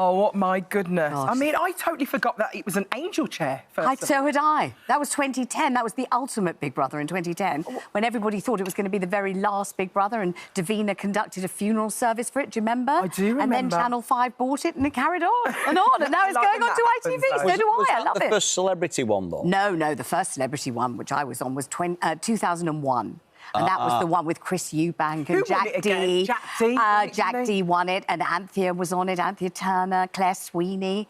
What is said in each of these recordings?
Oh, my goodness. Gosh. I mean, I totally forgot that it was an angel chair first. So had I. That was 2010. That was the ultimate Big Brother in 2010, when everybody thought it was going to be the very last Big Brother, and Davina conducted a funeral service for it. Do you remember? I do remember. And then Channel 5 bought it, and it carried on and on, and now it's going on to ITV. So do I. I love it. The first celebrity one, though? No, the first celebrity one, which I was on, was 2001. And that was the one with Chris Eubank and Jack D. Jack D won it, and Anthea was on it. Anthea Turner, Claire Sweeney,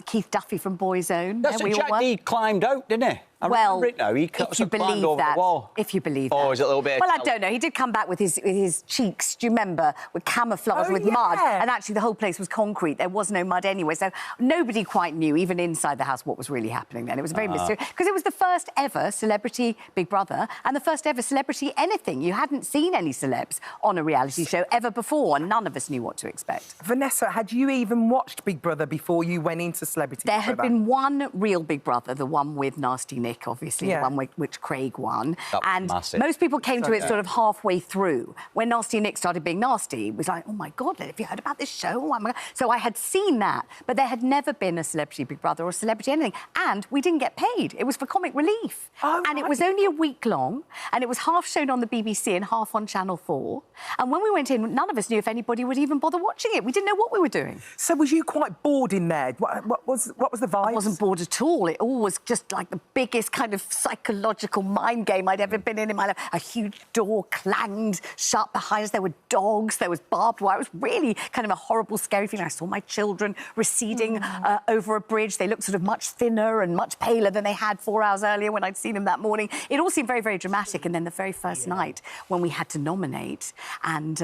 Keith Duffy from Boyzone. That's Jack D climbed out, didn't he? I remember it now. He if you believe that, if you believe that. Oh, is it a little bit? Well, I don't know. He did come back with his cheeks. Do you remember? With camouflage with mud, and actually the whole place was concrete. There was no mud anyway, so nobody quite knew, even inside the house, what was really happening then. It was very mysterious because it was the first ever celebrity Big Brother and the first ever celebrity anything. You hadn't seen any celebs on a reality show ever before, and none of us knew what to expect. Vanessa, had you even watched Big Brother before you went into Celebrity Big Brother? There had been one real Big Brother, the one with Nasty Nick, obviously, the one which Craig won. And massive. Most people came to it sort of halfway through. When Nasty Nick started being nasty, it was like, oh, my God, have you heard about this show? Oh, my God. So I had seen that, but there had never been a Celebrity Big Brother or Celebrity anything. And we didn't get paid. It was for comic relief. Oh, and it was only a week long, and it was half shown on the BBC and half on Channel 4. And when we went in, none of us knew if anybody would even bother watching it. We didn't know what we were doing. So was you quite bored in there? What was the vibe? I wasn't bored at all. It all was just like the biggest kind of psychological mind game I'd ever been in my life. A huge door clanged shut behind us. There were dogs. There was barbed wire. It was really kind of a horrible, scary feeling. I saw my children receding over a bridge. They looked sort of much thinner and much paler than they had 4 hours earlier when I'd seen them that morning. It all seemed very, very dramatic. And then the very first night when we had to nominate, and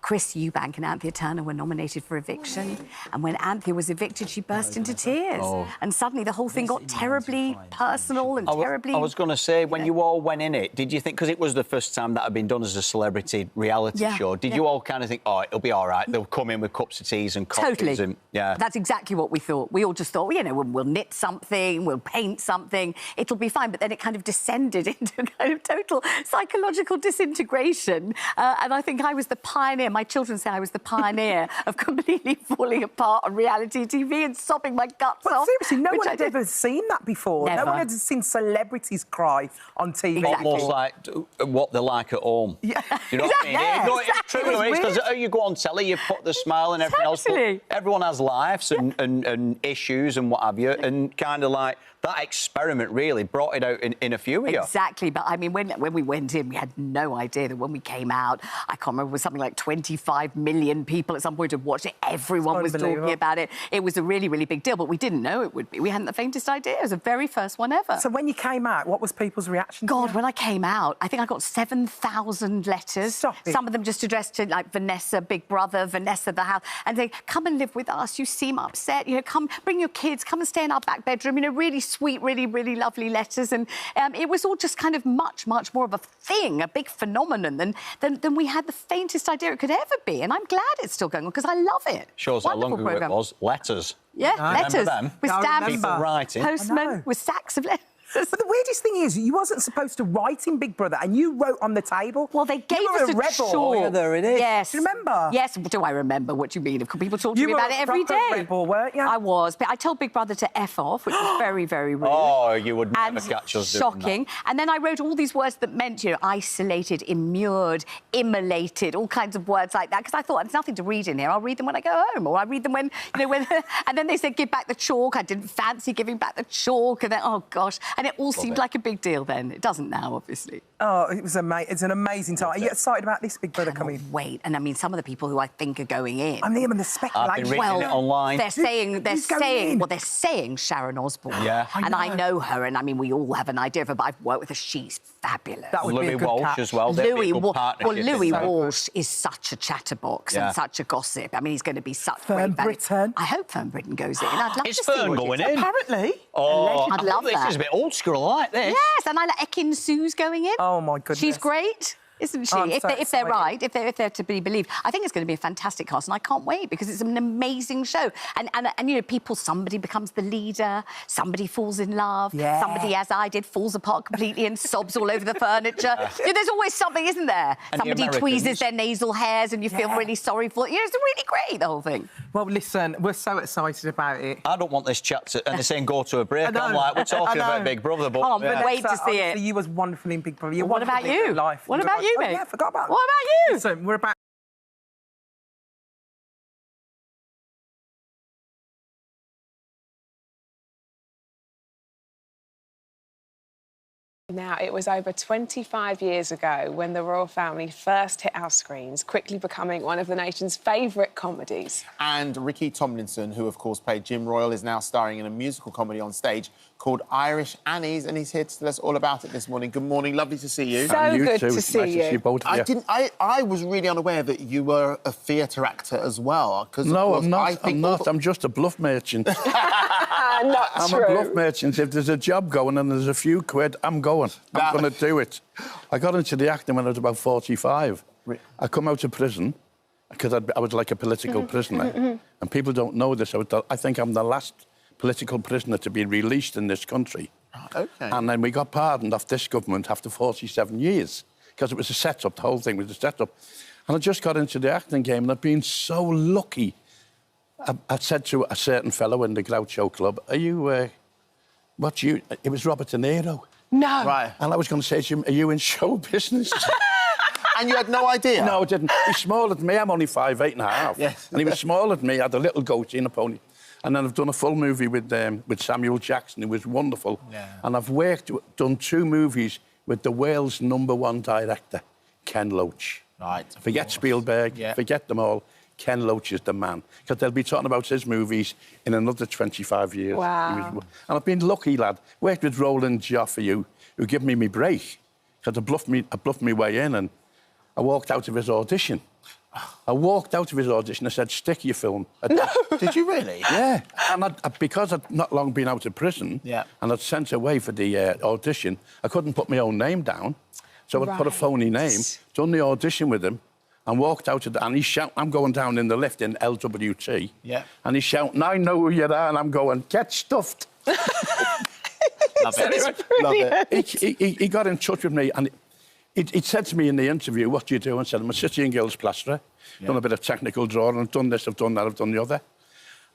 Chris Eubank and Anthea Turner were nominated for eviction. And when Anthea was evicted, she burst into tears. And suddenly the whole thing got terribly personal and terribly... I was going to say, when you all went in it, did you think, because it was the first time that had been done as a celebrity reality show, did you all kind of think, oh, it'll be all right, they'll come in with cups of teas and coffees? Totally. And, That's exactly what we thought. We all just thought, well, you know, we'll knit something, we'll paint something, it'll be fine. But then it kind of descended into kind of total psychological disintegration. And I think I was the pioneer. My children say I was the pioneer of completely falling apart on reality TV and sobbing my guts off. Seriously, no one had ever seen that before. Never. No one had seen celebrities cry on TV. Exactly. almost like what they're like at home. Yeah. You know what I mean? Yeah, It's true, because you go on telly, you put the smile and everything else. But everyone has lives and issues and what have you, and kind of like that experiment really brought it out in a few years. Exactly, but I mean, when we went in, we had no idea that when we came out, I can't remember, it was something like 25 million people at some point had watched it. Everyone was talking about it. It was a really, really big deal, but we didn't know it would be. We hadn't the faintest idea. It was the very first one ever. So when you came out, what was people's reaction? God, when I came out, I think I got 7,000 letters. Stop it. Some of them just addressed to, like, Vanessa, Big Brother, Vanessa, the house, and they come and live with us. You seem upset. You know, come, bring your kids, come and stay in our back bedroom. You know, really sweet, really, really lovely letters. And it was all just kind of much, much more of a thing, a big phenomenon than we had the faintest idea it could ever be. And I'm glad it's still going on because I love it. Shows how long ago it was. Letters. Yeah, letters. With stamps. People writing. Postmen with sacks of letters. But the weirdest thing is, you wasn't supposed to write in Big Brother, and you wrote on the table. Well, they gave us a rebel. short. Oh, yeah, there it is. Yes. Do you remember? Yes. Do I remember what you mean? People talk to me about it every day. You were a rebel, weren't you? I was. But I told Big Brother to F off, which was very, very rude. Oh, you would never and catch us shocking. doing that. And then I wrote all these words that meant, you know, isolated, immured, immolated, all kinds of words like that, because I thought there's nothing to read in here. I'll read them when I go home, or I read them when, you know, when... And then they said, give back the chalk. I didn't fancy giving back the chalk. And then, oh, gosh. And it all seemed like a big deal then. It doesn't now, obviously. Oh, it was amazing. It's an amazing time. Are you excited about this Big Brother coming? Wait, and I mean, some of the people who I think are going in. I mean, the speculation. I've been reading it online. They're saying Sharon Osbourne. Yeah. I know her, and I mean, we all have an idea of her, but I've worked with her. She's fabulous. That would be Louis a good Walsh catch. as well. Louis Louis Walsh is such a chatterbox and such a gossip. I mean, he's going to be such Fern great Britton. I hope Fern Britton goes in. I'd love Is to see Fern what going it's- in? Apparently. Oh, I'd love this that. is a bit old school. I like this. Yes, and I like Ekin Sue's going in. Oh, my goodness. She's great. Isn't she? I'm If so they're excited. right, if they're to be believed, I think it's going to be a fantastic cast, and I can't wait because it's an amazing show. And you know, somebody becomes the leader, somebody falls in love, Yeah. somebody, as I did, falls apart completely and sobs all over the furniture. You know, there's always something, isn't there? And the Somebody Americans. tweezes their nasal hairs, and you feel really sorry for it. You know, it's really great, the whole thing. Well, listen, we're so excited about it. I don't want this chat to... And they're saying go to a break. I know. I'm like, we're talking I know. about Big Brother, but... Can't wait to see Honestly, it. you was wonderful in Big Brother. You're What about wonderful in you? life. What You're about you, oh, mate? yeah, I forgot about that. What about you? Listen, we're about... Now, it was over 25 years ago when the royal family first hit our screens, quickly becoming one of the nation's favourite comedies. And Ricky Tomlinson, who of course played Jim Royal, is now starring in a musical comedy on stage called Irish Annies, and he's here to tell us all about it this morning. Good morning, lovely to see you. So And you good too. to It's see nice you. to see both of you. I was really unaware that you were a theatre actor as well. 'Cause, of No, course, I'm not. I think I'm not. I'm just a bluff merchant. Not I'm true. a bluff merchant. If there's a job going and there's a few quid, I'm going. I'm going to do it. I got into the acting when I was about 45. I come out of prison because I was like a political prisoner. And people don't know this. I think I'm the last political prisoner to be released in this country. OK. And then we got pardoned off this government after 47 years because it was a set-up. The whole thing was a set-up. And I just got into the acting game, and I've been so lucky. I said to a certain fellow in the Groucho Club, "Are you, it was Robert De Niro." No. Right. And I was going to say to him, "Are you in show business?" And you had no idea? No, I didn't. He's smaller than me. I'm only 5'8.5". Yes. And he was smaller than me. I had a little goatee and a pony. And then I've done a full movie with Samuel Jackson. It was wonderful. Yeah. And I've done 2 movies with the world's #1 director, Ken Loach. Right. Forget Spielberg, Yeah. forget them all. Ken Loach is the man. Because they'll be talking about his movies in another 25 years. Wow. And I've been lucky, lad. Worked with Roland Joffe, who gave me my break. Because I bluffed me way in, and I walked out of his audition. I said, "Stick your film." No. Did you really? Yeah. And because I'd not long been out of prison, Yeah. and I'd sent away for the audition, I couldn't put my own name down. So I'd put a phony name, done the audition with him, and walked out of and he's shouting, I'm going down in the lift in LWT. Yeah. And he's shouting, "I know who you are," and I'm going, "Get stuffed." Love it. Love it. He got in touch with me, and he said to me in the interview, "What do you do?" And I said, "I'm a City and Guilds plasterer. Done a bit of technical drawing, I've done this, I've done that, I've done the other."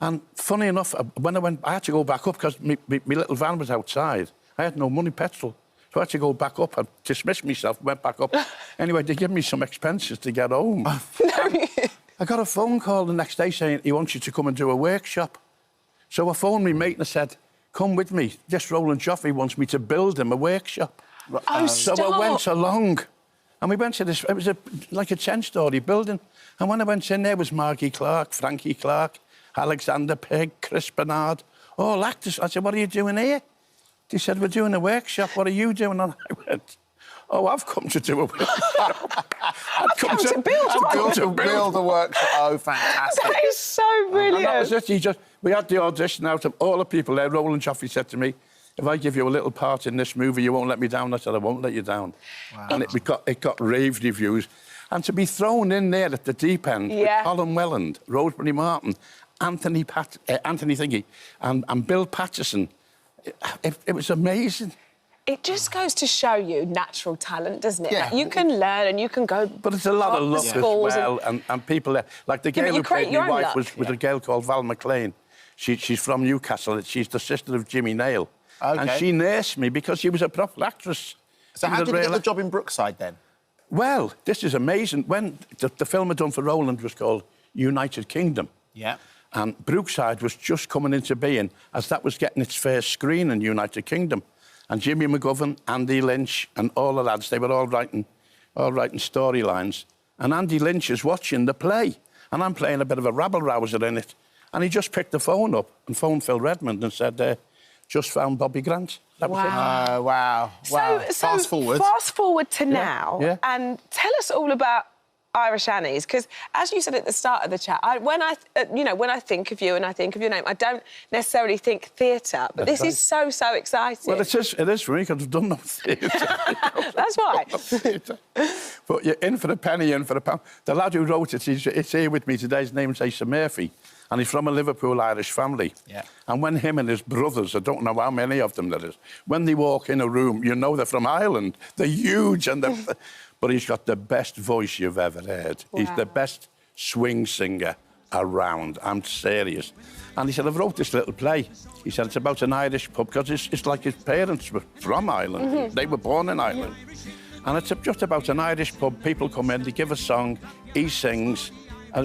And funny enough, when I had to go back up because my little van was outside. I had no money, petrol. So I had to go back up. I dismissed myself, went back up. Anyway, they gave me some expenses to get home. I got a phone call the next day saying he wants you to come and do a workshop. So I phoned my mate and I said, "Come with me. This Roland Joffe wants me to build him a workshop." Oh, So stop. I went along, and we went to this. It was like a 10-storey building. And when I went in, there was Margie Clark, Frankie Clark, Alexander Pegg, Chris Bernard, all actors. I said, "What are you doing here?" They said, "We're doing a workshop. What are you doing?" And I went, "Oh, I've come to do a workshop. I've come to Build a workshop. Oh, fantastic. That is so And that brilliant. was it. We had the audition out of all the people there. Roland Joffe said to me, "If I give you a little part in this movie, you won't let me down." I said, "I won't let you down." Wow. And it got rave reviews. And to be thrown in there at the deep end with Colin Welland, Rosemary Martin, Anthony Thingy, and Bill Patterson, it was amazing. It just goes to show you natural talent, doesn't it? Yeah. Like, you can learn and you can go. But it's a lot of luck as well, and people there. Like the Yeah, girl but you who played create your my own wife luck. was a girl called Val McLean. She's from Newcastle. She's the sister of Jimmy Nail. OK. And she nursed me because she was a proper actress. So how did you get the job in Brookside then? Well, this is amazing. When the film I'd done for Roland was called United Kingdom. Yeah. And Brookside was just coming into being as that was getting its first screen in United Kingdom. And Jimmy McGovern, Andy Lynch, and all the lads, they were all writing storylines. And Andy Lynch is watching the play, and I'm playing a bit of a rabble-rouser in it. And he just picked the phone up and phoned Phil Redmond and said, "Just found Bobby Grant." That was it. Oh, wow. So Fast forward. Fast forward to now, Yeah. and tell us all about Irish Annies, because as you said at the start of the chat, when I think of you and I think of your name, I don't necessarily think theatre, but this is so exciting. Well, it is for me, because I've done no theatre. That's why. But you're in for a penny, in for a pound. The lad who wrote it, it's here with me today. His name's Asa Murphy, and he's from a Liverpool Irish family. Yeah. And when him and his brothers, I don't know how many of them there is, when they walk in a room, you know they're from Ireland. They're huge, and they're... But he's got the best voice you've ever heard. Wow. He's the best swing singer around. I'm serious. And he said, I've wrote this little play. He said, it's about an Irish pub, because it's like his parents were from Ireland. Mm-hmm. They were born in Ireland. And it's just about an Irish pub. People come in, they give a song, he sings.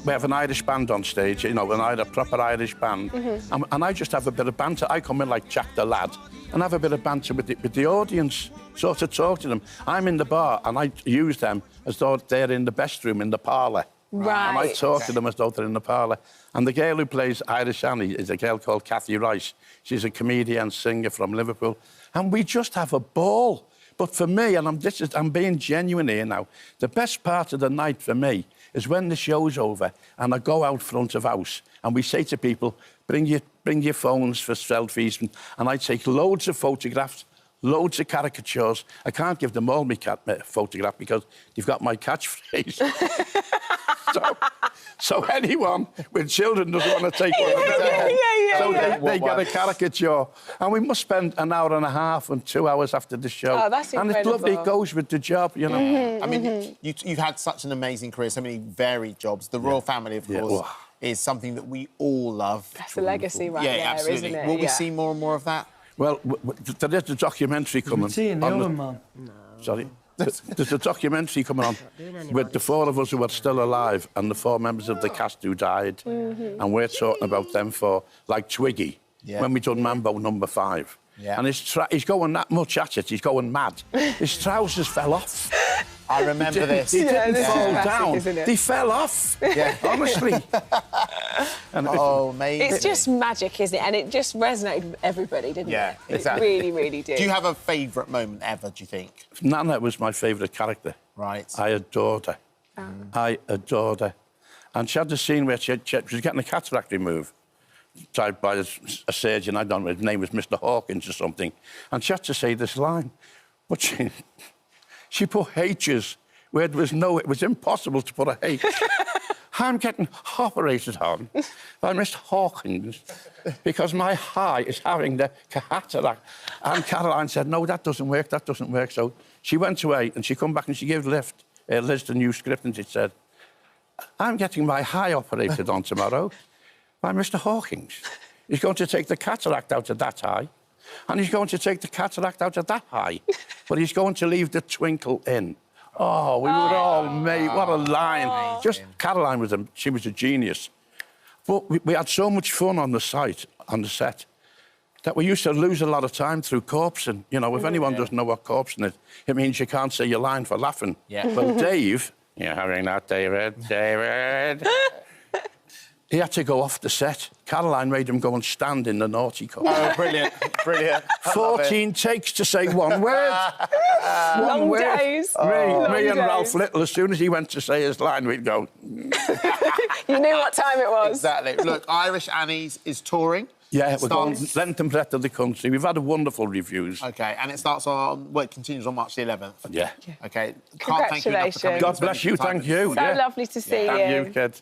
We have an Irish band on stage, you know, a proper Irish band. Mm-hmm. And I just have a bit of banter. I come in like Jack the Lad and have a bit of banter with the audience, sort of talk to them. I'm in the bar and I use them as though they're in the best room, in the parlour. Right. And I talk to them as though they're in the parlour. And the girl who plays Irish Annie is a girl called Kathy Rice. She's a comedian, singer from Liverpool. And we just have a ball. But for me, and I'm being genuine here now, the best part of the night for me is when the show's over and I go out front of house and we say to people, bring your phones for selfies, and I take loads of photographs, loads of caricatures. I can't give them all my photograph because they've got my catchphrase. So anyone with children doesn't want to take one of them. So they get a caricature. And we must spend an hour and a half and 2 hours after the show. Oh, that's incredible. And it's lovely, it goes with the job, you know. Mm-hmm. I mean, you've had such an amazing career, so many varied jobs. The royal family, of course, is something that we all love. That's a legacy right there, absolutely. isn't it? Will we see more and more of that? Well, there is a documentary coming. Seeing the other man. Sorry. There's a documentary coming on with the 4 of us who are still alive and the 4 members of the cast who died. Mm-hmm. And we're talking about them for, like Twiggy, when we done Mambo number 5. Yeah. And he's going that much at it, he's going mad. His trousers fell off. I remember this. He didn't fall classic, down. isn't it? They fell off. Yeah. Honestly. And amazing. It's just magic, isn't it? And it just resonated with everybody, didn't it? Yeah, exactly. It really, really did. Do you have a favourite moment ever, do you think? Nana was my favourite character. Right. I adored her. I adored her. And she had the scene where she was getting a cataract removed by a surgeon, I don't know, his name was Mr. Hawkins or something. And she had to say this line. But she put H's where it was impossible to put a H. I'm getting operated on by Mr. Hawkins because my eye is having the cataract. And Caroline said, no, that doesn't work. So she went away and she come back and she gave Liz the new script and she said, I'm getting my eye operated on tomorrow by Mr. Hawkins. He's going to take the cataract out of that eye and he's going to take the cataract out of that eye, but he's going to leave the twinkle in. Oh, we were all made. What a line. Just Caroline she was a genius. But we had so much fun on the set, that we used to lose a lot of time through corpsing. You know, if anyone doesn't know what corpsing is, it means you can't say your line for laughing. Yeah. Well, Dave, you're having that, David. He had to go off the set. Caroline made him go and stand in the naughty corner. Oh, brilliant. 14 takes to say one word. Long days. Me and Ralph Little, as soon as he went to say his line, we'd go... You knew what time it was. Exactly. Look, Irish Annies is touring. Yeah, we're going length and breadth of the country. We've had wonderful reviews. OK, and it starts on... Well, it continues on March the 11th. Yeah. OK. Can't thank you enough for coming. God bless you, thank you. So lovely to see you. Thank you, kid.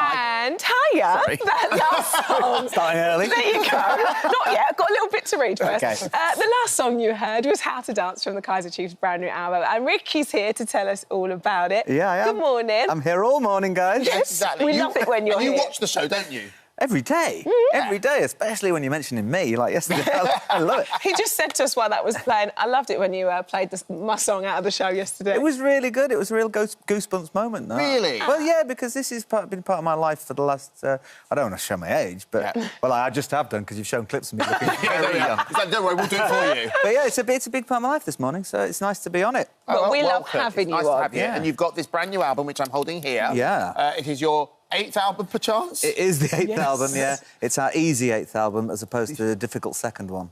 And hiya. That last song. Starting early. There you go. Not yet. I've got a little bit to read first. Okay. The last song you heard was How to Dance from the Kaiser Chiefs' brand new album. And Ricky's here to tell us all about it. Yeah, I am. Good morning. I'm here all morning, guys. Yes, Exactly. we love it when you're here. You watch the show, don't you? Every day. Every day, especially when you're mentioning me, like yesterday. I love it. He just said to us while that was playing, I loved it when you played my song out of the show yesterday. It was really good. It was a real goosebumps moment. No? Really? Well, yeah, because this has been part of my life for the last... I don't want to show my age, but... Yeah. Well, I just have done, because you've shown clips of me looking very young. Don't worry, we'll do it for you. But, yeah, it's a big part of my life this morning, so it's nice to be on it. But we love welcome. having It's nice you to on. have you. Yeah. And you've got this brand new album, which I'm holding here. Yeah. It is your 8th album, perchance? It is the 8th album, yeah. It's our easy 8th album as opposed to the difficult second one.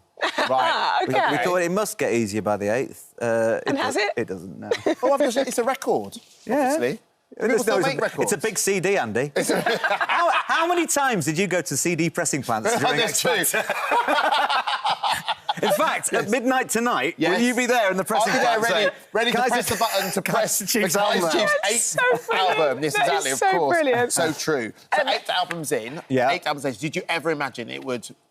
Right. Okay. We thought it must get easier by the 8th. And has it? It doesn't, no. Oh, obviously, it's a record, obviously. People still make records. It's a big CD, Andy. How many times did you go to CD pressing plants during That's true. In fact, at midnight tonight, Yes. will you be there in the pressing I'll be there plant? ready to press the button to press the Chief's Guys album. Chief's 8th album. Yes, That is exactly, of so course. brilliant. So true. So 8th album's in. Yeah. 8th album's in. Did you ever imagine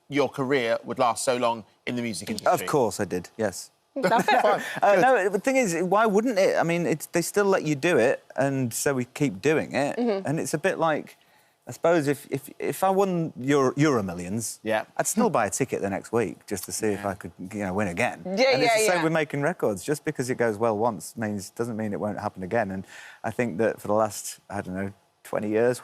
your career would last so long in the music industry? Of course I did, yes. Love it. Fine. No, the thing is, why wouldn't it? I mean, they still let you do it, and so we keep doing it. Mm-hmm. And it's a bit like, I suppose, if I won Euro Millions, Yeah. I'd still buy a ticket the next week just to see if I could, win again. Yeah, and it's the same yeah. with making records. Just because it goes well once doesn't mean it won't happen again. And I think that for the last, 20 years,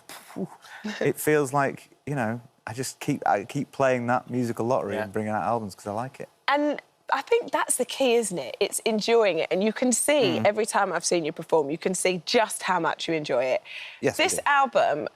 it feels like, I keep playing that musical lottery and bringing out albums because I like it. And I think that's the key, isn't it? It's enjoying it. And you can see, every time I've seen you perform, you can see just how much you enjoy it. Yes, I This do. album,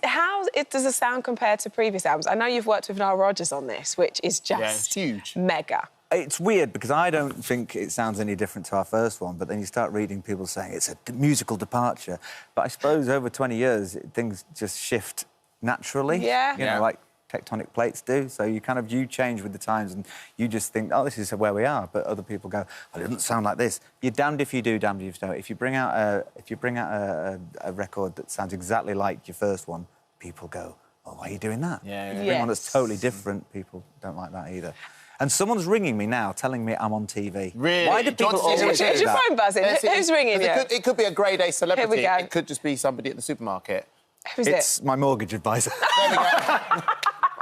how does it sound compared to previous albums? I know you've worked with Nile Rodgers on this, which is just it's huge. mega. It's weird because I don't think it sounds any different to our first one, but then you start reading people saying it's a musical departure. But I suppose over 20 years, things just shift naturally. Yeah. You know, like tectonic plates do. So you change with the times and you just think, oh, this is where we are. But other people go, well, it doesn't sound like this. You're damned if you do, damned if you don't. If you bring out a record that sounds exactly like your first one, people go, oh, why are you doing that? Yeah. If you bring one that's totally different, people don't like that either. And someone's ringing me now, telling me I'm on TV. Really? Why do people always do Is your that? phone buzzing? Who's ringing you? It could be a grade A celebrity. Here we go. It could just be somebody at the supermarket. Who's It's my mortgage advisor. There we go.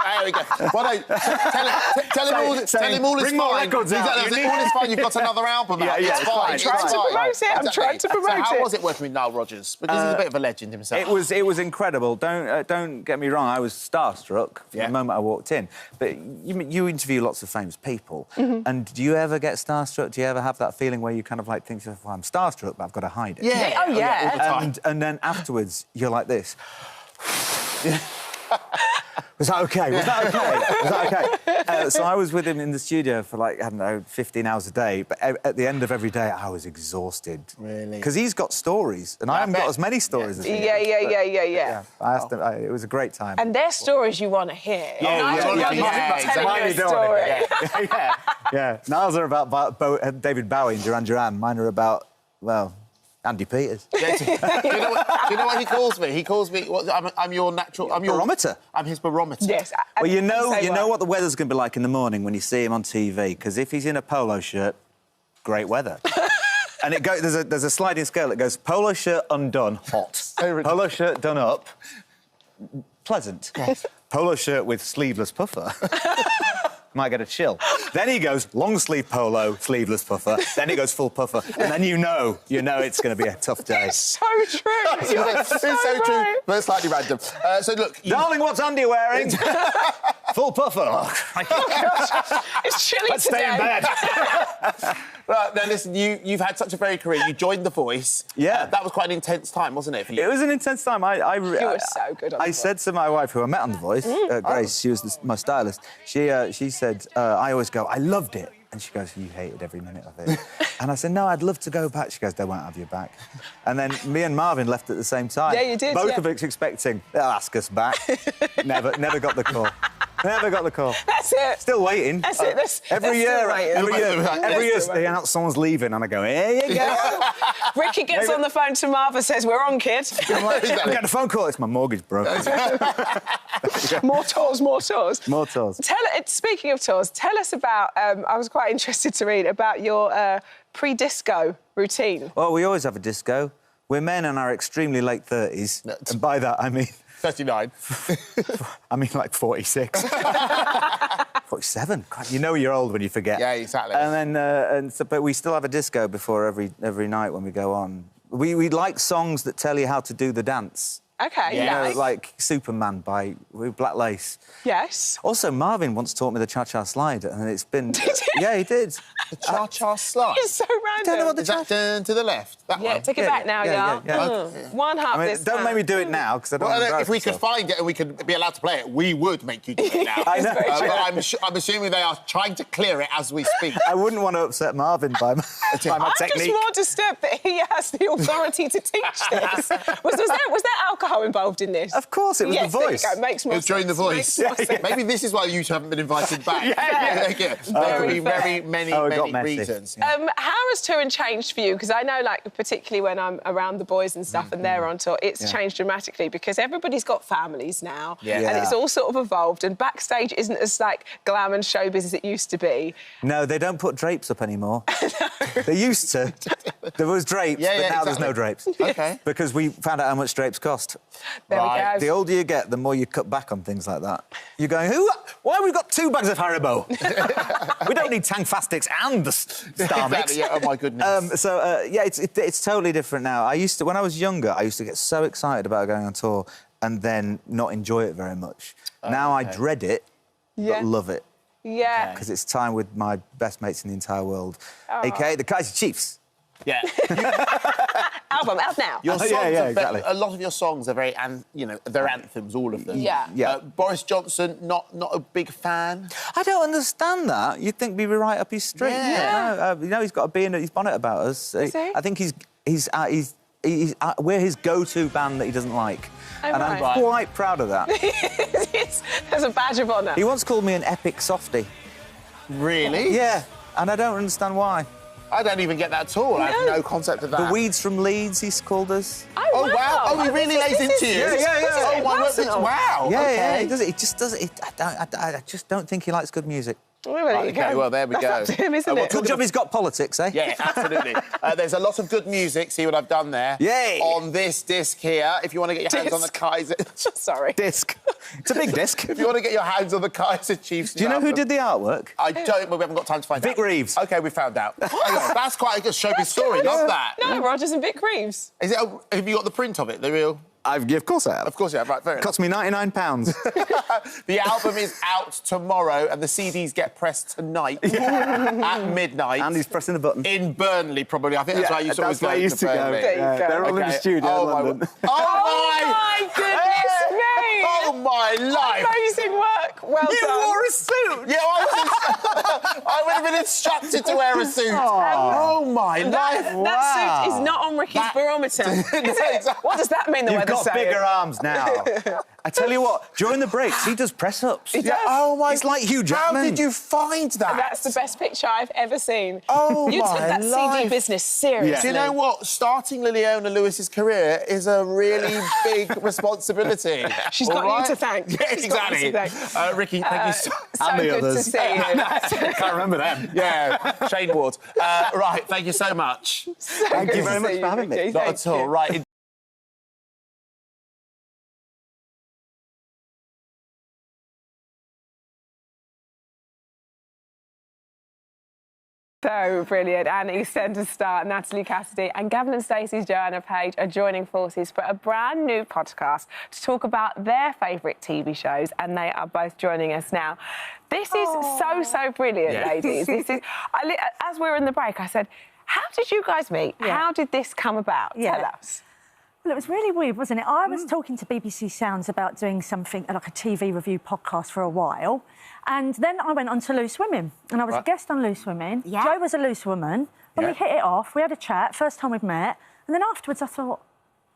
There we go. Well, no, tell him all is Bring more fine. records out. All is fine. You've got another album out. Yeah, It's it's fine. fine. It's I'm trying to fine. promote it. I'm trying to promote So how it. was it working with Nile Rodgers? Because he's a bit of a legend himself. It was incredible. Don't get me wrong. I was starstruck from the moment I walked in. But you interview lots of famous people, and do you ever get starstruck? Do you ever have that feeling where you kind of like think, well, I'm starstruck, but I've got to hide it? Yeah. Oh, yeah. All the time. And then afterwards, you're like this. Was that okay? Was that okay? Was that okay? So I was with him in the studio for 15 hours a day. But at the end of every day, I was exhausted. Really? Because he's got stories, and I haven't got as many stories as he has. Yeah. I asked him. It was a great time. And they're stories you want to hear. Nigel Rodgers is telling you a story. Yeah. Niles are about David Bowie and Duran Duran. Mine are about, well, Andy Peters. Do you know what he calls me? He calls me. I'm your natural. I'm your Barometer. I'm his barometer. Yes. Well, you know what the weather's going to be like in the morning when you see him on TV, because if he's in a polo shirt, great weather. And there's a sliding scale that goes polo shirt undone, hot. Polo shirt done up, pleasant. Yes. Polo shirt with sleeveless puffer. Might get a chill. Then he goes long sleeve polo, sleeveless puffer. Then he goes full puffer, and then you know it's going to be a tough day. It's so true. It's so true, but slightly random. So look, Darling, what's Andy wearing? Full puffer. It's chilly Let's today. stay in bed. Right, now listen, you've had such a varied career. You joined The Voice. Yeah. That was quite an intense time, wasn't it, for you? It was an intense time. You were so good on The I Voice. said to my wife, who I met on The Voice, Grace, she was my stylist, she said, I always go, I loved it. And she goes, you hated every minute of it. And I said, no, I'd love to go back. She goes, they won't have you back. And then me and Marvin left at the same time. Yeah, you did, Both yeah. of us expecting, they'll ask us back. Never got the call. Never got the call. That's it. Still waiting. That's it. Every year, someone's leaving, and I go, here you go. Ricky gets on the phone to Marva, says, we're on, kid. I'm like, I get a phone call. It's my mortgage broker. More tours. More tours. Speaking of tours, tell us about, I was quite interested to read about your pre-disco routine. Well, we always have a disco. We're men in our extremely late 30s. And by that, I mean... 39. I mean, like 46. 47. God, you know you're old when you forget. Yeah, exactly. And then, but we still have a disco before every night when we go on. We like songs that tell you how to do the dance. OK, You know, nice. like Superman with Black Lace. Yes. Also, Marvin once taught me the cha-cha slide, and it's been... Did he? Yeah, he did. The cha-cha slide. It's so random. Don't know what the Is that turn to the left? That Yeah, one? take it back now, yeah. One half this Don't time. make me do it now, because I don't Well, want to if we could find it and we could be allowed to play it, we would make you do it now. I know. But I'm assuming they are trying to clear it as we speak. I wouldn't want to upset Marvin by my I'm technique. just more disturbed that he has the authority to teach this. Was there alcohol involved in this? Of course, it was yes, the voice. There you go. Makes more It was during the sense. voice. Makes more sense. Maybe this is why you two haven't been invited back. There could be very many, Oh, it got many messy. reasons. How has touring changed for you? Because I know, like, particularly when I'm around the boys and stuff and they're on tour, it's changed dramatically because everybody's got families now and it's all sort of evolved and backstage isn't as, like, glam and showbiz as it used to be. No, they don't put drapes up anymore. They used to. There was drapes, but now there's no drapes. OK. Because we found out how much drapes cost. There we go. The older you get, the more you cut back on things like that. You're going, why have we got 2 bags of Haribo? We don't need Tangfastics and the Star Mix. Exactly, yeah, oh, my goodness. It's totally different now. When I was younger, I used to get so excited about going on tour and then not enjoy it very much. Now I dread it, but love it. Yeah. Because it's time with my best mates in the entire world, a.k.a. the Kaiser Chiefs. Yeah. Album out now. Your songs exactly. A lot of your songs are very, they're anthems, all of them. Yeah. Boris Johnson, not a big fan. I don't understand that. You'd think we'd be right up his street. Yeah. He's got a bee in his bonnet about us. Is he? I think we're his go-to band that he doesn't like. Oh, and I'm right. quite proud of that. There's a badge of honour. He once called me an epic softie. Really? Yeah, and I don't understand why. I don't even get that at all. I have no concept of that. The Weeds from Leeds, he's called us. Oh, wow. Oh, he really lays into you? Yeah. Oh, my word. Wow. Yeah, he does it. He just does it. I just don't think he likes good music. Well, there you go. Well, there we go. That's up to him, isn't it? Good job he's got politics, eh? Yeah, absolutely. There's a lot of good music. See what I've done there? Yay! On this disc here. If you want to get your hands on the Kaiser... Sorry. Disc. It's a big disc. If you want to get your hands on the Kaiser Chiefs... Do you know who did the artwork? I don't, but we haven't got time to find out. Vic Reeves. OK, we found out. That's quite a good showbiz story. Love that. No, Rogers and Vic Reeves. Is it? Have you got the print of it, the real... Of course I have. Of course you have, right, fair enough. Cost me £99. The album is out tomorrow and the CDs get pressed tonight at midnight. And he's pressing the button. In Burnley, probably. I think that's why you saw us where I going used to go. Burnley. There you go. They're all in the studio in London. Oh, my goodness me! Oh, my life! Amazing work. Well You done. wore a suit! Yeah, I would have been instructed to wear a suit. Oh, my life! That suit is not on Ricky's barometer. Is it? Exactly. What does that mean, the You've weather's got saying? bigger arms now. I tell you what, during the breaks, he does press-ups. He does. Oh, my... He's like Hugh Jackman. How did you find that? That's the best picture I've ever seen. Oh, you took my that life. CD business seriously. Do you know what? Starting Liliana Lewis's career is a really big responsibility. She's All got right? you to thank. Yeah, She's got you exactly. to thank. Ricky, thank you so So And the good others. to see you. I can't remember them. Yeah, Shane Ward. Right, thank you so much. Thank you very much for having me. Ricky. Not Thank at all. you. Right. So brilliant. And EastEnders star Natalie Cassidy and Gavin and Stacey's Joanna Page are joining forces for a brand new podcast to talk about their favourite TV shows, and they are both joining us now. This is so brilliant, ladies. This is. As we were in the break, I said, "How did you guys meet? How did this come about? Tell us." Well, it was really weird, wasn't it? I was talking to BBC Sounds about doing something like a TV review podcast for a while, and then I went on to Loose Women, and I was a guest on Loose Women. Yeah. Jo was a loose woman, and we hit it off. We had a chat, first time we'd met, and then afterwards I thought,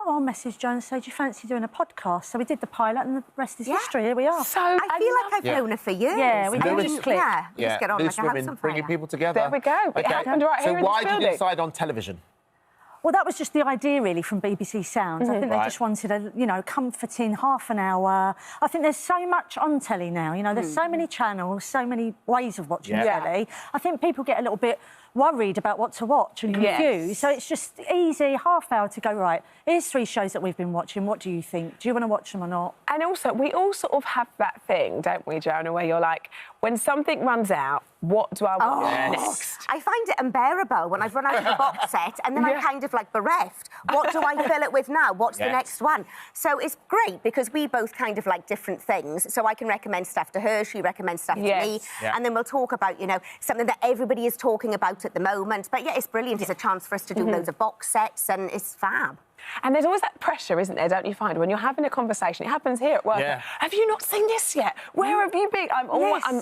oh, I'll message Jo and say, do you fancy doing a podcast? So we did the pilot, and the rest is history. Here we are. So I feel like I've known her for years. Yeah, we just clicked. Yeah, we just get on Loose like a house Women, on bringing fire. people together. There we go. It happened right here in So this why did you building. decide on television? Well, that was just the idea, really, from BBC Sounds. I think they just wanted a, comforting half an hour. I think there's so much on telly now, there's so many channels, so many ways of watching telly. I think people get a little bit worried about what to watch and confused. So it's just easy, half hour to go, right, here's 3 shows that we've been watching. What do you think? Do you want to watch them or not? And also, we all sort of have that thing, don't we, Joanna, where you're like, when something runs out, what do I watch next? I find it unbearable when I've run out of the box set and then I'm kind of like bereft. What do I fill it with now? What's the next one? So it's great because we both kind of like different things. So I can recommend stuff to her, she recommends stuff to me, and then we'll talk about, you know, something that everybody is talking about at the moment. But yeah, it's brilliant. It's a chance for us to do loads of box sets and it's fab. And there's always that pressure, isn't there, don't you find, when you're having a conversation? It happens here at work. Yeah. Have you not seen this yet? Where have you been? I'm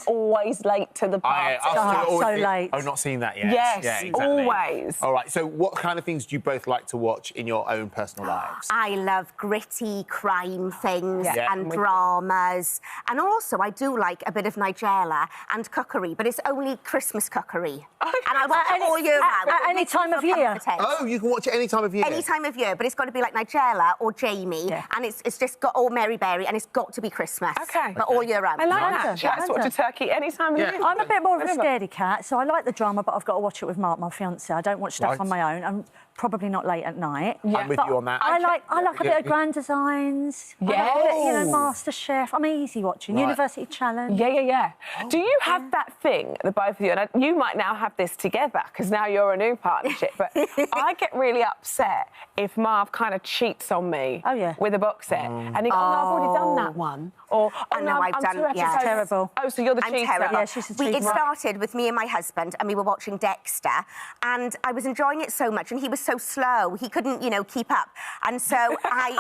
always late to the party. So late. I've not seen that yet. Yes, yeah, exactly. always. All right, so what kind of things do you both like to watch in your own personal lives? I love gritty crime things Yeah. and dramas. And also, I do like a bit of Nigella and cookery, but it's only Christmas cookery. Okay. And I watch it all year round. At any time of year? Oh, you can watch it any time of year? Any time of year, but it's got to be like Nigella or Jamie, and it's just got all Mary Berry, and it's got to be Christmas. Okay. But all year round. I like that. Yeah. That's watch a turkey any time of year. I'm a bit more of a scaredy cat, so I like the drama, but I've got to watch it with Mark, my fiancé. I don't watch stuff on my own. I'm probably not late at night. I'm with you on that. I like a bit of Grand Designs. I like a bit, you know, Master Chef. I'm easy watching. University Challenge. Yeah. Do you have that thing, the both of you, and you might now have this together because now you're a new partnership, but I get really upset if Marv kind of cheats on me with a box set and he goes, oh, no, I've already done that one. Or, oh, no, I've done, too episodes. Terrible. Oh, so you're the I'm cheater. terrible. Yeah, she's a cheater. It started with me and my husband, and we were watching Dexter, and I was enjoying it so much, and he was so slow, he couldn't, you know, keep up. And so I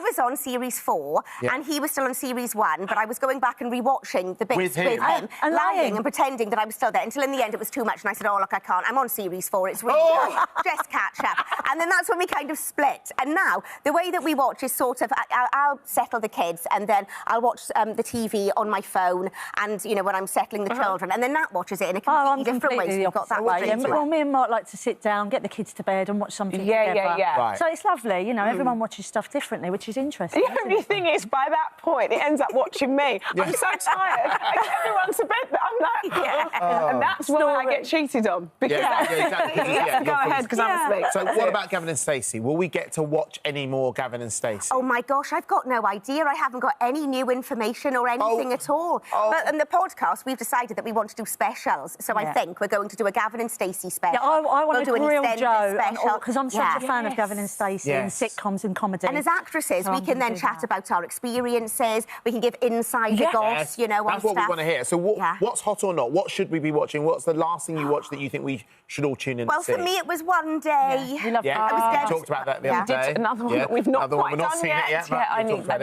was on series 4, and he was still on series 1, but I was going back and rewatching the bits with him and lying and pretending that I was still there, until in the end it was too much, and I said, oh, look, I can't. I'm on series 4. It's really good. Just catch up. And then that's when we kind of split. And now, the way that we watch is sort of, I'll settle the kids, and then I'll watch the TV on my phone, and, you know, when I'm settling the children, and then Nat watches it in a completely different way. So you've got that way. Well, me and Mark like to sit down, get the kids to bed and watch something together. Yeah. Right. So it's lovely, you know, everyone watches stuff differently, which is interesting. The only thing is, by that point, it ends up watching me. I'm so tired. I get everyone to bed, but I'm like, and that's why I get cheated on. Because exactly. you have to go ahead because I'm asleep. So what about Gavin and Stacey? Will we get to watch any more Gavin and Stacey? Oh my gosh, I've got no idea. I haven't got any new information or anything at all. But in the podcast, we've decided that we want to do specials. So I think we're going to do a Gavin and Stacey special. Yeah, I want to grill Joe special because I'm such a fan of Gavin and Stacey and sitcoms and comedy. And as actresses, we can then chat about our experiences. We can give insider goss, you know, That's on what we stuff. want to hear. So what's hot or not? What should we be watching? What's the last thing you watch that you think we should all tune in Well, to see? for me, it was One Day. We love we talked about that the other day. Another one that we've not quite done seen yet. it yet. Yeah, I need that.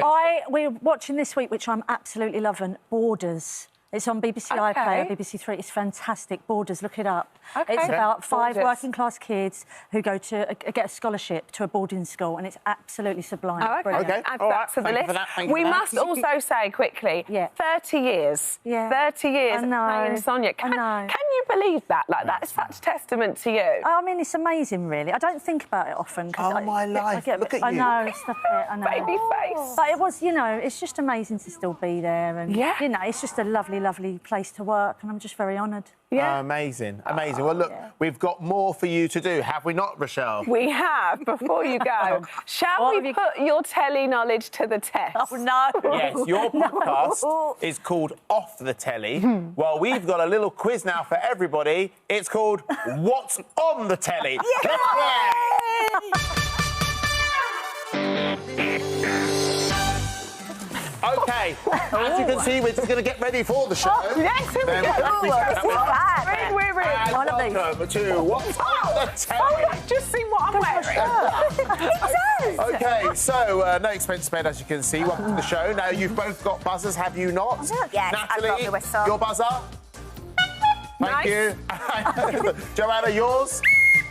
We're watching this week, which I'm absolutely loving, Borders. It's on BBC iPlayer, BBC 3. It's fantastic. Borders, look it up. It's about 5 working-class kids who go to get a scholarship to a boarding school, and it's absolutely sublime. Brilliant. Add that to the list. We must also say quickly, 30 years. 30 years playing Sonia. Can you believe that? Like, that is such a testament to you. I mean, it's amazing, really. I don't think about it often. Oh, my life. Look at you. I know, stop it. I know. Baby face. But it was, you know, it's just amazing to still be there. And, you know, it's just a lovely, lovely place to work, and I'm just very honoured. Amazing. Well, look, we've got more for you to do, have we not, Rochelle? We have. Before you go, shall we put your telly knowledge to the test? Oh, no. Yes, your podcast is called Off the Telly. Well, we've got a little quiz now for everybody. It's called What's on the Telly? Let's play! OK, as you can see, we're just going to get ready for the show. Yes, here we go. Welcome to What's on the Telly. I've just seen what I'm wearing. OK, so no expense spared, as you can see. Welcome to the show. Now, you've both got buzzers, have you not? Yes, Natalie, I've got the whistle. your buzzer? Thank you. Joanna, yours?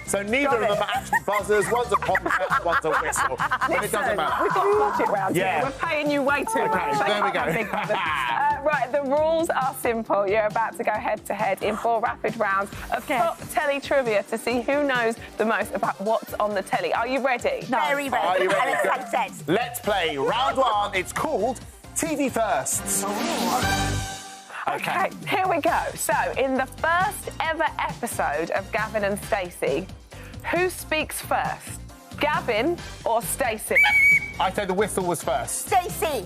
So neither of them are actually buzzers. One's a podcast, one's a whistle. But it doesn't matter. We've got to watch it round here. We're paying you way too much. There we go. Right, the rules are simple. You're about to go head-to-head in 4 rapid rounds of top telly trivia to see who knows the most about what's on the telly. Are you ready? Very ready. Are you ready? I'm excited. Let's play round 1. It's called TV Firsts. OK, here we go. So, in the first ever episode of Gavin and Stacey, who speaks first? Gavin or Stacey? I say the whistle was first. Stacey.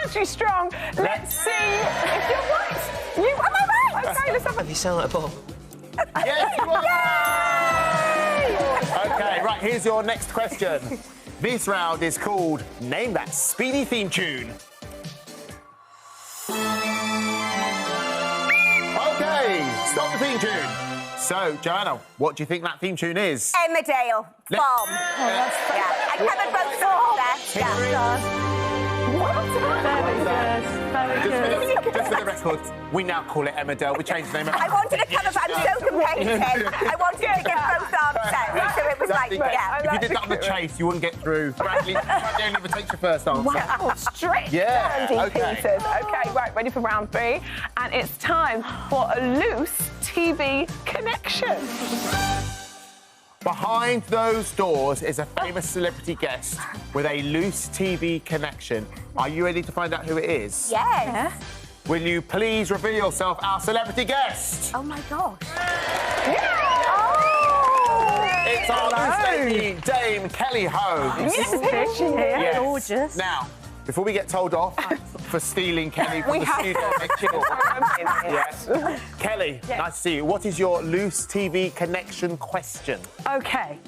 Chemistry strong. Let's see if you're right. Am I right? OK, let's have a... You sound like a ball. Yes, you are. OK, right, here's your next question. This round is called Name That Speedy Theme Tune. OK, stop the theme tune. So, Joanna, what do you think that theme tune is? Emmerdale. Bomb. Yeah. I covered both songs there. Yeah. Just for the record, we now call it Emmerdale. We changed the name. I wanted to cover, but I'm so competitive. I wanted to get both answers, so it was like, yeah. If you did that on the chase, you wouldn't get through. Bradley only ever takes your first answer. Wow, strict, Yeah, Andy okay. Peters. OK, right, ready for round 3. And it's time for a loose TV connection. Behind those doors is a famous celebrity guest with a loose TV connection. Are you ready to find out who it is? Yes. Will you please reveal yourself, our celebrity guest? Oh, my gosh. It's our loose lady, Dame Kelly Holmes. Yes, she Yes. Gorgeous. Now, before we get told off for stealing Kelly from the studio next door. Yes. Kelly, nice to see you. What is your loose TV connection question? OK.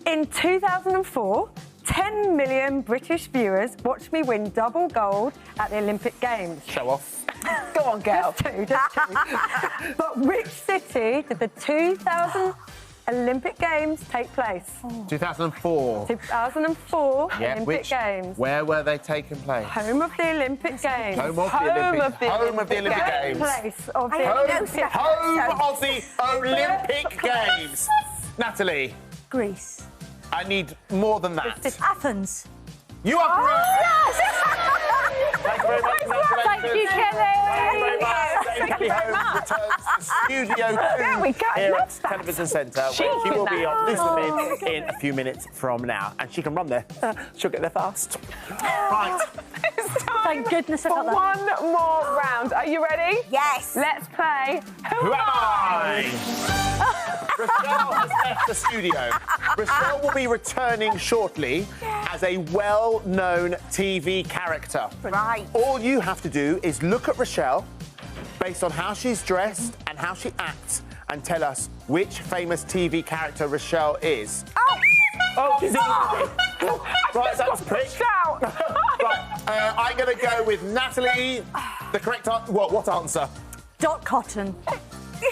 In 2004, 10 million British viewers watched me win double gold at the Olympic Games. Show off. Go on, girl. Just two. But which city did the 2000 Olympic Games take place? 2004. 2004 Olympic which, Games. Where were they taking place? Home of the Olympic Games. Home of the Olympic Games. Place of the Home Olympic of the Olympic Games. Natalie. Greece. I need more than that. Athens. You are correct. Thank you very much. Thank you, Kelly. Kelly Holmes returns to Studio 2 There we go. here Love at that. Television Centre, where she will be on Loose Women in a few minutes from now. And she can run there. She'll get there fast. Right. Thank goodness I For got that. one more round. Are you ready? Yes. Let's play Who am I? Rochelle has left the studio. Rochelle will be returning shortly as a well-known TV character. Right. All you have to do is look at Rochelle based on how she's dressed and how she acts and tell us which famous TV character Rochelle is. Oh, she's easy. Right, that was quick. Right, I'm going to go with Natalie. The correct answer. What answer? Dot Cotton.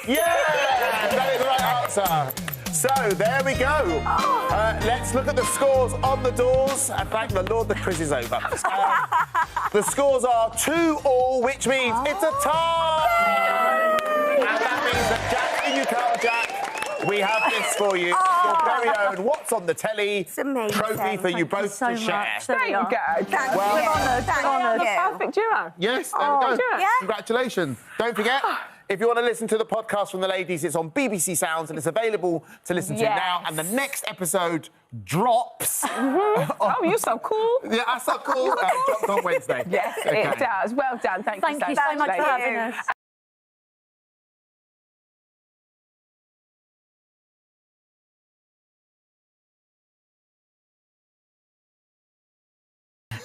Yeah, that is the right answer. So, there we go. Let's look at the scores on the doors. And thank the Lord the quiz is over. The scores are 2-2, which means it's a tie. And that means that Jack, in you come, Jack. We have this for you. Your very own What's on the Telly It's amazing. trophy for you both so to share. much. There you go. Thank Well, you. Thank The you. perfect duo. Yes, there we go. yeah. Congratulations. Don't forget, if you want to listen to the podcast from the ladies, it's on BBC Sounds and it's available to listen to now. And the next episode drops. Oh, you're so cool. Yeah, that's so cool. Drops on Wednesday. Yes, it does. Well done. Thank you Thank you so much for having us.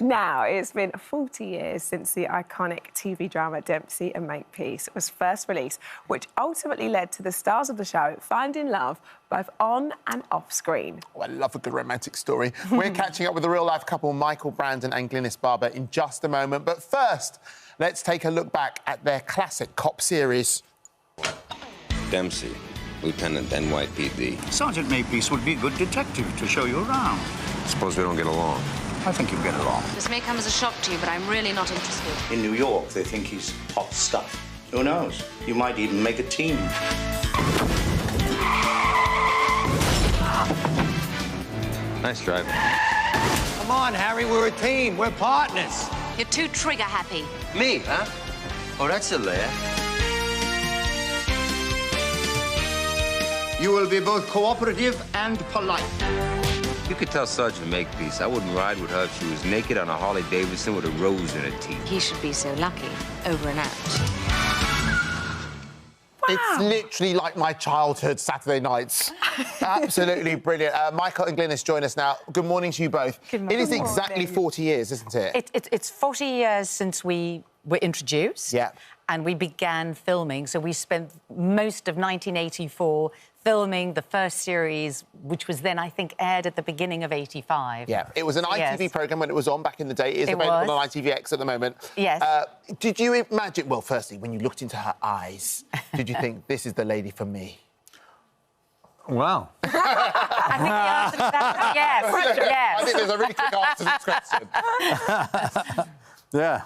Now, it's been 40 years since the iconic TV drama Dempsey and Makepeace was first released, which ultimately led to the stars of the show finding love both on and off screen. Oh, I love a good romantic story. We're catching up with the real-life couple Michael Brandon and Glynis Barber in just a moment. But first, let's take a look back at their classic cop series. Dempsey, Lieutenant NYPD. Sergeant Makepeace would be a good detective to show you around. Suppose we don't get along. I think you'll get along. This may come as a shock to you, but I'm really not interested. In New York, they think he's hot stuff. Who knows? You might even make a team. Nice driving. Come on, Harry, we're a team. We're partners. You're too trigger happy. Me, huh? Oh, that's a laugh. You will be both cooperative and polite. You could tell Sergeant Makepeace I wouldn't ride with her if she was naked on a Harley Davidson with a rose in her teeth. He should be so lucky. Over and out. It's literally like my childhood Saturday nights. Absolutely brilliant. Michael and Glynis join us now. Good morning to you both. Good morning. It is exactly 40 years, isn't it? It's 40 years since we were introduced. Yeah. And we began filming. So we spent most of 1984 filming the first series, which was then, I think, aired at the beginning of 85. Yeah. It was an ITV programme when it was on back in the day. It is It available was. on ITVX at the moment. Yes. Did you imagine... Well, firstly, when you looked into her eyes, did you think, this is the lady for me? Wow. I think the answer to that is yes. Yes. I think there's a really quick answer to this question. Yeah.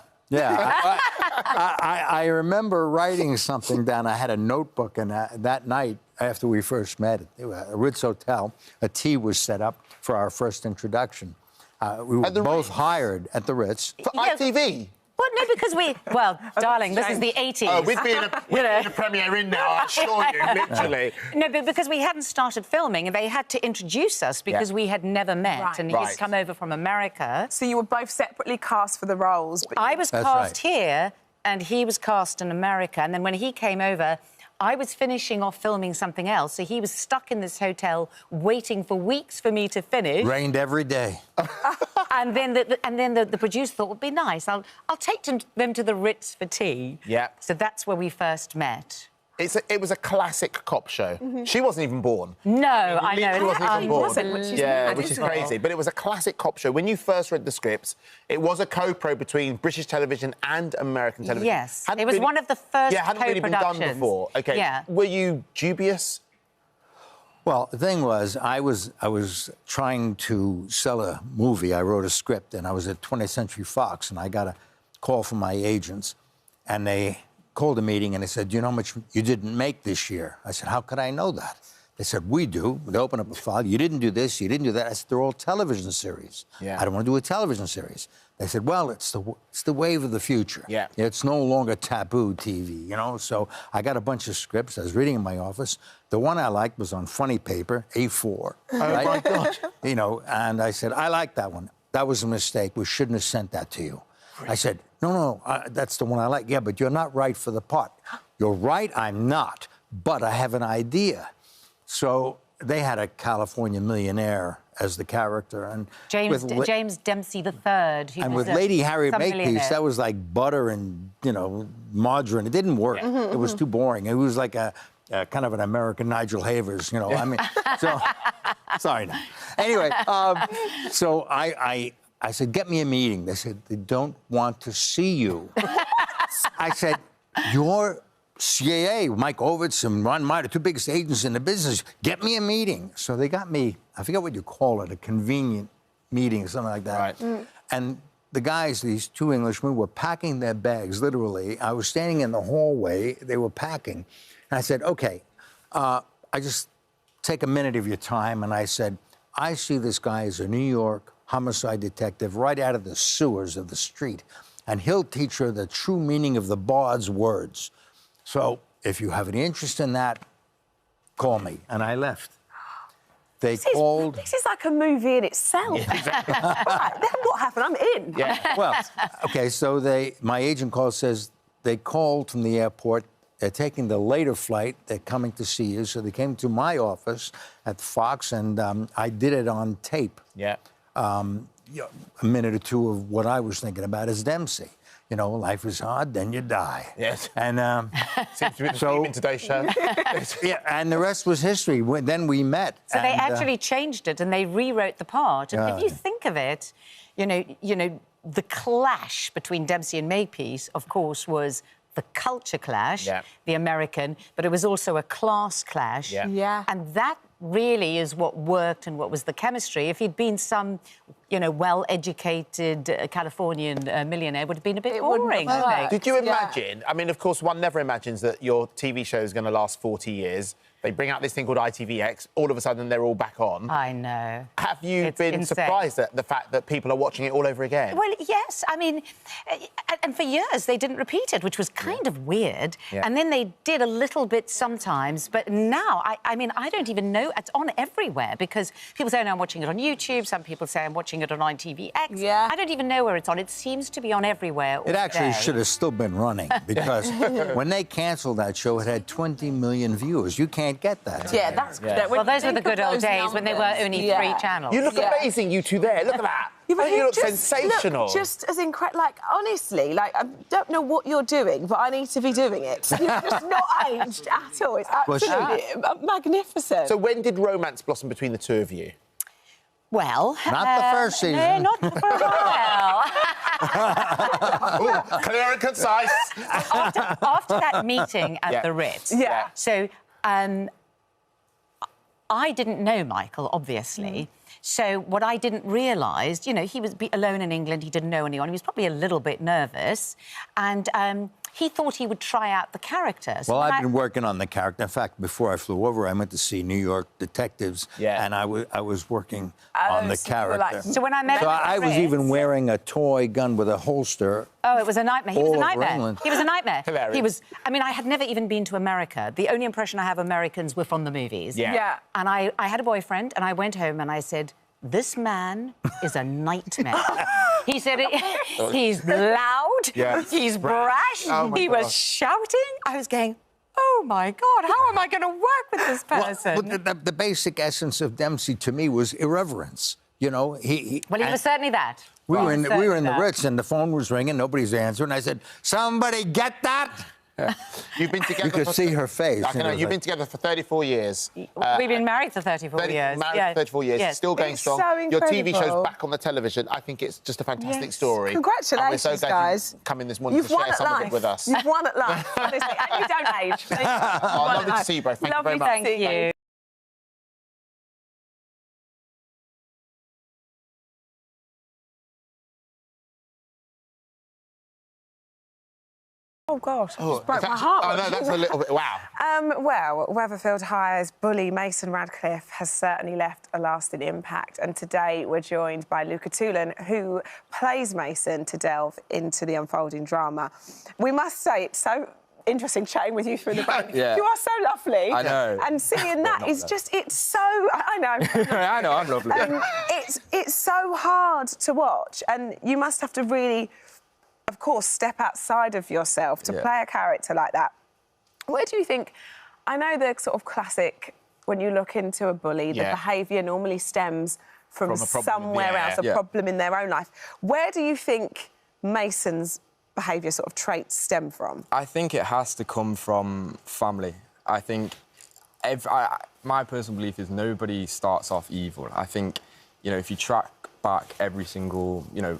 I remember writing something down. I had a notebook, and that night, after we first met at the Ritz Hotel, a tea was set up for our first introduction. We were both hired at the Ritz. For ITV? Well, no, because we... Well, darling, this is the 80s. Oh, we'd be in a premiere in now, I assure you, literally. No, but because we hadn't started filming, and they had to introduce us because we had never met, Right. and he'd come over from America. So you were both separately cast for the roles? But I was cast here, and he was cast in America, and then when he came over, I was finishing off filming something else, so he was stuck in this hotel waiting for weeks for me to finish. Rained every day. And then the producer thought, it would be nice. I'll take them to the Ritz for tea. Yeah. So that's where we first met. It was a classic cop show. She wasn't even born. No, I know. She wasn't even born. Which is crazy. But it was a classic cop show. When you first read the scripts, it was a co-pro between British television and American television. Yes, it was one of the first hadn't really been done before. Okay. Yeah. Were you dubious? Well, the thing was, I was trying to sell a movie. I wrote a script, and I was at 20th Century Fox, and I got a call from my agents, and they called a meeting, and they said, do you know how much you didn't make this year? I said, how could I know that? They said, we do. They opened up a file. You didn't do this, you didn't do that. I said, they're all television series. Yeah. I don't want to do a television series. They said, well, it's the wave of the future. Yeah. It's no longer taboo TV, you know? So I got a bunch of scripts. I was reading in my office. The one I liked was on funny paper, A4. Oh, my God. You know, and I said, I like that one. That was a mistake. We shouldn't have sent that to you. I said, no, that's the one I like. Yeah, but you're not right for the part. You're right, I'm not, but I have an idea. So they had a California millionaire as the character. And James Dempsey III. And with Lady Harriet Makepeace, that was like butter and, you know, margarine. It didn't work. It was too boring. It was like a kind of an American Nigel Havers, you know. I mean, so... Sorry. No. Anyway, so I said, get me a meeting. They said, they don't want to see you. I said, you're CAA, Mike Ovitz and Ron Meyer, the two biggest agents in the business. Get me a meeting. So they got me, I forget what you call it, a convenient meeting or something like that. Right. And the guys, these two Englishmen, were packing their bags, literally. I was standing in the hallway. They were packing. And I said, OK, I just take a minute of your time. And I said, I see this guy as a New York homicide detective right out of the sewers of the street, and he'll teach her the true meaning of the bard's words. So if you have any interest in that, call me. And I left. This is like a movie in itself. Yeah, exactly. Right, then what happened? I'm in. Yeah. Well, OK, so my agent says they called from the airport. They're taking the later flight. They're coming to see you. So they came to my office at Fox, and I did it on tape. Yeah. A minute or two of what I was thinking about as Dempsey. You know, life is hard, then you die. Yes. And seems to be the theme in today's show. Yeah, and the rest was history. Then we met. So they actually changed it and they rewrote the part. And if you think of it, you know, the clash between Dempsey and Makepeace, of course, was the culture clash, the American, but it was also a class clash. Yeah. And that really is what worked and what was the chemistry. If he'd been some, you know, well-educated Californian millionaire, it would have been a bit boring. Did you imagine? I mean, of course, one never imagines that your TV show is going to last 40 years. They bring out this thing called ITVX. All of a sudden, they're all back on. I know. Have you been surprised at the fact that people are watching it all over again? Well, yes. I mean, and for years they didn't repeat it, which was kind of weird. Yeah. And then they did a little bit sometimes. But now, I mean, I don't even know. It's on everywhere because people say, no, I'm watching it on YouTube. Some people say I'm watching watching it on ITVX. Yeah. I don't even know where it's on. It seems to be on everywhere all It actually day. should have still been running because when they cancelled that show, it had 20 million viewers. You can't get that. Yeah, that's good. Well, those were the good old days when there were only 3 channels. You look amazing, you two there. Look at that. Yeah, but You look just sensational. Look just as incredible. Like, honestly, like, I don't know what you're doing, but I need to be doing it. You're just not aged at all. It's absolutely magnificent. So when did romance blossom between the two of you? Well... Not the first season. No, not for a while. Clear and concise. After that meeting at the Ritz. Yeah. So, I didn't know Michael, obviously. So what I didn't realise, you know, he was alone in England, he didn't know anyone, he was probably a little bit nervous, and he thought he would try out the character. So well, I've been working on the character. In fact, before I flew over, I went to see New York detectives, and I was working on the character. So when I met him at I was Ritz, even wearing a toy gun with a holster. Oh, it was a nightmare. He was a nightmare. He was a nightmare. Hilarious. He was... I mean, I had never even been to America. The only impression I have of Americans were from the movies. Yeah. And I had a boyfriend, and I went home and I said, this man is a nightmare. He said he's loud, he's brash, he was shouting. I was going, oh, my God, how am I going to work with this person? Well, the basic essence of Dempsey, to me, was irreverence. You know, he was certainly that. We were in the Ritz, and the phone was ringing, nobody's answering. I said, somebody get that? You've been together. You could see her face. I know. You've been together for 34 years. We've been married for 34 years. Married for 34 years. Yes. Still going It's strong. so Your TV incredible. show's back on the television. I think it's just a fantastic story. Congratulations, and we're so glad guys. You've come in this morning You've to won share at some of life. it with us. You've won at life, honestly. And you don't age. Lovely to see you both. Thank you very much. Thank you. Oh, gosh, I just broke my heart. Oh, no, that's a little bit... Wow. Well, Weatherfield High's bully Mason Radcliffe has certainly left a lasting impact, and today we're joined by Luca Toolan, who plays Mason, to delve into the unfolding drama. We must say it's so interesting chatting with you through the break. Yeah. You are so lovely. I know. And seeing that is just, it's so... I know. I know, I'm lovely. It's so hard to watch, and you must have to really... of course, step outside of yourself to play a character like that. Where do you think... I know the sort of classic, when you look into a bully, the behaviour normally stems from somewhere else, a problem in their own life. Where do you think Mason's behaviour sort of traits stem from? I think it has to come from family. I think... my personal belief is nobody starts off evil. I think, you know, if you track back every single, you know,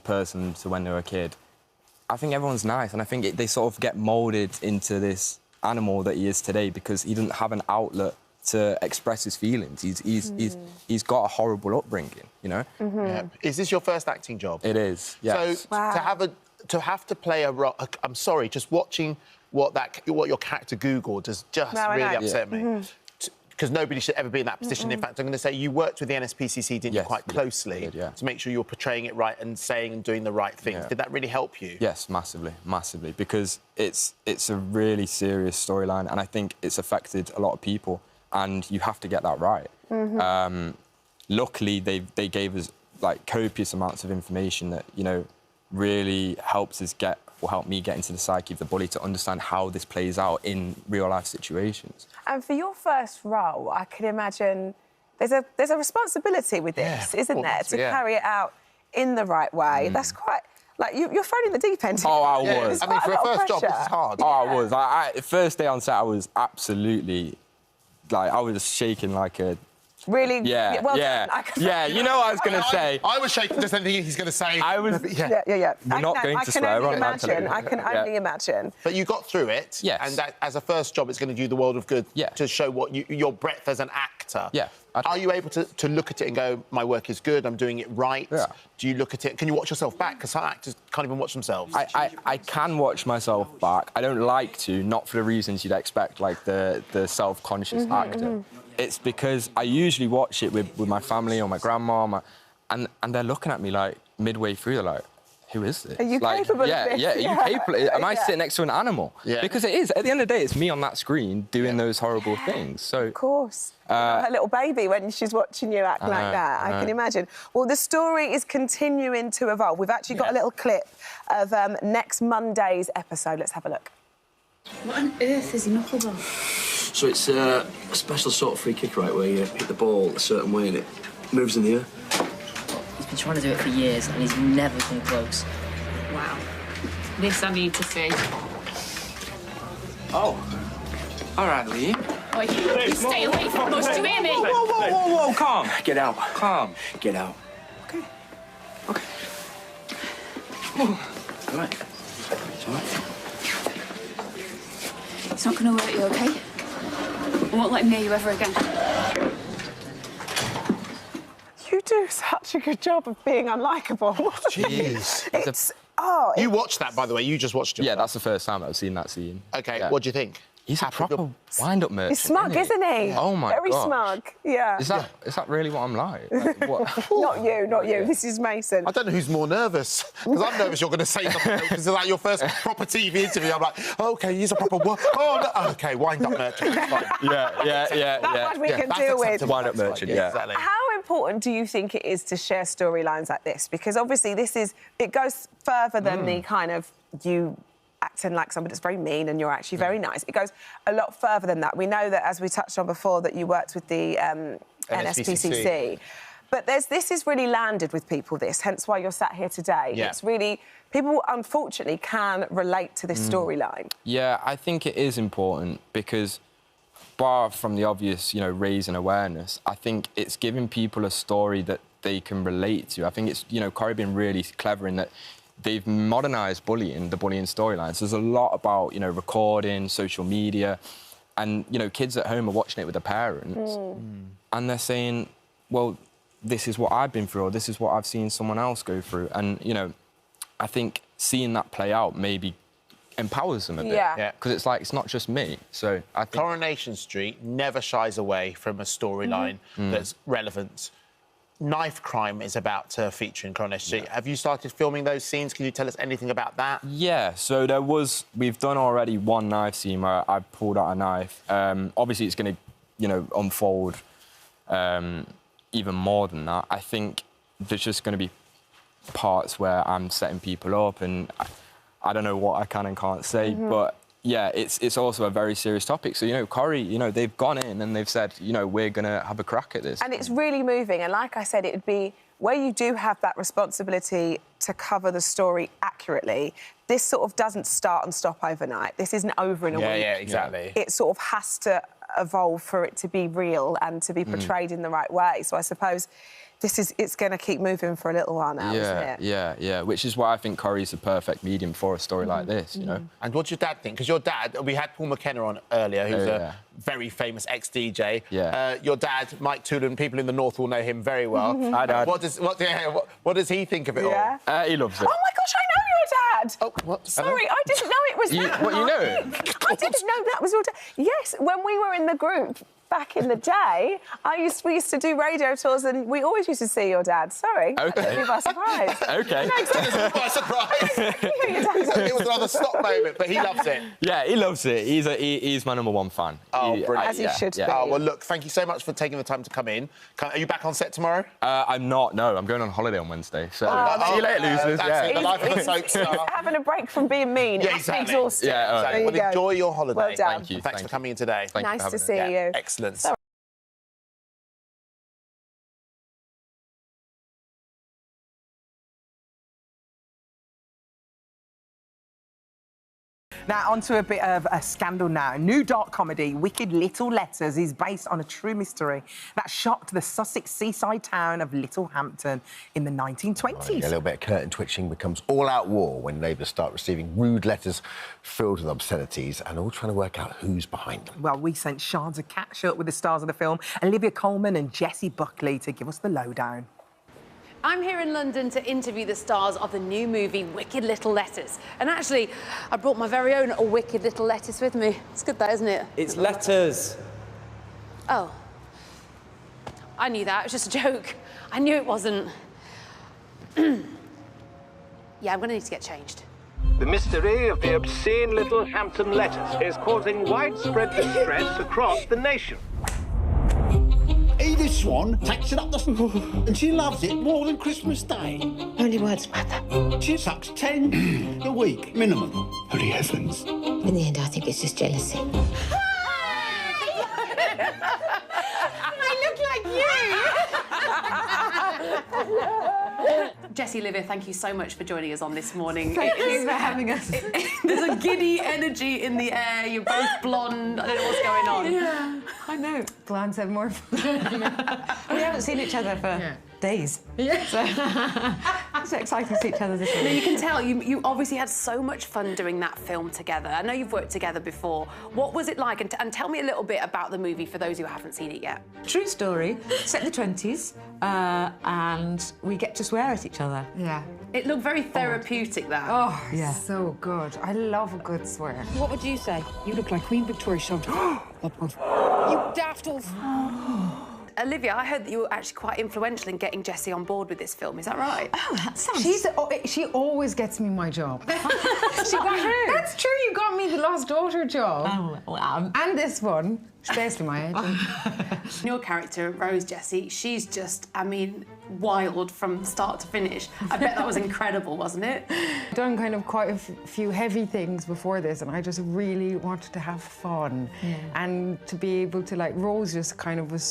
person to when they were a kid, I think everyone's nice, and I think they sort of get moulded into this animal that he is today because he doesn't have an outlet to express his feelings. He's got a horrible upbringing, you know. Yeah. Is this your first acting job? It is. Yes. So to have to play a role, I'm sorry, just watching what your character googled has just really upset me. Because nobody should ever be in that position. In fact, I'm going to say you worked with the NSPCC, didn't you, quite closely to make sure you were portraying it right and saying and doing the right things. Did that really help you? Yes, massively, massively, because it's a really serious storyline, and I think it's affected a lot of people, and you have to get that right. Luckily, they gave us like copious amounts of information that, you know, really helps me get into the psyche of the bully to understand how this plays out in real life situations. And for your first role, I can imagine there's a responsibility with this, isn't there, to carry it out in the right way. That's quite... Like, you're thrown in the deep end. Oh, I was. I mean, for a first job, this is hard. Oh, I was. First day on set, I was absolutely... Like, I was shaking like a... Really? Yeah, well yeah. Done. You know what I was going to say. I was shaking just anything he's going to say. I was... Yeah. We're not going to swear on that. I can only imagine. But you got through it. Yes. And that, as a first job, it's going to do the world of good to show what your breadth as an actor. Yeah. Are you able to look at it and go, my work is good, I'm doing it right? Yeah. Do you look at it... Can you watch yourself back? Because some actors can't even watch themselves. I can watch myself back. I don't like to, not for the reasons you'd expect, like the self-conscious actor. It's because I usually watch it with my family or my grandma, and they're looking at me like midway through, they're like, who is this? Are you capable of this? Yeah, are you capable? Am I sitting next to an animal? Yeah. Because it is. At the end of the day, it's me on that screen doing those horrible things. So. Of course. Her little baby when she's watching you act like that. I can imagine. Well, the story is continuing to evolve. We've actually got a little clip of next Monday's episode. Let's have a look. What on earth is a knuckleball? So it's a special sort of free kick, right, where you hit the ball a certain way and it moves in the air. He's been trying to do it for years and he's never come close. Wow. This I need to see. Oh. All right, Lee. Oh, you stay away from us, do you hear me? Whoa, calm. Get out. Calm. Get out. Okay. All right. It's all right. It's not going to hurt you, OK? I won't let him near you ever again. You do such a good job of being unlikable. Jeez. It's... You watched that, by the way. You just watched it. Yeah, that's the first time I've seen that scene. OK, what do you think? He's a proper wind-up merchant. He's smug, isn't he? Oh, my Very gosh. smug, yeah. Is that really what I'm like? What? Not you. This is Mason. I don't know who's more nervous. Because I'm nervous you're going to say something. Because it's like your first proper TV interview. I'm like, OK, he's a proper... Oh, no. OK, wind-up merchant. Fine. Yeah. That we can deal with. Wind-up merchant, yeah. Exactly. How important do you think it is to share storylines like this? Because obviously it goes further than the kind of you acting like somebody that's very mean and you're actually very nice. It goes a lot further than that. We know that, as we touched on before, that you worked with the NSPCC. But this has really landed with people, hence why you're sat here today. Yeah. It's really... People, unfortunately, can relate to this storyline. Yeah, I think it is important because, bar from the obvious, raising awareness, I think it's giving people a story that they can relate to. I think it's, Corrie being really clever in that they've modernised the bullying storylines. There's a lot about, recording, social media, and, kids at home are watching it with their parents, and they're saying, well, this is what I've been through, or this is what I've seen someone else go through. And, I think seeing that play out maybe empowers them a bit. Yeah. Because it's like, it's not just me. So I think... Coronation Street never shies away from a storyline that's relevant. Knife crime is about to feature in Coronation Street. Have you started filming those scenes? Can you tell us anything about that? Yeah, so we've done already one knife scene where I pulled out a knife. Obviously, it's going to, unfold even more than that. I think there's just going to be parts where I'm setting people up, and I don't know what I can and can't say, but yeah, it's also a very serious topic. So, Corrie, they've gone in and they've said, we're going to have a crack at this. And it's really moving. And like I said, it would be where you do have that responsibility to cover the story accurately. This sort of doesn't start and stop overnight. This isn't over in a week. Yeah, exactly. It sort of has to evolve for it to be real and to be portrayed in the right way. So I suppose it's going to keep moving for a little while now, isn't it? Yeah. Which is why I think Corrie's the perfect medium for a story like this, And what's your dad think? Because your dad, we had Paul McKenna on earlier, who's a very famous ex-DJ. Yeah. Your dad, Mike Toolan, people in the North will know him very well. Hi, Dad. What does he think of it all? He loves it. Oh, my gosh, I know your dad! Oh, what? Sorry, I didn't know it was that. What, you know? I didn't know that was your dad. Yes, when we were in the group back in the day, we used to do radio tours and we always used to see your dad. Sorry. OK. That took me by surprise. OK. No, exactly. By surprise. It was another stock moment, but he loves it. Yeah, he loves it. He's my number one fan. Oh, brilliant. As he should be. Oh, well, look, thank you so much for taking the time to come in. Are you back on set tomorrow? I'm not, no. I'm going on holiday on Wednesday. So see you later, losers. That's it, the life of a soap star. Having a break from being mean. Yeah, It must be exactly. exhausting. Yeah, all right. There you Well, go. enjoy your holiday. Well done. Thank you. Thanks for coming in today. Thank you for Nice having to me. see you. Excellent. Now, onto a bit of a scandal now. A new dark comedy, Wicked Little Letters, is based on a true mystery that shocked the Sussex seaside town of Littlehampton in the 1920s. A little bit of curtain twitching becomes all-out war when neighbours start receiving rude letters filled with obscenities and all trying to work out who's behind them. Well, we sent Shard to catch up with the stars of the film, Olivia Colman and Jessie Buckley, to give us the lowdown. I'm here in London to interview the stars of the new movie Wicked Little Letters. And actually, I brought my very own Wicked Little Lettuce with me. It's good, that, isn't it? It's letters. Oh. I knew that. It was just a joke. I knew it wasn't. Yeah, I'm going to need to get changed. The mystery of the obscene little Hampton letters is causing widespread distress across the nation. Edith Swan takes it up the and she loves it more than Christmas Day. Only words matter. She sucks 10 a week, minimum. Holy heavens. In the end, I think it's just jealousy. Jessie, Olivia, thank you so much for joining us on this morning. Thank you for having us. There's a giddy energy in the air. You're both blonde. I don't know what's going on. Yeah, I know. Blondes have more fun. We haven't seen each other for days. Yeah. So, it's exciting to see each other this No, week. you can tell you obviously had so much fun doing that film together. I know you've worked together before. What was it like? And tell me a little bit about the movie for those who haven't seen it yet. True story, set in the 20s, and we get to swear at each other. Yeah. It looked very therapeutic, that. Oh, Yeah. so good. I love a good swear. What would you say? You look like Queen Victoria showed. You daftles. Olivia, I heard that you were actually quite influential in getting Jessie on board with this film. Is that right? Oh, that sounds... She always gets me my job. She got her. That's true. You got me the Lost Daughter job. Oh, wow. And this one. She's basically my agent. Your character, Rose Jessie, she's just, I mean, wild from start to finish. I bet that was incredible, wasn't it? I've done kind of quite a few heavy things before this, and I just really wanted to have fun. Yeah. And to be able to, like, Rose just kind of was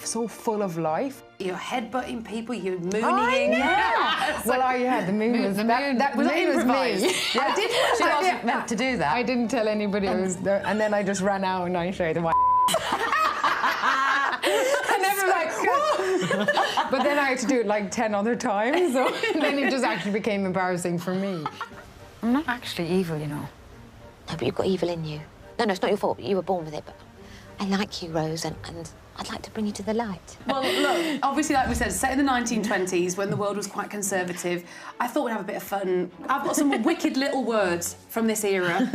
so full of life. You're headbutting people, you're mooning. I know. Yeah. Well, the moon was... That was improvised. me. Yeah. She wasn't meant to do that. I didn't tell anybody it was there, and then I just ran out and I showed them my and they were like, whoa! But then I had to do it like 10 other times, so then it just actually became embarrassing for me. I'm not actually evil, you know. No, but you've got evil in you. No, it's not your fault. You were born with it, but I like you, Rose, and I'd like to bring you to the light. Well, look, obviously, like we said, set in the 1920s when the world was quite conservative. I thought we'd have a bit of fun. I've got some wicked little words from this era.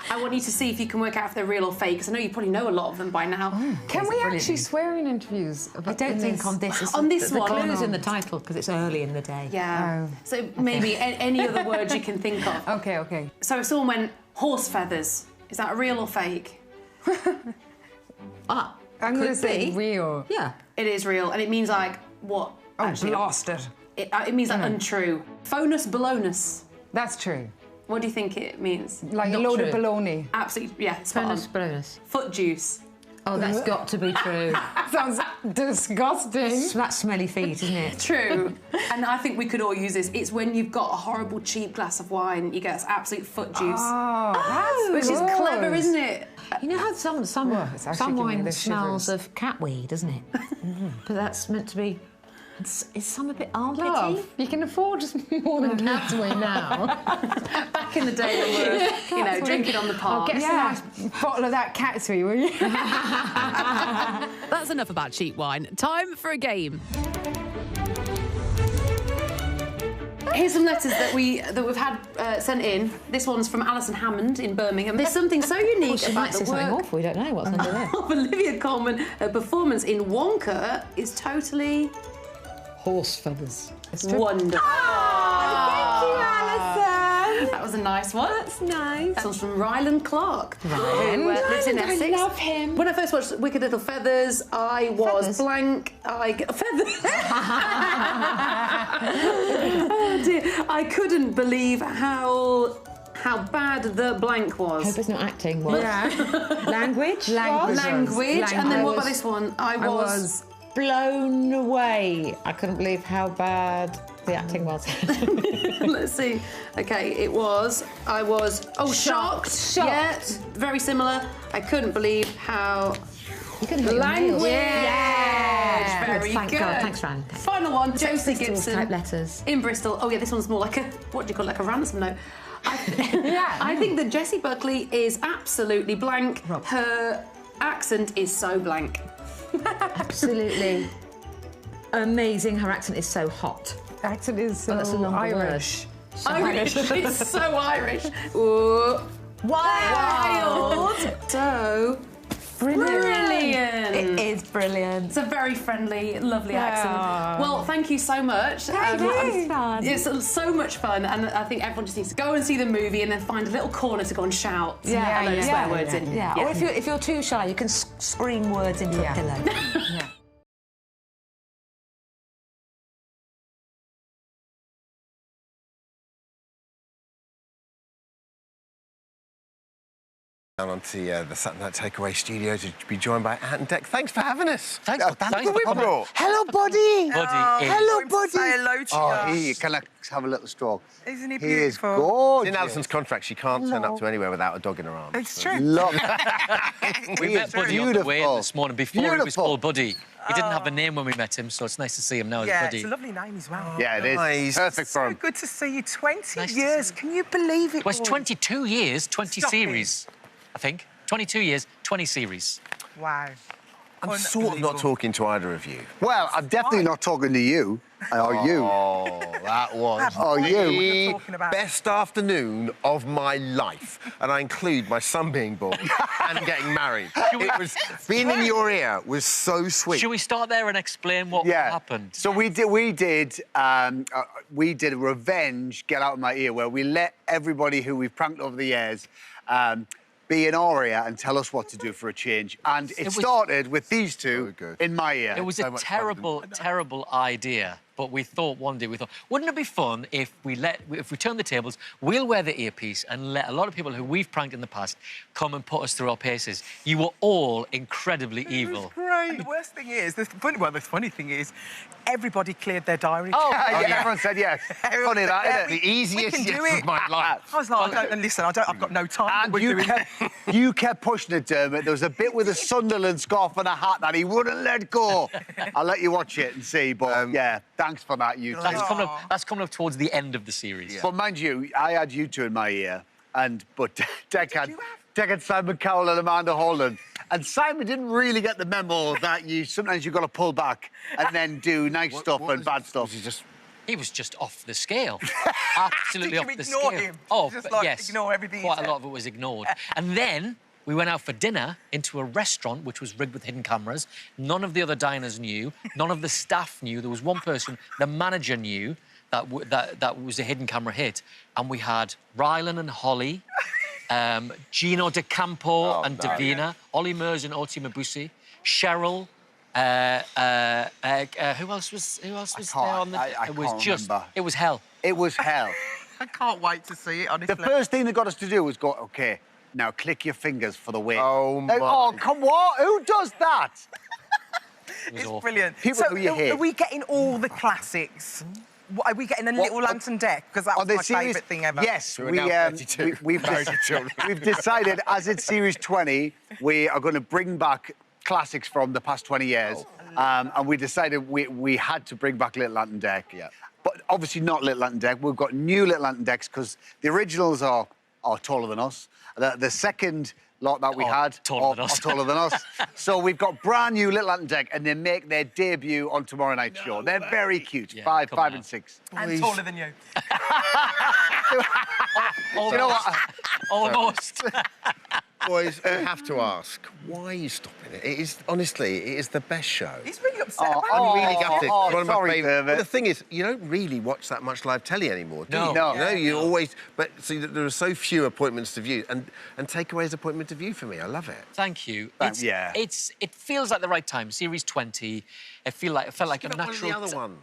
I want you to see if you can work out if they're real or fake, because I know you probably know a lot of them by now. Can we actually swear in interviews? I don't think on this. On this one. The clue's in the title, because it's early in the day. Yeah. So maybe any other words you can think of. Okay. So if someone went, horse feathers, is that real or fake? I'm going to say real. Yeah. It is real, and it means like what? Oh, actually, blasted. It means like untrue. Phonus balonus. That's true. What do you think it means? Like a load of baloney. Absolutely, yeah. Spot on. Bonus. Foot juice. Oh, that's got to be true. Sounds disgusting. That's smelly feet, isn't it? True. And I think we could all use this. It's when you've got a horrible, cheap glass of wine, you get absolute foot juice. Oh, which is clever, isn't it? You know how some giving me wine the smells shivers. of cat weed, doesn't it? But that's meant to be... Is some a bit armpity? Love, you can afford more than cat's weed now. Back in the day when we were, drinking on the park. Get some nice bottle of that cat's weed, will you? That's enough about cheap wine. Time for a game. Here's some letters that we've had sent in. This one's from Alison Hammond in Birmingham. There's something so unique She about might say the something work awful. We don't know what's under there. of Olivia Colman. Her performance in Wonka is totally Horse feathers. wonderful. Thank you, Alison. That was a nice one. That's nice. That one's from Ryland Clark, who lives in I Essex. love him. When I first watched Wicked Little Feathers, I was Feathers? blank. Feathers. Oh dear! I couldn't believe how bad the blank was. Hope it's not acting. What? Yeah. Language? Language. And then what about this one? I was blown away. I couldn't believe how bad the acting was. Let's see. Okay, I was shocked. Yeah, very similar. I couldn't believe how You could have language. Yeah. Very Thank good. God. Thanks, Ryan. Final one, Josie Gibson. Type letters. In Bristol. Oh yeah, this one's more like a, what do you call it, like a ransom note. I think that Jessie Buckley is absolutely blank. Rob. Her accent is so blank. Absolutely amazing. Her accent is so hot. Accent is so that's a longer Irish. So Irish. It's so Irish. Ooh. Wild. So brilliant. It is Brilliant. It's a very friendly, lovely accent. Well, thank you so much. It's so much fun, and I think everyone just needs to go and see the movie and then find a little corner to go and shout a load of swear words in. Yeah. Or if you're too shy, you can scream words into a pillow. Down onto the Saturday Night Takeaway studio to be joined by Ant and Dec. Thanks for having us. Thanks for brought. Hello, buddy. Hello, buddy. Say hello to Oh, you. here, can I have a little stroke? Isn't he He is beautiful? gorgeous. In Alison's contract, she can't turn up to anywhere without a dog in her arms. It's true. Look. We He met is Buddy on the way beautiful. this morning before he was Beautiful. called Buddy. He didn't have a name when we met him, so it's nice to see him now as Yeah, Buddy. it's a lovely name as well. Yeah, it is. Nice. Perfect for him. So good to see you. 20 Nice to years. see you. Can you believe it? Well, it's boy? 22 years, 20 Stop series, I think. 22 years, 20 series. Wow. I'm sort of not talking to either of you. Well, I'm definitely not talking to you. Or you. Oh, that was Oh, you. Talking about best afternoon of my life. And I include my son being born and getting married. It was, being in your ear was so sweet. Should we start there and explain what happened? So we did a revenge get out of my ear where we let everybody who we've pranked over the years be in our ear and tell us what to do for a change. And it started with these two in my ear. It was a terrible, terrible idea. But we thought one day, wouldn't it be fun if we turn the tables, we'll wear the earpiece and let a lot of people who we've pranked in the past come and put us through our paces. You were all incredibly evil. Great. And the worst thing is, the funny thing is, everybody cleared their diary. Oh, yeah. Everyone said yes. Funny that, isn't it? The easiest we can do yes it. of my life. I was like, I've got no time. And you kept pushing it, Dermot. There was a bit with a Sunderland scarf and a hat that he wouldn't let go. I'll let you watch it and see, but yeah, thanks for that, you two. That's coming up towards the end of the series. But mind you, I had you two in my ear, but Dec had Simon Cowell and Amanda Holden. And Simon didn't really get the memo that sometimes you've got to pull back and then do nice stuff and bad stuff. He was just off the scale. Absolutely off the scale. Ignore him? Oh, Just yes. ignore everything he Quite said? a lot of it was ignored. And then we went out for dinner into a restaurant which was rigged with hidden cameras. None of the other diners knew. None of the staff knew. There was one person, the manager knew that was a hidden camera hit. And we had Rylan and Holly, Gino De Campo and Davina, Ollie Mers and Oti Mabusi, Cheryl. Who else was there on the? It was hell. It was hell. I can't wait to see it, honestly. The first thing they got us to do was go, OK, now click your fingers for the win. Oh, my. Oh, come on. Who does that? It's brilliant. People who you hate. Are we getting all the classics? Are we getting a little Lantern Deck? Because that was my favourite thing ever. Yes, we've decided, as it's Series 20, we are going to bring back classics from the past 20 years. And we decided we had to bring back Little Lantern Deck. Yeah. But obviously not Little Lantern Deck. We've got new Little Lantern Decks because the originals are taller than us. The second lot that we had are taller than us. So we've got brand new Little Lantern Deck and they make their debut on tomorrow night's show. They're very cute. Yeah, 5 and 6. And taller than you. You know what? Almost. Boys, I have to ask, why are you stopping it? It is, honestly, it is the best show. He's really upset about it. I'm really gutted. One of my sorry, favourite. Dermot. The thing is, you don't really watch that much live telly anymore, do you? No. No, you always... But see, there are so few appointments to view, and Takeaway's appointment to view for me. I love it. Thank you. It It feels like the right time. Series 20. It felt like a natural. One of the other one.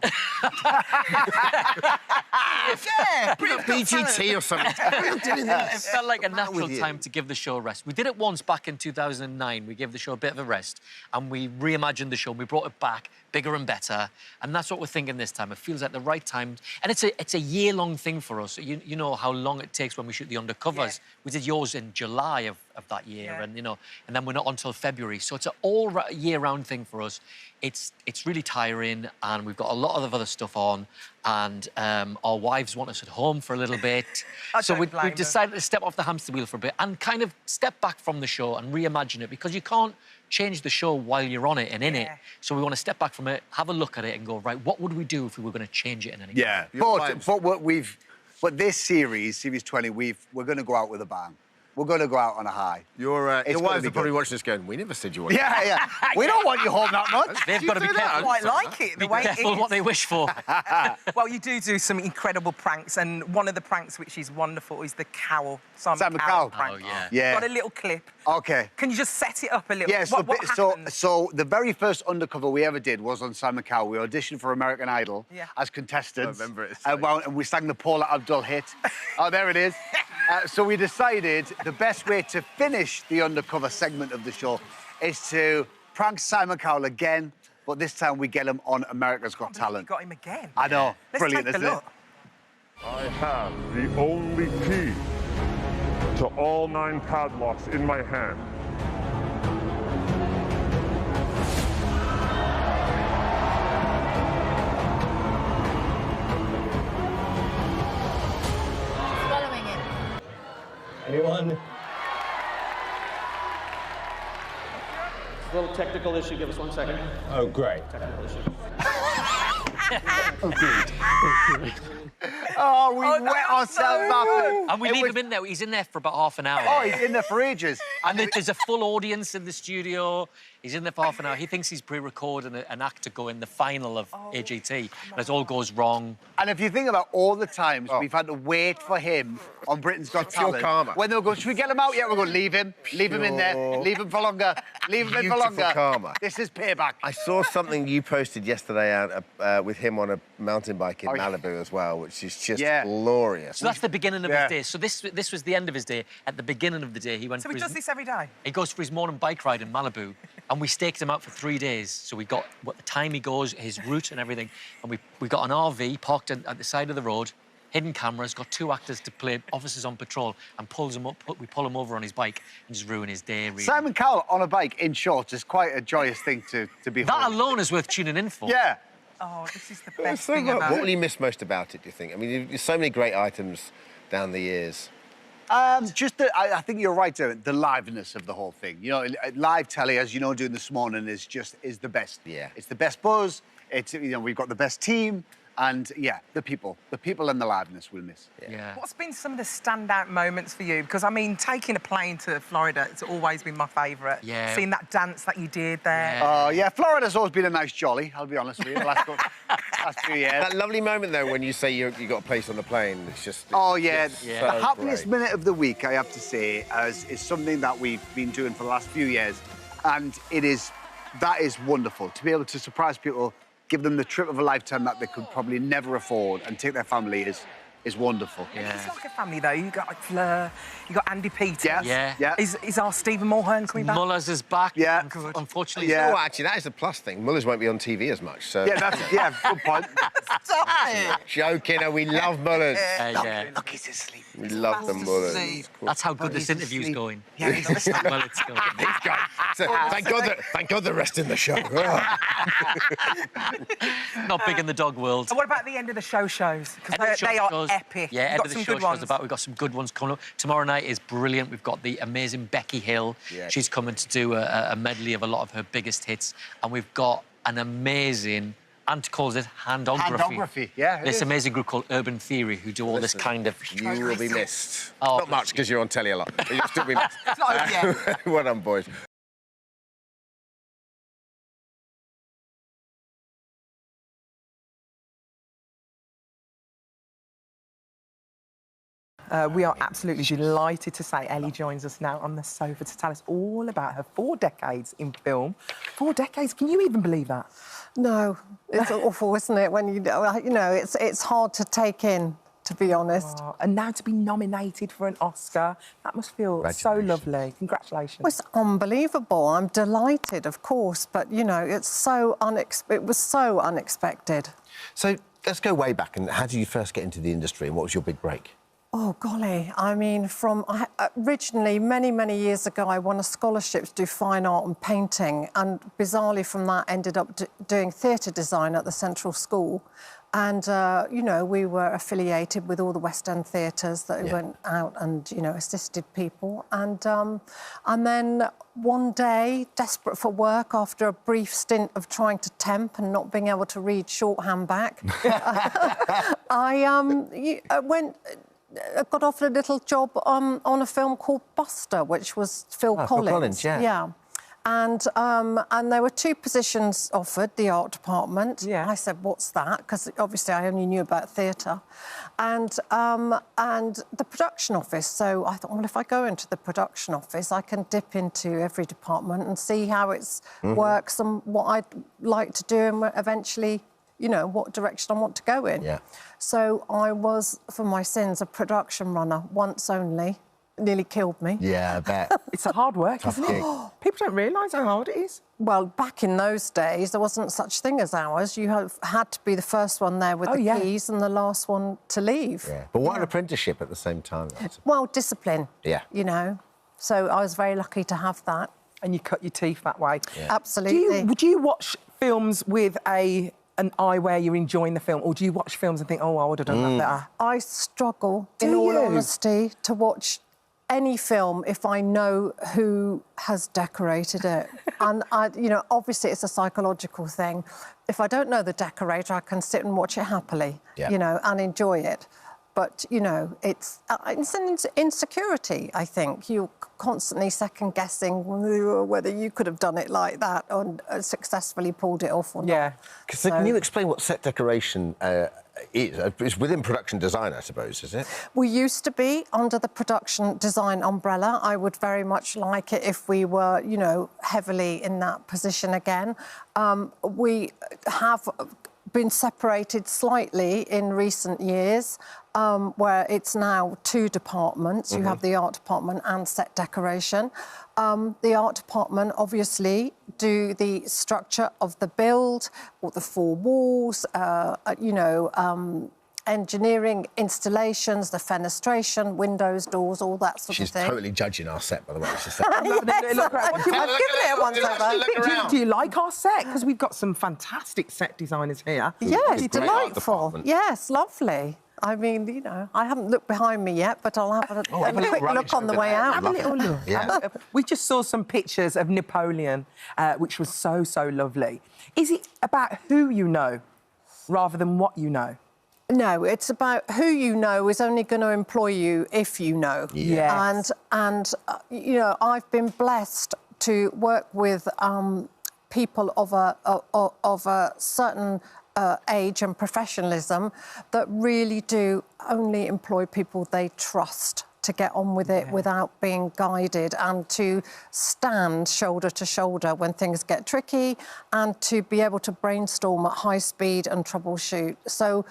Yeah. BGT or something. It felt like a natural time to give the show a rest. We did it once back in 2009. We gave the show a bit of a rest and we reimagined the show. We brought it back bigger and better. And that's what we're thinking this time. It feels like the right time. And it's a year-long thing for us. You know how long it takes when we shoot the undercovers. Yeah. We did yours in July of that year, and then we're not until February. So it's an all year-round thing for us. It's really tiring, and we've got a lot of other stuff on, and our wives want us at home for a little bit. So we've decided to step off the hamster wheel for a bit and kind of step back from the show and reimagine it, because you can't change the show while you're on it and in it. So we want to step back from it, have a look at it, and go, right, what would we do if we were going to change it in any way? Yeah, but this series 20, we're going to go out with a bang. We're going to go out on a high. Your It's wives gonna are be probably good. watching this going, we never said you wanted Yeah, yeah. We don't want you home that much. They've got to be careful. I quite like it, the Be way it careful is. what they wish for. Well, you do some incredible pranks, and one of the pranks which is wonderful is the cowl. Simon Cowell prank. Oh, yeah. Yeah. Got a little clip. OK. Can you just set it up a little? Yeah, What happened? so the very first undercover we ever did was on Simon Cowell. We auditioned for American Idol as contestants. I remember it. And we sang the Paula Abdul hit. Oh, there it is. So we decided the best way to finish the undercover segment of the show is to prank Simon Cowell again, but this time we get him on America's Got Talent. You got him again. I know. Let's Brilliant, take a isn't it? look. I have the only key to all 9 padlocks in my hand. Following him. Anyone? A little technical issue. Give us 1 second. Oh, great. Technical issue. Oh, we wet ourselves up. And we leave him in there. He's in there for about half an hour. Oh, he's in there for ages. And there's a full audience in the studio. He's in there for half an hour. He thinks he's pre-recording an act to go in the final of AGT. And it all goes wrong. And if you think about all the times we've had to wait for him on Britain's Got Pure Talent, karma. when they'll go, should we get him out yet? We're going, leave him in there, leave him for longer, leave him in for Beautiful longer. karma. This is payback. I saw something you posted yesterday out with him on a mountain bike in Malibu as well, which is just glorious. So that's the beginning of his day. So this was the end of his day. At the beginning of the day, he went So for he his... does this every day? He goes for his morning bike ride in Malibu, and we staked him out for 3 days. So we got what the time he goes, his route and everything, and we got an RV parked at the side of the road, hidden cameras, got 2 actors to play officers on patrol, and pulls him up. We pull him over on his bike and just ruin his day. Really. Simon Cowell on a bike in shorts is quite a joyous thing to be. That alone is worth tuning in for. Yeah. Oh, this is the best thing about What will you miss most about it, do you think? I mean, there's so many great items down the years. I think you're right, Derek, the liveliness of the whole thing. You know, live telly, as you know, doing this morning is the best. Yeah. It's the best buzz. It's, you know, we've got the best team. And, yeah, the people and the liveliness we'll miss. Yeah. What's been some of the standout moments for you? Because, I mean, taking a plane to Florida, it's always been my favourite. Yeah. Seeing that dance that you did there. Oh, yeah, Florida's always been a nice jolly, I'll be honest with you, the last few years. That lovely moment, though, when you say you got a place on the plane, it's just... Oh, yeah. So The happiest great. minute of the week, I have to say, is something that we've been doing for the last few years. And that is wonderful, to be able to surprise people, give them the trip of a lifetime that they could probably never afford, and take their family is wonderful. It's like a family, though. You got like Fleur, you got Andy Peters. Yes. Yeah. Is our Stephen Mulhern coming back? Mullers is back. Yeah. Unfortunately. You know what, actually, that is a plus thing. Mullers won't be on TV as much, so... Yeah, good point. Stop it. Joking, we love Mullers. Look, he's asleep. We love the Mullers. That's how good this interview's going. Yeah, he's asleep. Well, it's going. So, thank God they're resting the show. Not big in the dog world. And what about the end of the shows? Because they are epic. Yeah, end of the show good ones. shows about. We've got some good ones coming up. Tomorrow night is brilliant. We've got the amazing Becky Hill. Yeah. She's coming to do a medley of a lot of her biggest hits. And we've got an amazing, Ant calls it handography. Handography, yeah. This amazing group called Urban Theory who do all this kind of... You will be missed. Oh, Not much, because you're on telly a lot, but you'll still be missed. It's not over yet. Well done, boys. We are absolutely delighted to say Ellie joins us now on the sofa to tell us all about her 4 decades in film. 4 decades, can you even believe that? No, it's awful, isn't it? When you know, it's hard to take in, to be honest. Oh, and now to be nominated for an Oscar, that must feel so lovely. Congratulations. It was unbelievable. I'm delighted, of course, but you know, it was so unexpected. So let's go way back. And how did you first get into the industry, and what was your big break? Oh, golly. I mean, originally, many, many years ago, I won a scholarship to do fine art and painting, and bizarrely from that ended up doing theatre design at the Central School. And, you know, we were affiliated with all the West End theatres that went out and, you know, assisted people. And then one day, desperate for work after a brief stint of trying to temp and not being able to read shorthand back, I went... got offered a little job on a film called Buster, which was Phil Collins. Phil Collins, yeah. Yeah. And there were 2 positions offered, the art department. Yeah. I said, what's that? Because obviously I only knew about theatre. And the production office. So I thought, well, if I go into the production office, I can dip into every department and see how it works and what I'd like to do and eventually, you know, what direction I want to go in. Yeah. So I was, for my sins, a production runner once only. Nearly killed me. Yeah, I bet. It's a hard work, isn't it? People don't realise how hard it is. Well, back in those days, there wasn't such thing as hours. You had to be the first one there with the keys and the last one to leave. Yeah. But what an apprenticeship at the same time. Well, discipline. Yeah. You know. So I was very lucky to have that. And you cut your teeth that way. Yeah. Absolutely. Would you watch films with an eye where you're enjoying the film, or do you watch films and think, oh, I would have done that better? I struggle, in all honesty, to watch any film if I know who has decorated it. And, you know, obviously it's a psychological thing. If I don't know the decorator, I can sit and watch it happily, you know, and enjoy it. But, you know, it's an insecurity, I think. You're constantly second-guessing whether you could have done it like that or successfully pulled it off or not. Yeah. So can you explain what set decoration is? It's within production design, I suppose, is it? We used to be under the production design umbrella. I would very much like it if we were, you know, heavily in that position again. We have been separated slightly in recent years, where it's now 2 departments. You have the art department and set decoration. The art department, obviously, do the structure of the build, or the 4 walls, you know, engineering, installations, the fenestration, windows, doors, all that sort of thing. She's totally judging our set, by the way. Yes. I've given it a once over. Do you like our set? Because we've got some fantastic set designers here. Yes, delightful. Yes, lovely. I mean, you know, I haven't looked behind me yet, but I'll have a quick look on the way out. Have a little look. Yeah. We just saw some pictures of Napoleon, which was so, so lovely. Is it about who you know rather than what you know? No, it's about who you know is only going to employ you if you know. Yes. And you know, I've been blessed to work with people of a certain age and professionalism that really do only employ people they trust to get on with it without being guided, and to stand shoulder to shoulder when things get tricky, and to be able to brainstorm at high speed and troubleshoot. So,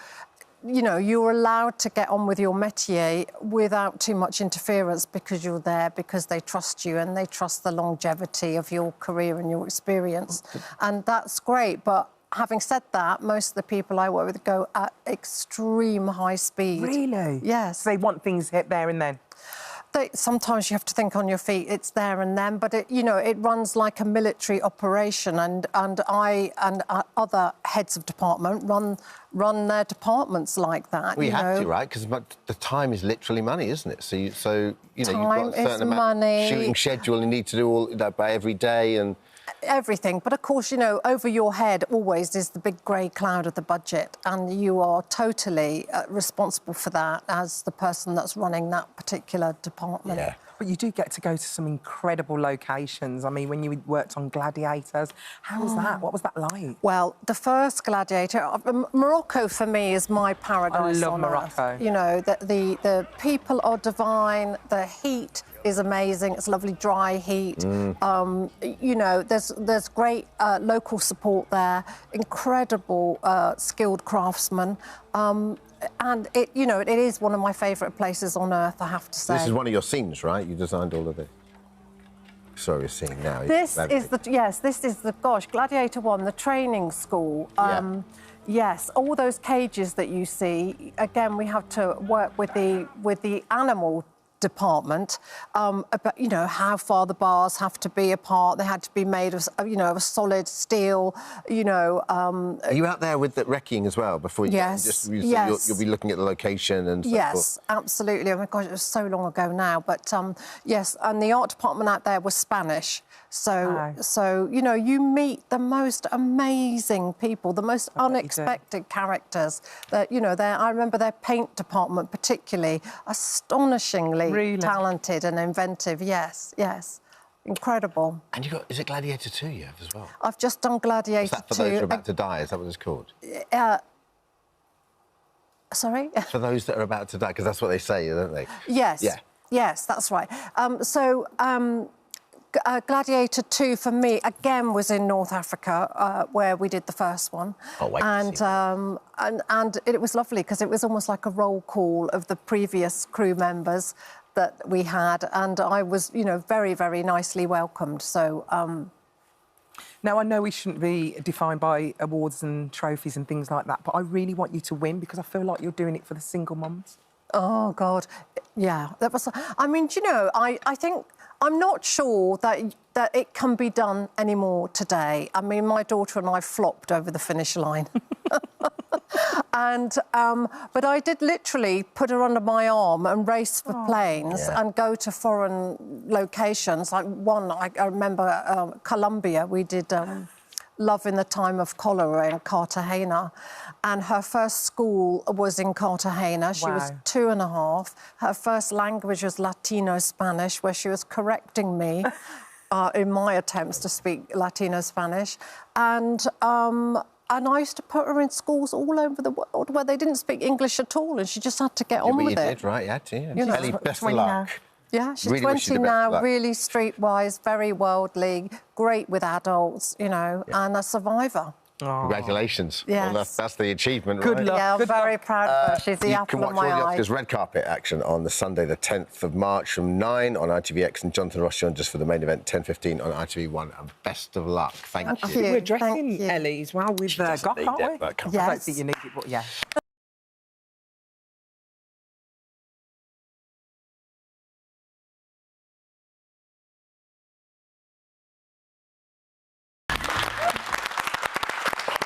you know, you're allowed to get on with your métier without too much interference, because you're there, because they trust you and they trust the longevity of your career and your experience. And that's great, but having said that, most of the people I work with go at extreme high speed. Really? Yes. So they want things hit there and then? Sometimes you have to think on your feet. It's there and then, but you know, it runs like a military operation, and I and other heads of department run their departments like that. We have to, right? Because the time is literally money, isn't it? So you know, you've got a certain amount of shooting schedule you need to do all that by every day and everything. But of course, you know, over your head always is the big grey cloud of the budget, and you are totally responsible for that as the person that's running that particular department. Yeah. But you do get to go to some incredible locations. I mean, when you worked on Gladiators, how was that? What was that like? Well, the first Gladiator, Morocco for me is my paradise. I love on Morocco. Earth. You know, the people are divine, the heat is amazing, it's lovely dry heat. You know, there's great local support there, incredible skilled craftsmen. And it, you know, it is one of my favourite places on earth, I have to say. This is one of your scenes, right? You designed all of it. Sorry, we're seeing now. This is the gosh, Gladiator 1, the training school. Yes, all those cages that you see. Again, we have to work with the animal department about, you know, how far the bars have to be apart. They had to be made of, you know, of solid steel, you know. Are you out there with the wrecking as well before you Yes, yes. You'll be looking at the location and so yes, forth? absolutely. Oh my gosh, it was so long ago now. But yes, and the art department out there was Spanish. So you know, you meet the most amazing people, the most unexpected characters. That, you know, I remember their paint department particularly, astonishingly talented and inventive. Yes, yes, incredible. And you got, is it Gladiator 2 you have as well? I've just done Gladiator 2. Is that for those who are about to die? Is that what it's called? Sorry? For those that are about to die, because that's what they say, don't they? Yes. Yeah. Yes, that's right. Gladiator 2 for me again was in North Africa, where we did the first one. Oh, wait. And it was lovely because it was almost like a roll call of the previous crew members that we had, and I was, you know, very, very nicely welcomed. So. Now, I know we shouldn't be defined by awards and trophies and things like that, but I really want you to win because I feel like you're doing it for the single mums. Oh, God. Yeah, that was... I mean, do you know, I think... I'm not sure that it can be done anymore today. I mean, my daughter and I flopped over the finish line. But I did literally put her under my arm and race for planes and go to foreign locations. Like one, I remember Colombia, we did Love in the Time of Cholera in Cartagena. And her first school was in Cartagena. She was 2.5. Her first language was Latino Spanish, where she was correcting me in my attempts to speak Latino Spanish. And I used to put her in schools all over the world where they didn't speak English at all, and she just had to get on with it. You did, right? You had to. You know, Ellie, best of luck. Yeah, she's really 20 now, really streetwise, very worldly, great with adults, you know, and a survivor. Congratulations. Yes. Well, that's the achievement, Good right? luck. Yeah, I'm very proud of her. She's the apple of my eye. You can watch all the Oscars red carpet action on the Sunday, the 10th of March from 9 on ITVX, and Jonathan Ross joins us for the main event, 10:15 on ITV1. And best of luck. Thank you. We're dressing Ellie as well with goth, aren't we? I don't think you need it, but yeah.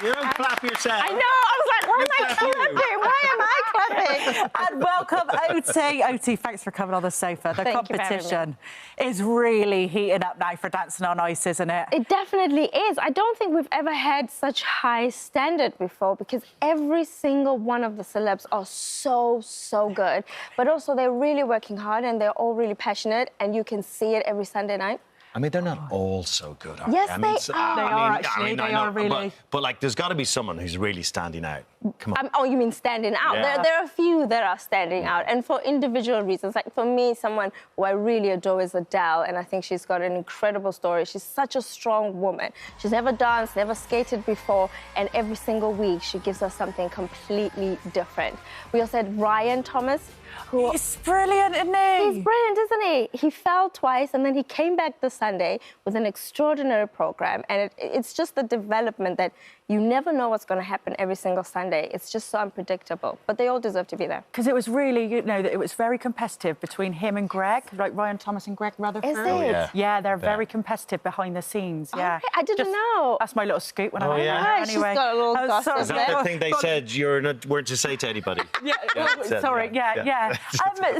You don't clap yourself. I know, I was like, why am I clapping? Why am I clapping? And welcome, Oti. Oti, thanks for coming on the sofa. The competition is really heating up now for Dancing on Ice, isn't it? It definitely is. I don't think we've ever had such high standard before because every single one of the celebs are so good. But also they're really working hard and they're all really passionate and you can see it every Sunday night. I mean, they're not all so good, are yes, they? I they mean, are. They are, actually. They are really. But, like, there's got to be someone who's really standing out. Come on. Oh, you mean standing out? Yeah. There are a few that are standing out, and for individual reasons. Like, for me, someone who I really adore is Adele, and I think she's got an incredible story. She's such a strong woman. She's never danced, never skated before, and every single week she gives us something completely different. We also had Ryan Thomas, who... He's brilliant, isn't he? He's brilliant, isn't he? He fell twice, and then he came back this Sunday with an extraordinary program, and it's just the development that you never know what's going to happen every single Sunday. It's just so unpredictable, but they all deserve to be there. Because it was really, you know, it was very competitive between him and Greg, like Ryan Thomas and Greg Rutherford. Is it? Oh, yeah. Yeah, they're very competitive behind the scenes, yeah. Okay, I didn't know. That's my little scoop when I met her. Anyway. She's got a little gossip. Is that the thing they said you weren't to say to anybody? Sorry, yeah.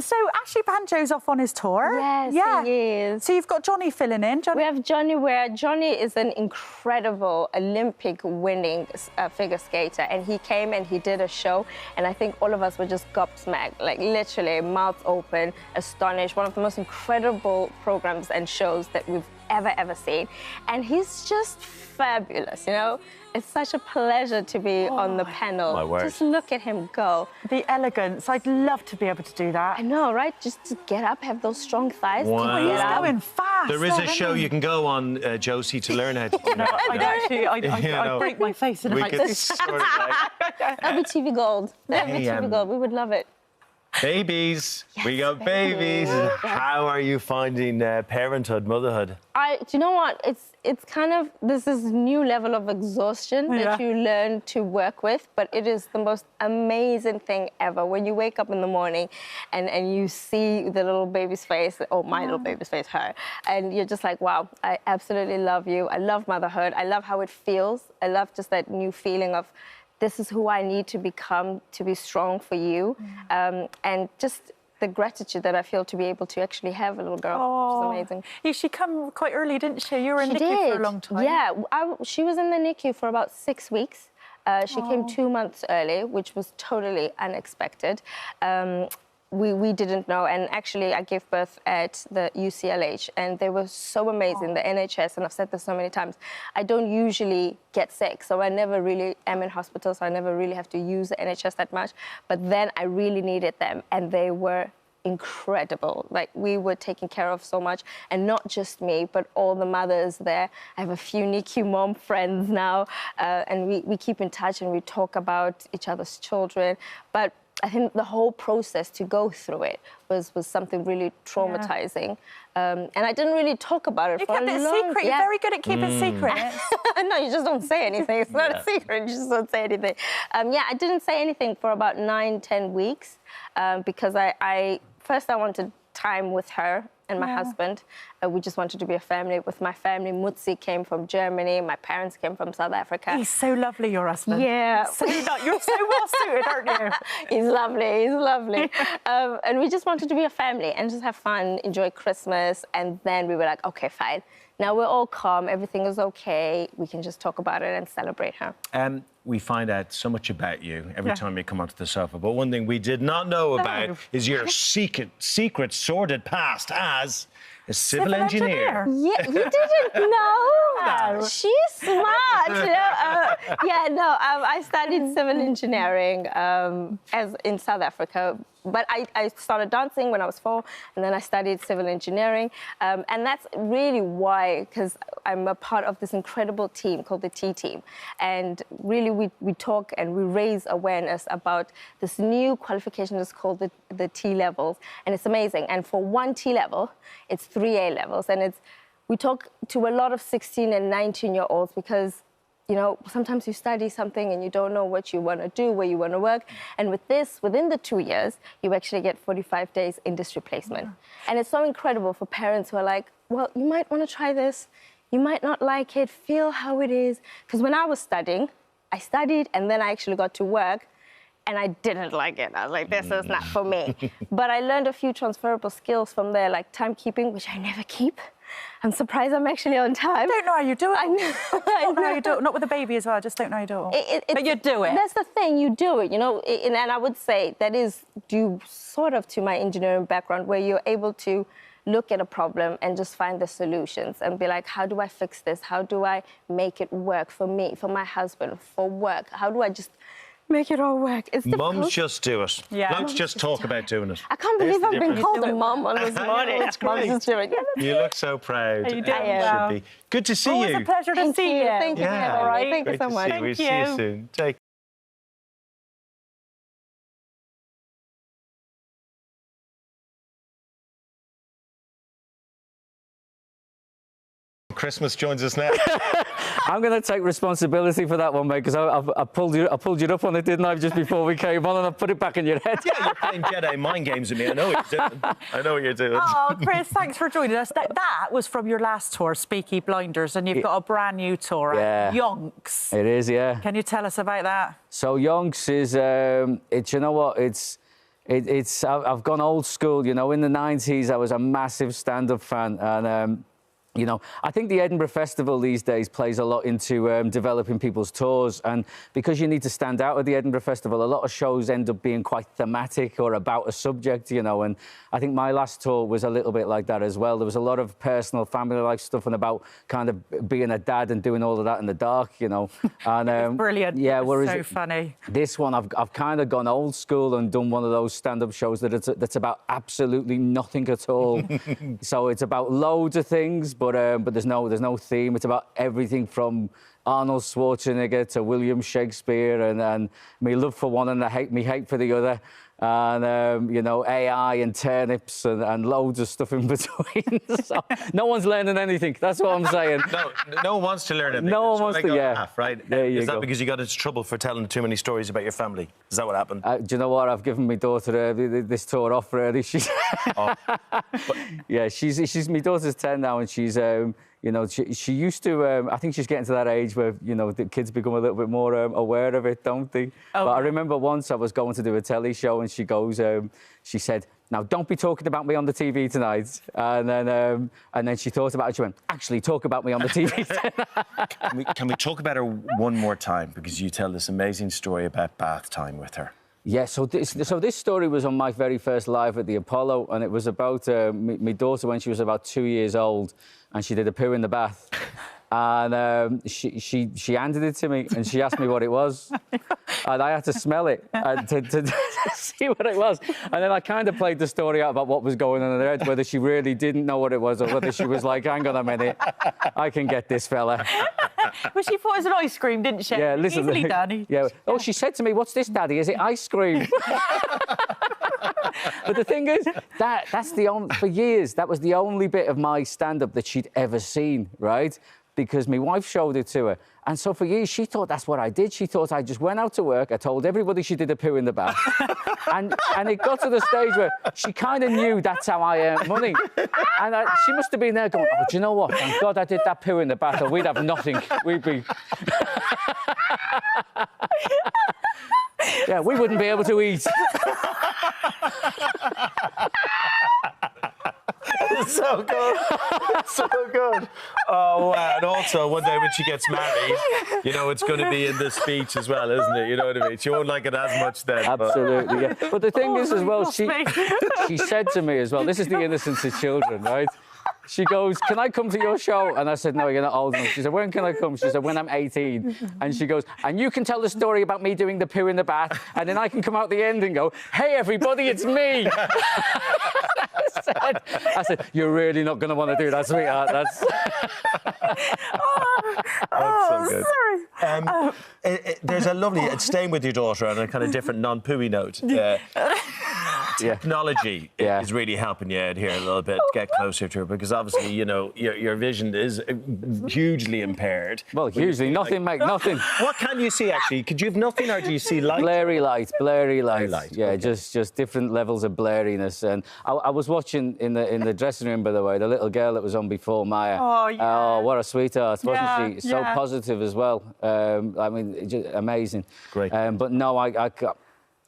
So Ashley Banjo's off on his tour. Yes, he is. So you've got Johnny filling in. We have Johnny where Johnny is an incredible Olympic winning figure skater, and he came and he did a show, and I think all of us were just gobsmacked, like literally mouths open, astonished. One of the most incredible programs and shows that we've ever seen, and he's just fabulous, you know. It's such a pleasure to be on the panel. My word. Just look at him go. The elegance. I'd love to be able to do that. I know, right? Just to get up, have those strong thighs. Wow. To He's going fast. There is a show you can go on, Josie, to learn how to do that. I'd break my face in we like could this. sort of like... That'd be TV Gold. That'd be TV Gold. We would love it. Babies. Yes, We got babies. How are you finding parenthood, motherhood? Do you know what? It's kind of this new level of exhaustion that you learn to work with, but it is the most amazing thing ever. When you wake up in the morning and you see the little baby's face, or my little baby's face, her, and you're just like, wow, I absolutely love you. I love motherhood. I love how it feels. I love just that new feeling of this is who I need to become to be strong for you. And just the gratitude that I feel to be able to actually have a little girl, which is amazing. She come quite early, didn't she? You were in She NICU did. for a long time. Yeah, she was in the NICU for about 6 weeks. She came 2 months early, which was totally unexpected. We didn't know, and actually I gave birth at the UCLH, and they were so amazing, the NHS, and I've said this so many times, I don't usually get sick, so I never really am in hospital, so I never really have to use the NHS that much, but then I really needed them, and they were incredible. Like, we were taken care of so much, and not just me, but all the mothers there. I have a few NICU mom friends now, and we keep in touch, and we talk about each other's children, but I think the whole process to go through it was something really traumatizing. And I didn't really talk about it for a long time. You kept it secret. You're very good at keeping secrets. No, you just don't say anything. It's not a secret. You just don't say anything. I didn't say anything for about 9-10 weeks because I wanted time with her and my husband. We just wanted to be a family with my family. Mutsi came from Germany. My parents came from South Africa. He's so lovely, your husband. Yeah. You're so well suited, aren't you? He's lovely. And we just wanted to be a family and just have fun, enjoy Christmas. And then we were like, okay, fine. Now we're all calm. Everything is okay. We can just talk about it and celebrate her. We find out so much about you every time you come onto the sofa. But one thing we did not know about is your secret, sordid past as a civil engineer. Yeah, you didn't know? She's smart. I studied civil engineering as in South Africa. But I started dancing when I was 4, and then I studied civil engineering. And that's really why, because I'm a part of this incredible team called the T Team. And really, we talk and we raise awareness about this new qualification that's called the T levels. And it's amazing. And for one T level, it's 3 A levels. And we talk to a lot of 16 and 19-year-olds because, you know, sometimes you study something and you don't know what you want to do, where you want to work. And with this, within the 2 years, you actually get 45 days industry placement. And it's so incredible for parents who are like, well, you might want to try this. You might not like it. Feel how it is. Because when I was studying, I studied and then I actually got to work and I didn't like it. I was like, this is not for me. But I learned a few transferable skills from there, like timekeeping, which I never keep. I'm surprised I'm actually on time. I don't know how you do it. I know. I don't know how you do it. Not with a baby as well. I just don't know how you do it. But you do it. That's the thing. You do it, you know. And I would say that is due sort of to my engineering background, where you're able to look at a problem and just find the solutions and be like, how do I fix this? How do I make it work for me, for my husband, for work? How do I just make it all work? It's difficult. Mums just do it. Yeah. Blokes just talk about doing it. I can't believe I've been called a mum on this morning. That's great. Mums just do it. Yeah, You look so proud. You do. Should be. Good to see you. Always a pleasure to see you. Thank you. Yeah. Right. Thank you Great so to much. see you. We'll see you soon. Take Christmas joins us now. I'm going to take responsibility for that one, mate, because I pulled you up on it, didn't I, just before we came on, and I put it back in your head. Yeah, you're playing Jedi mind games with me. I know what you're doing. I know what you're doing. Oh, Chris, thanks for joining us. That was from your last tour, Peaky Blinders, and you've got a brand new tour, Yonks. It is, yeah. Can you tell us about that? So Yonks is, you know what, I've gone old school, you know. In the 90s, I was a massive stand-up fan, and you know, I think the Edinburgh Festival these days plays a lot into developing people's tours, and because you need to stand out at the Edinburgh Festival, a lot of shows end up being quite thematic or about a subject, you know, and I think my last tour was a little bit like that as well. There was a lot of personal, family-like stuff and about kind of being a dad and doing all of that in the dark, you know. And brilliant. Yeah, whereas so funny. This one, I've kind of gone old school and done one of those stand-up shows that's about absolutely nothing at all. So it's about loads of things, but there's no theme. It's about everything from Arnold Schwarzenegger to William Shakespeare and me love for one and me hate for the other. and you know, AI and turnips and loads of stuff in between. So no one's learning anything. That's what I'm saying. No one wants to learn anything. No one wants to. Yeah, laugh, right? There you Is that go. because you got into trouble for telling too many stories about your family? Is that what happened? Do you know what? I've given my daughter this tour off really. She's yeah, she's my daughter's 10 now, and she's you know, she used to. I think she's getting to that age where, you know, the kids become a little bit more aware of it, don't they? But I remember once I was going to do a telly show, and she goes, she said, "Now don't be talking about me on the TV tonight." And then she thought about it. She went, "Actually, talk about me on the TV." Can we talk about her one more time, because you tell this amazing story about bath time with her? Yeah, so this story was on my very first live at the Apollo, and it was about my daughter when she was about 2 years old, and she did a poo in the bath. And she handed it to me, and she asked me what it was, and I had to smell it to see what it was. And then I kind of played the story out about what was going on in her head, whether she really didn't know what it was, or whether she was like, "Hang on a minute, I can get this fella." Well, she thought it was an ice cream, didn't she? Yeah, listen. Easily, Danny. Yeah. Oh, she said to me, "What's this, Daddy? Is it ice cream?" But the thing is, that's the only, for years, that was the only bit of my stand-up that she'd ever seen, right? Because my wife showed it to her. And so for years, she thought that's what I did. She thought I just went out to work, I told everybody she did a poo in the bath. and it got to the stage where she kind of knew that's how I earned money. And she must have been there going, "Oh, do you know what? Thank God I did that poo in the bath, or we'd have nothing. We'd be..." Yeah, we wouldn't be able to eat. So good. So good. Oh, wow. And also, one day when she gets married, you know, it's going to be in the speech as well, isn't it? You know what I mean? She won't like it as much then. Absolutely, yeah. But the thing is, as well, she said to me as well, this is the innocence of children, right? She goes, "Can I come to your show?" And I said, "No, you're not old enough." She said, "When can I come?" She said, "When I'm 18. And she goes, "And you can tell the story about me doing the poo in the bath, and then I can come out the end and go, 'Hey, everybody, it's me.'" I said, "You're really not going to want to do that, sweetheart. That's..." That's so good. Sorry. There's a lovely, staying with your daughter on a kind of different non-pooey note. Technology is really helping you out here a little bit, get closer to her, because obviously, you know, your vision is hugely impaired. Well, hugely, nothing, mate, nothing. What can you see, actually? Could you have nothing, or do you see light? Blurry light. Yeah, okay. just different levels of blurriness. And I was watching in the dressing room, by the way, the little girl that was on before Maya. Oh, yeah. Oh, what a sweetheart, wasn't she? So positive as well. I mean, just amazing. Great. But no,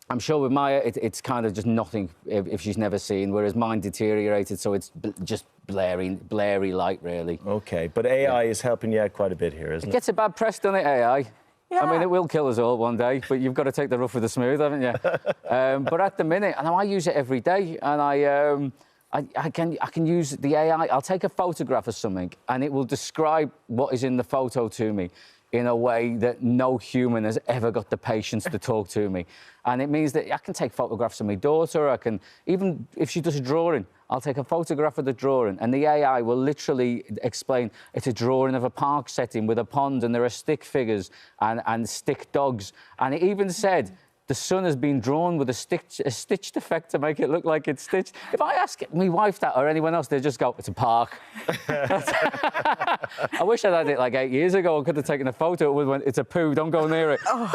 I'm sure with Maya, it's kind of just nothing if she's never seen, whereas mine deteriorated, so it's just blurry light, really. OK, but AI is helping you out quite a bit here, isn't it? It gets a bad press, doesn't it, AI? Yeah. I mean, it will kill us all one day, but you've got to take the rough with the smooth, haven't you? But at the minute, and I use it every day, and I can use the AI. I'll take a photograph of something, and it will describe what is in the photo to me in a way that no human has ever got the patience to talk to me. And it means that I can take photographs of my daughter. I can, even if she does a drawing, I'll take a photograph of the drawing, and the AI will literally explain it's a drawing of a park setting with a pond, and there are stick figures and stick dogs. And it even said the sun has been drawn with a stitched effect to make it look like it's stitched. If I ask my wife that or anyone else, they just go, "It's a park." I wish I'd had it like 8 years ago. I could have taken a photo with when it's a poo, don't go near it. Oh,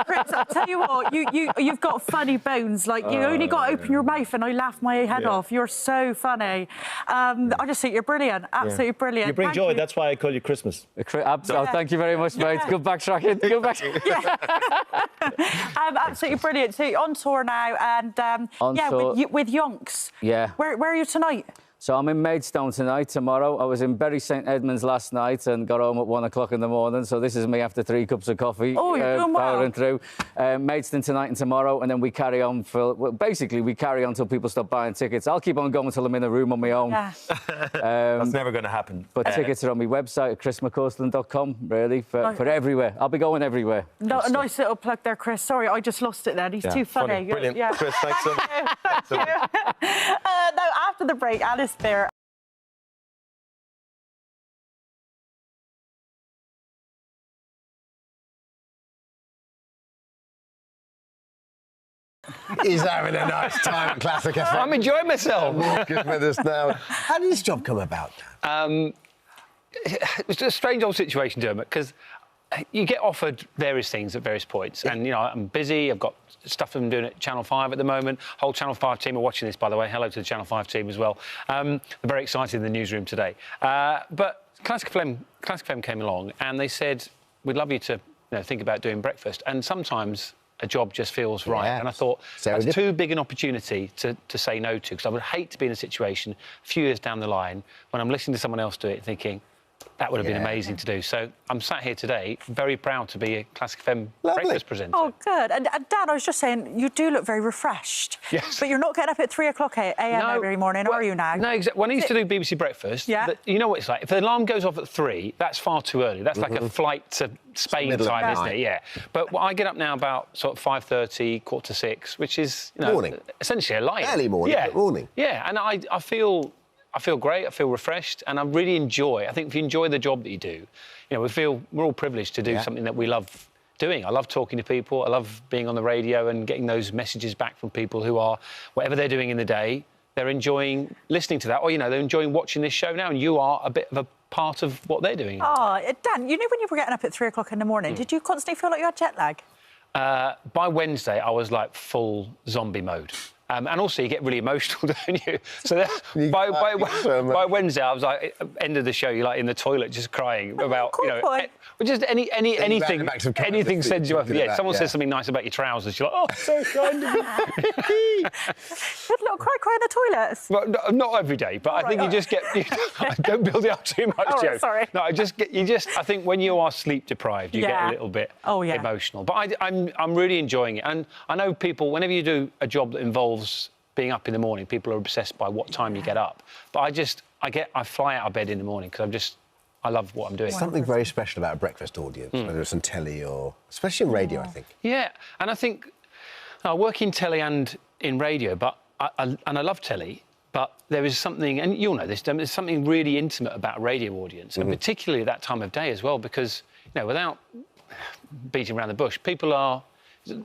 Chris, I'll tell you what, you've got funny bones. Like, you only got to open your mouth and I laugh my head off. You're so funny. I just think you're brilliant, absolutely brilliant. You bring joy, that's why I call you Christmas. Oh, thank you very much, mate. Good backtracking. Good back. Absolutely brilliant. So you're on tour now, and with Yonks. Yeah. Where are you tonight? So I'm in Maidstone tonight, tomorrow. I was in Bury St Edmunds last night and got home at 1 o'clock in the morning. So this is me after 3 cups of coffee. Oh, you're doing well. Powering through. Maidstone tonight and tomorrow, and then we carry on basically we carry on until people stop buying tickets. I'll keep on going until I'm in a room on my own. Yeah. That's never going to happen. But tickets are on my website at chrismccausland.com, really, for everywhere. I'll be going everywhere. No, a nice little plug there, Chris. Sorry, I just lost it then. He's too funny. Brilliant. Yeah. Chris, thanks so much. Thank you. Now, after the break, Alice there. He's having a nice time at Classic FM. I'm enjoying myself. Good with us now. How did this job come about? It was a strange old situation, Dermot, because you get offered various things at various points. And, you know, I'm busy. I've got stuff I'm doing at Channel 5 at the moment. Whole Channel 5 team are watching this, by the way. Hello to the Channel 5 team as well. They're very excited in the newsroom today. But Classic FM came along and they said, we'd love you to think about doing breakfast. And sometimes a job just feels right. And I thought, that's too big an opportunity to say no to, because I would hate to be in a situation a few years down the line when I'm listening to someone else do it thinking, that would have been amazing to do. So I'm sat here today, very proud to be a Classic FM breakfast presenter. Oh, good. And Dan, I was just saying, you do look very refreshed. Yes. But you're not getting up at 3 o'clock a.m. every morning, are you now? No, exactly. When I used to do BBC Breakfast, you know what it's like. If the alarm goes off at 3, that's far too early. That's like a flight to Spain time, isn't it? Yeah. But I get up now about sort of 5:30, 5:45, which is, morning. Essentially a light. Early morning, but morning. Yeah, and I feel great, I feel refreshed, and I really enjoy. I think if you enjoy the job that you do, we're all privileged to do something that we love doing. I love talking to people, I love being on the radio and getting those messages back from people who are, whatever they're doing in the day, they're enjoying listening to that, or, they're enjoying watching this show now, and you are a bit of a part of what they're doing. Oh, Dan, when you were getting up at 3 o'clock in the morning, did you constantly feel like you had jet lag? By Wednesday, I was like full zombie mode. And also, you get really emotional, don't you? So by Wednesday, I was like, end of the show, you're like in the toilet just crying about, just anything sends you off. Yeah, someone says something nice about your trousers, you're like, oh, so kind of you. You had a little cry in the toilets? Well, not every day, but I think you just get... don't build it up too much, Joe. Sorry. No, I think when you are sleep deprived, you get a little bit emotional. But I'm really enjoying it. And I know people, whenever you do a job that involves being up in the morning, people are obsessed by what time you get up. But I fly out of bed in the morning because I love what I'm doing. There's something very special about a breakfast audience, whether it's on telly or, especially in radio, I think. Yeah, and I think I work in telly and in radio, but I love telly. But there is something, and you'll know this, there's something really intimate about a radio audience, and particularly at that time of day as well, because without beating around the bush, people are.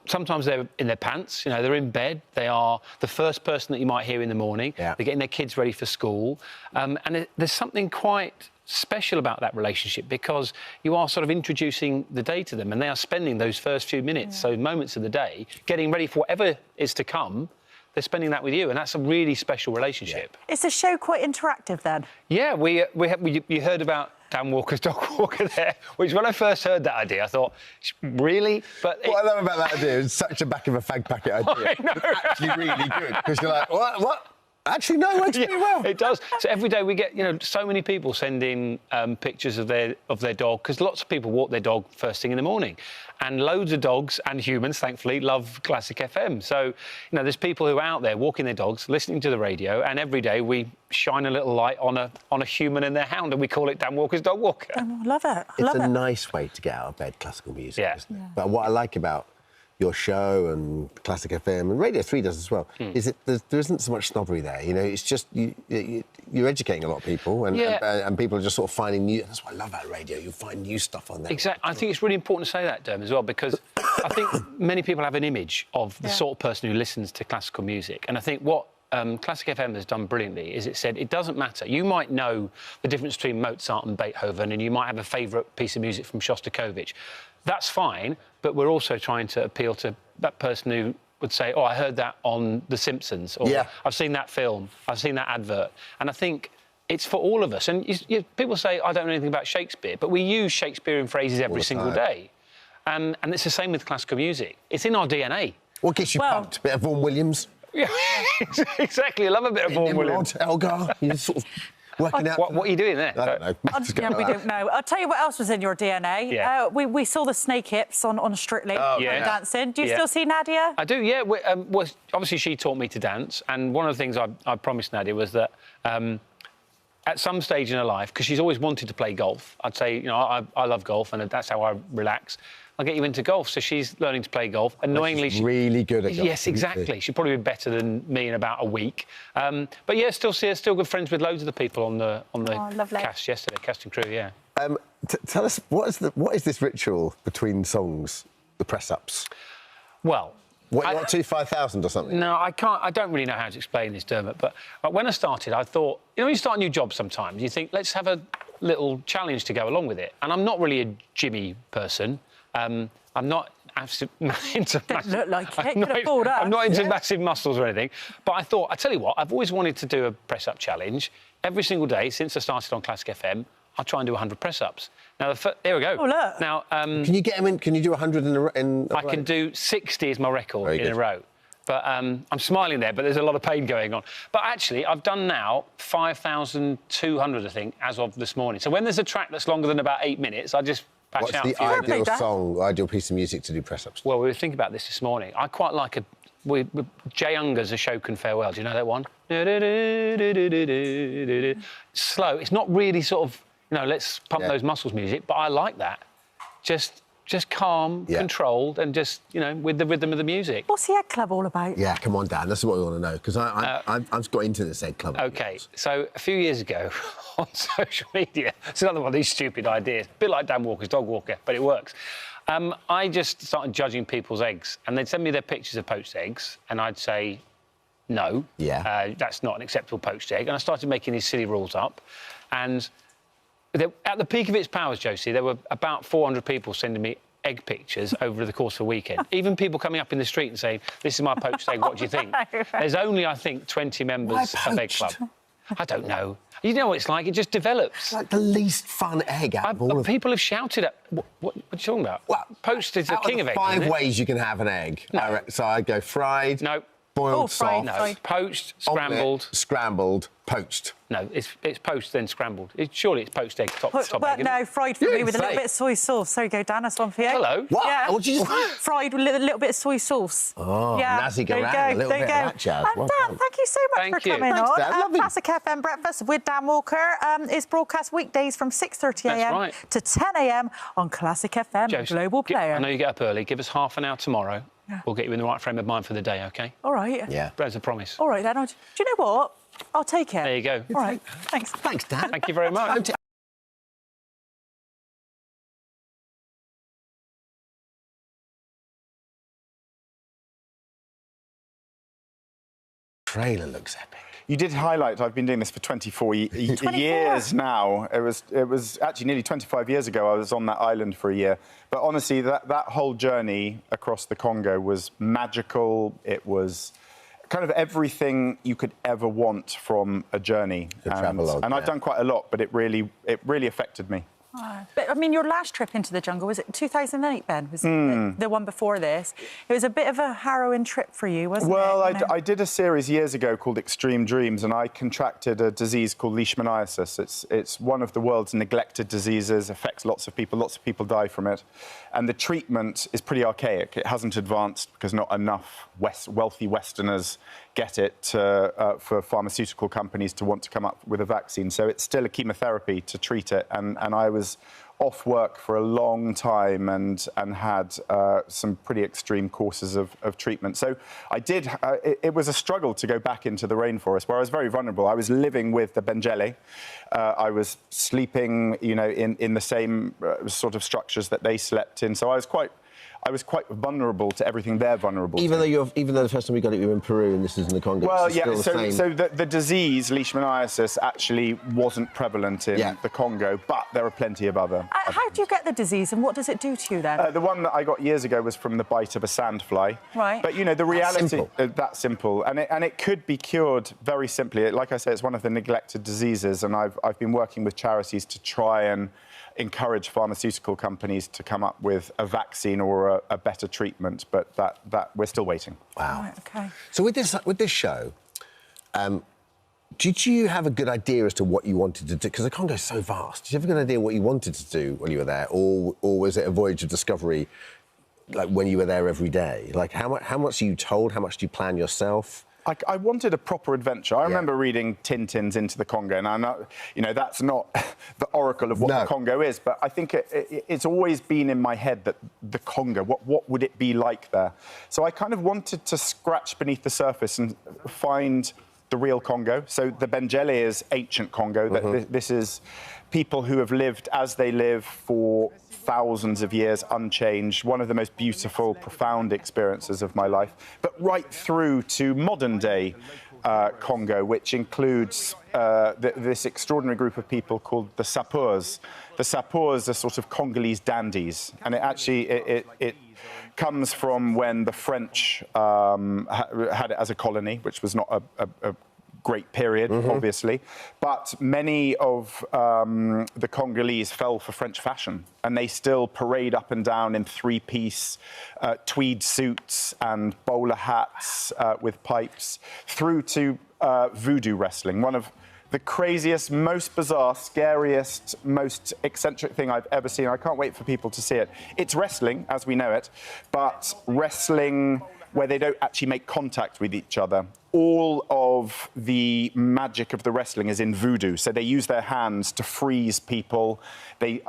Sometimes they're in their pants, they're in bed. They are the first person that you might hear in the morning. Yeah. They're getting their kids ready for school. And there's something quite special about that relationship because you are sort of introducing the day to them and they are spending those first few minutes, those moments of the day, getting ready for whatever is to come. They're spending that with you, and that's a really special relationship. Yeah. Is the show quite interactive then? Yeah, you heard about Dan Walker's dog walker there, which when I first heard that idea, I thought, really? But what I love about that idea is such a back of a fag packet idea. I know. It's actually really good because you're like, what? Actually, no, it works pretty well. It does. So every day we get, so many people sending pictures of their dog, because lots of people walk their dog first thing in the morning. And loads of dogs and humans, thankfully, love Classic FM. So, there's people who are out there walking their dogs, listening to the radio, and every day we shine a little light on a human and their hound, and we call it Dan Walker's Dog Walker. I love it. It's a nice way to get out of bed, classical music, isn't it? But what I like about your show and Classic FM, and Radio 3 does as well, is that there isn't so much snobbery there. It's just you're educating a lot of people, and people are just sort of finding new. That's what I love about radio. You find new stuff on there. Exactly. I think it's really important to say that, Derm, as well, because I think many people have an image of the sort of person who listens to classical music, and I think what Classic FM has done brilliantly is it said it doesn't matter. You might know the difference between Mozart and Beethoven, and you might have a favourite piece of music from Shostakovich. That's fine, but we're also trying to appeal to that person who would say, oh, I heard that on The Simpsons, or I've seen that film, I've seen that advert. And I think it's for all of us. And people say, I don't know anything about Shakespeare, but we use Shakespearean phrases every single day. And it's the same with classical music. It's in our DNA. What gets you pumped? A bit of Vaughan Williams? Yeah, exactly. I love a bit of Vaughan Williams. Elgar, you sort of... working out. What are you doing there? I don't know. We don't know. I'll tell you what else was in your DNA. Yeah. We saw the snake hips on Strictly dancing. Do you still see Nadia? I do, yeah. Well, obviously, she taught me to dance, and one of the things I promised Nadia was that at some stage in her life, because she's always wanted to play golf, I'd say, I love golf, and that's how I relax. I'll get you into golf. So she's learning to play golf. Annoyingly, she's really good at golf. Yes, exactly. She'll probably be better than me in about a week. But yeah, still see her, still good friends with loads of the people on the cast yesterday, cast and crew. Yeah. Tell us what is this ritual between songs, the press ups? Well, What, you want to 5,000 or something? No, I can't. I don't really know how to explain this, Dermot. But when I started, I thought, you know, when you start a new job sometimes, you think, let's have a little challenge to go along with it. And I'm not really a Jimmy person. I'm not into I'm not into massive muscles or anything. But I thought, I tell you what, I've always wanted to do a press-up challenge. Every single day since I started on Classic FM, I'll try and do 100 press-ups. Now, there we go. Oh, look. Now, can you get them in? Can you do 100 in a I row? can do 60 is my record Very in good. a row. But I'm smiling there, but there's a lot of pain going on. But actually, I've done now 5,200, I think, as of this morning. So when there's a track that's longer than about 8 minutes, I just patch What's out the a few. ideal song, ideal piece of music to do press-ups? Well, we were thinking about this morning. I quite like Jay Unger's A Show Can Farewell. Do you know that one? Slow. It's not really sort of, you know, let's pump those muscles music, but I like that. Just calm, controlled, and just, you know, with the rhythm of the music. What's the Egg Club all about? Yeah, come on, Dan. That's what we want to know, because I've got into this Egg Club. OK, so a few years ago on social media, it's another one of these stupid ideas, a bit like Dan Walker's dog walker, but it works. I just started judging people's eggs, and they'd send me their pictures of poached eggs, and I'd say, no, that's not an acceptable poached egg. And I started making these silly rules up, and at the peak of its powers, Josie, there were about 400 people sending me egg pictures over the course of a weekend. Even people coming up in the street and saying, this is my poached egg, what do you think? There's only, I think, 20 members of Egg Club. I don't know. You know what it's like, it just develops. It's like the least fun egg out of all of them. People have shouted at... What are you talking about? Well, poached is the king of eggs, Five isn't it? ways you can have an egg. No. So I'd go fried, boiled soft, poached, scrambled. Omelette, scrambled, poached. No, it's poached then scrambled. Surely it's poached egg, top Well, egg. no, fried for me with a little bit of soy sauce. There you go, Dan, that's one for you. Hello. What? Yeah. What did you just... Fried with a little bit of soy sauce. Oh, yeah. Nazi There you Garan, go, a little there you bit of go. that jazz. And Well Dan, done. thank you so much for coming Thanks, on. Dan, lovely. Classic FM Breakfast with Dan Walker is broadcast weekdays from 6:30 a.m. right. to 10 a.m. on Classic FM Josie, Global Player. I know you get up early. Give us half an hour tomorrow. Yeah. We'll get you in the right frame of mind for the day, OK? All right. Yeah. As a promise. All right, Dan. Do you know what? I'll take it. There you go. All right. Thanks. Thanks, Dan. Thank you very much. Trailer looks epic. You did highlight I've been doing this for 24 years now. It was actually nearly 25 years ago I was on that island for a year. But honestly, that whole journey across the Congo was magical. It was kind of everything you could ever want from a journey. And I've done quite a lot, but it really affected me. Oh. But, I mean, your last trip into the jungle, was it 2008, Ben? Was it the one before this? It was a bit of a harrowing trip for you, wasn't it? Well, I did a series years ago called Extreme Dreams, and I contracted a disease called leishmaniasis. It's one of the world's neglected diseases, affects lots of people die from it. And the treatment is pretty archaic. It hasn't advanced because not enough wealthy Westerners get it for pharmaceutical companies to want to come up with a vaccine. So it's still a chemotherapy to treat it. And I was off work for a long time and had some pretty extreme courses of treatment. So I did, it was a struggle to go back into the rainforest where I was very vulnerable. I was living with the Benjele. I was sleeping, you know, in the same sort of structures that they slept in. So I was quite vulnerable to everything they're vulnerable Even to. though the first time we got it, you were in Peru and this is in the Congo. Well, it's yeah, still the same. so the disease, leishmaniasis, actually wasn't prevalent in the Congo, but there are plenty of other... How do you get the disease and what does it do to you then? The one that I got years ago was from the bite of a sandfly. Right. But, you know, the reality... That's simple. And it could be cured very simply. Like I say, it's one of the neglected diseases, and I've been working with charities to try and encourage pharmaceutical companies to come up with a vaccine or a better treatment, but that we're still waiting. Wow. Right, OK. So with this show, did you have a good idea as to what you wanted to do? Because the Congo's so vast. Did you have a good idea what you wanted to do when you were there, or was it a voyage of discovery, like when you were there every day? Like how much are you told? How much do you plan yourself? I wanted a proper adventure. I remember reading Tintin's Into the Congo, and I know, you know, that's not the oracle of what the Congo is, but I think it's always been in my head that the Congo, what would it be like there? So I kind of wanted to scratch beneath the surface and find the real Congo. So the Bengele is ancient Congo. This is people who have lived as they live for thousands of years unchanged. One of the most beautiful, profound experiences of my life. But right through to modern day Congo, which includes this extraordinary group of people called the Sapeurs. The Sapeurs are sort of Congolese dandies, and it comes from when the French had it as a colony, which was not a great period, obviously. But many of the Congolese fell for French fashion, and they still parade up and down in three-piece tweed suits and bowler hats with pipes, through to voodoo wrestling, one of the craziest, most bizarre, scariest, most eccentric thing I've ever seen. I can't wait for people to see it. It's wrestling, as we know it, but wrestling where they don't actually make contact with each other. All of the magic of the wrestling is in voodoo, so they use their hands to freeze people. Wait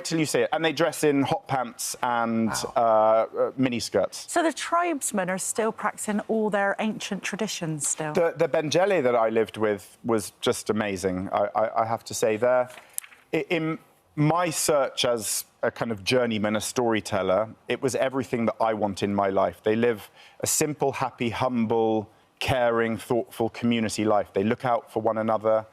till you see it. And they dress in hot pants and miniskirts. So the tribesmen are still practicing all their ancient traditions still? The Bengele that I lived with was just amazing, I have to say. In my search as a kind of journeyman, a storyteller, it was everything that I want in my life. They live a simple, happy, humble, caring, thoughtful community life. They look out for one another.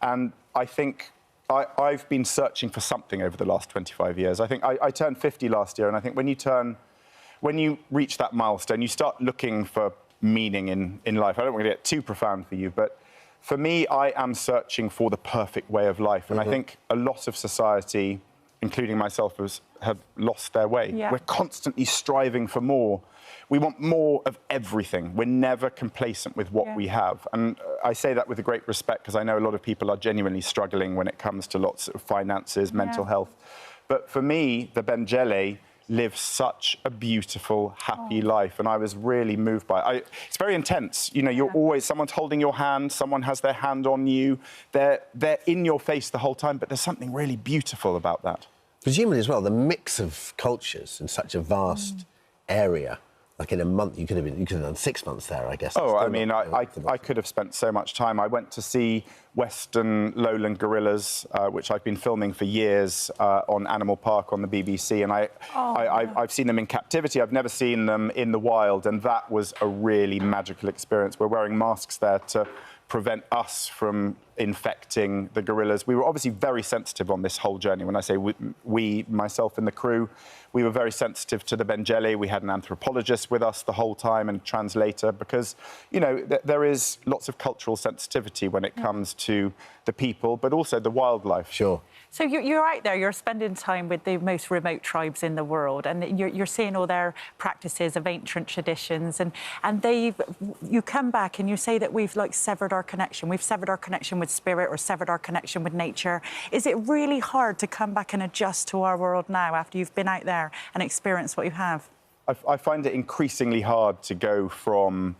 And I think I've been searching for something over the last 25 years. I think I turned 50 last year, and I think when you reach that milestone, you start looking for meaning in life. I don't want to get too profound for you, but for me, I am searching for the perfect way of life. And I think a lot of society, including myself, have lost their way. Yeah. We're constantly striving for more. We want more of everything. We're never complacent with what we have. And I say that with a great respect, because I know a lot of people are genuinely struggling when it comes to lots of finances, mental health. But for me, the Bengele live such a beautiful, happy life, and I was really moved by it. It's very intense. You know, you're always, someone's holding your hand, someone has their hand on you. They're in your face the whole time, but there's something really beautiful about that. Presumably as well, the mix of cultures in such a vast area. Like in a month, you could have done 6 months there, I guess. Oh, I mean, I could have spent so much time. I went to see Western lowland gorillas, which I've been filming for years on Animal Park on the BBC, and I've seen them in captivity. I've never seen them in the wild, and that was a really magical experience. We're wearing masks there to prevent us from infecting the gorillas. We were obviously very sensitive on this whole journey. When I say we, myself and the crew, we were very sensitive to the Bengele. We had an anthropologist with us the whole time and a translator, because, you know, there is lots of cultural sensitivity when it comes to the people, but also the wildlife. Sure. So you're out there, you're spending time with the most remote tribes in the world, and you're seeing all their practices of ancient traditions, and you come back and you say that we've severed our connection. We've severed our connection with spirit, or severed our connection with nature. Is it really hard to come back and adjust to our world now after you've been out there and experienced what you have? I find it increasingly hard to go from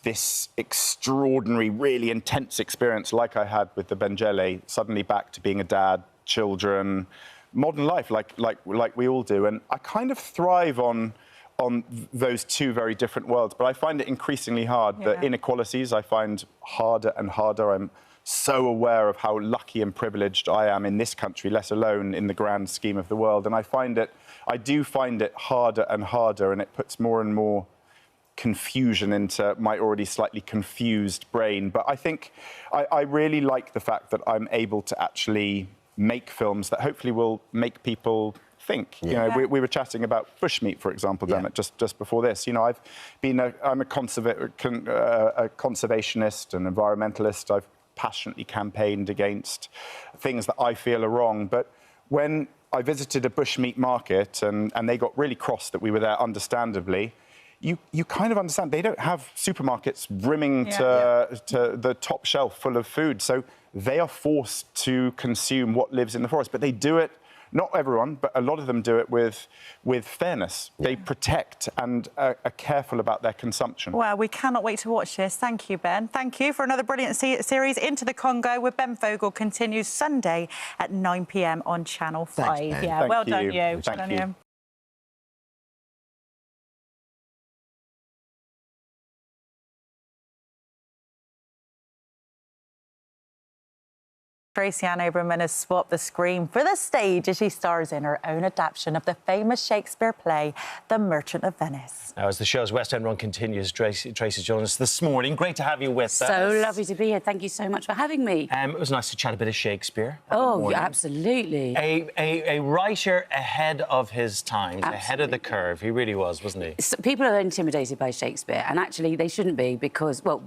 this extraordinary, really intense experience like I had with the Bengele, suddenly back to being a dad, children, modern life, like we all do. And I kind of thrive on those two very different worlds, but I find it increasingly hard. The inequalities I find harder and harder. I'm so aware of how lucky and privileged I am in this country, let alone in the grand scheme of the world. And I do find it harder and harder, and it puts more and more confusion into my already slightly confused brain. But I think I really like the fact that I'm able to actually make films that hopefully will make people think. You know, we were chatting about bushmeat, for example, Dermot, just before this. You know, I'm a conservationist and environmentalist. I've passionately campaigned against things that I feel are wrong. But when I visited a bushmeat market and they got really cross that we were there, understandably, you kind of understand. They don't have supermarkets brimming to the top shelf full of food. So they are forced to consume what lives in the forest. But they do it, not everyone, but a lot of them do it with fairness. They protect and are careful about their consumption. Well, we cannot wait to watch this. Thank you, Ben. Thank you for another brilliant series. Into the Congo with Ben Fogle continues Sunday at 9 p.m. on Channel 5. Thanks, yeah, well done, you. Thank you. Tracy Ann Oberman has swapped the screen for the stage as she stars in her own adaptation of the famous Shakespeare play, The Merchant of Venice. Now, as the show's West End run continues, Tracy's joined us this morning. Great to have you with us. So lovely to be here. Thank you so much for having me. It was nice to chat a bit of Shakespeare. Oh, absolutely. A writer ahead of his time, ahead of the curve. He really was, wasn't he? So people are intimidated by Shakespeare, and actually they shouldn't be because, well,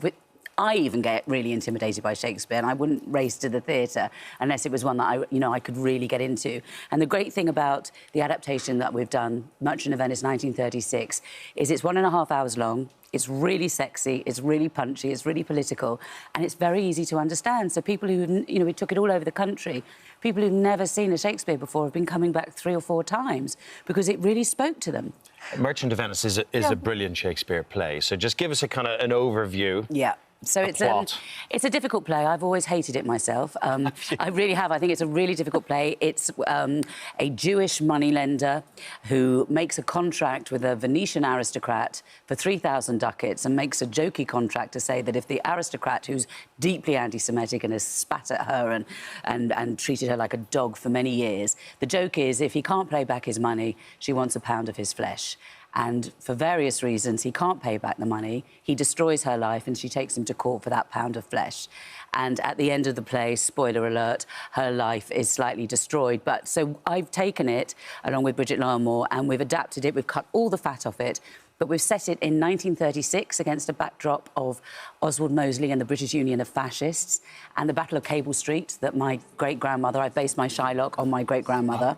I even get really intimidated by Shakespeare, and I wouldn't race to the theatre unless it was one that I could really get into. And the great thing about the adaptation that we've done, Merchant of Venice 1936, is it's 1.5 hours long. It's really sexy, it's really punchy, it's really political, and it's very easy to understand. So people who, we took it all over the country, people who've never seen a Shakespeare before have been coming back 3 or 4 times because it really spoke to them. Merchant of Venice is a brilliant Shakespeare play. So just give us a kind of an overview. Yeah. So it's a difficult play. I've always hated it myself. I really have. I think it's a really difficult play. It's a Jewish moneylender who makes a contract with a Venetian aristocrat for 3,000 ducats and makes a jokey contract to say that if the aristocrat, who's deeply anti-Semitic and has spat at her and treated her like a dog for many years, the joke is if he can't pay back his money, she wants a pound of his flesh. And for various reasons, he can't pay back the money. He destroys her life and she takes him to court for that pound of flesh. And at the end of the play, spoiler alert, her life is slightly destroyed. But so I've taken it, along with Bridget Larmore, and we've adapted it. We've cut all the fat off it. But we've set it in 1936 against a backdrop of Oswald Mosley and the British Union of Fascists and the Battle of Cable Street that my great-grandmother, I based my Shylock on my great-grandmother,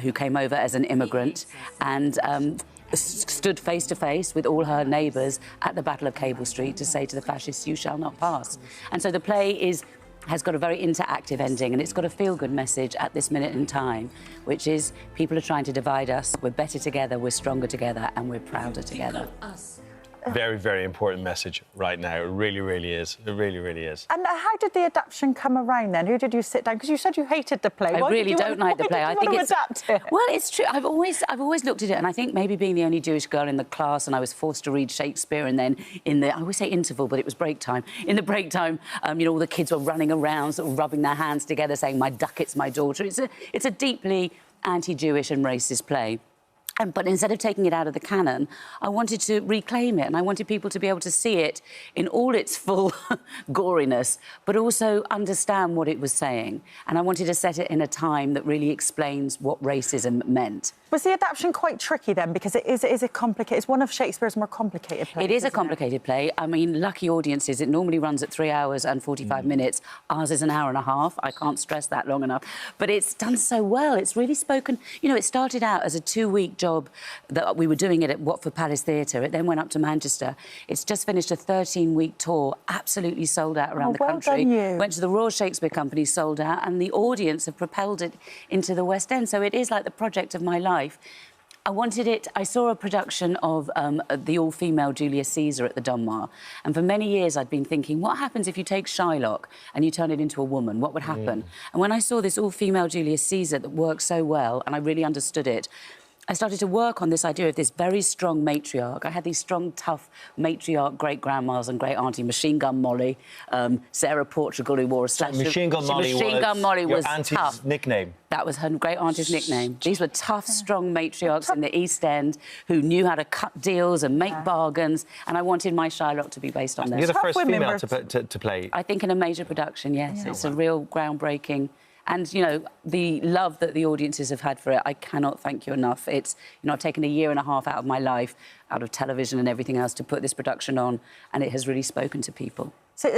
who came over as an immigrant and stood face to face with all her neighbours at the Battle of Cable Street to say to the fascists, "You shall not pass." And so the play has got a very interactive ending, and it's got a feel-good message at this minute in time, which is people are trying to divide us. We're better together, we're stronger together, and we're prouder together. Very, very important message right now. It really, really is. It really, really is. And how did the adaptation come around then? Who did you sit down? Because you said you hated the play. I really don't like the play. I think it's adapt it? Well, it's true. I've always looked at it, and I think maybe being the only Jewish girl in the class, and I was forced to read Shakespeare, and then I always say interval, but it was break time. In the break time, all the kids were running around, sort of rubbing their hands together, saying, "My ducat's my daughter." It's a deeply anti-Jewish and racist play. But instead of taking it out of the canon, I wanted to reclaim it, and I wanted people to be able to see it in all its full goriness, but also understand what it was saying. And I wanted to set it in a time that really explains what racism meant. Was the adaptation quite tricky then? Because it is a complicated... It's one of Shakespeare's more complicated plays. It is a complicated play. I mean, lucky audiences. It normally runs at 3 hours and 45 minutes. Ours is 1.5 hours. I can't stress that long enough. But it's done so well. It's really spoken... it started out as a 2-week job that we were doing it at Watford Palace Theatre. It then went up to Manchester. It's just finished a 13-week tour, absolutely sold out around the country. Done you. Went to the Royal Shakespeare Company, sold out, and the audience have propelled it into the West End. So it is like the project of my life. I wanted it... I saw a production of the all-female Julius Caesar at the Donmar, and for many years I'd been thinking, what happens if you take Shylock and you turn it into a woman? What would happen? And when I saw this all-female Julius Caesar that worked so well, and I really understood it, I started to work on this idea of this very strong matriarch. I had these strong, tough matriarch great-grandmas and great-auntie Machine Gun Molly, Sarah Portugal, who wore a slash... Machine Gun Molly was your auntie's tough. Nickname. That was her great-auntie's nickname. These were tough, strong matriarchs in the East End who knew how to cut deals and make bargains, and I wanted my Shylock to be based on them. You're the first female to play. I think in a major production, yes. It's a real groundbreaking... And, the love that the audiences have had for it, I cannot thank you enough. It's, I've taken 1.5 years out of my life, out of television and everything else, to put this production on, and it has really spoken to people. So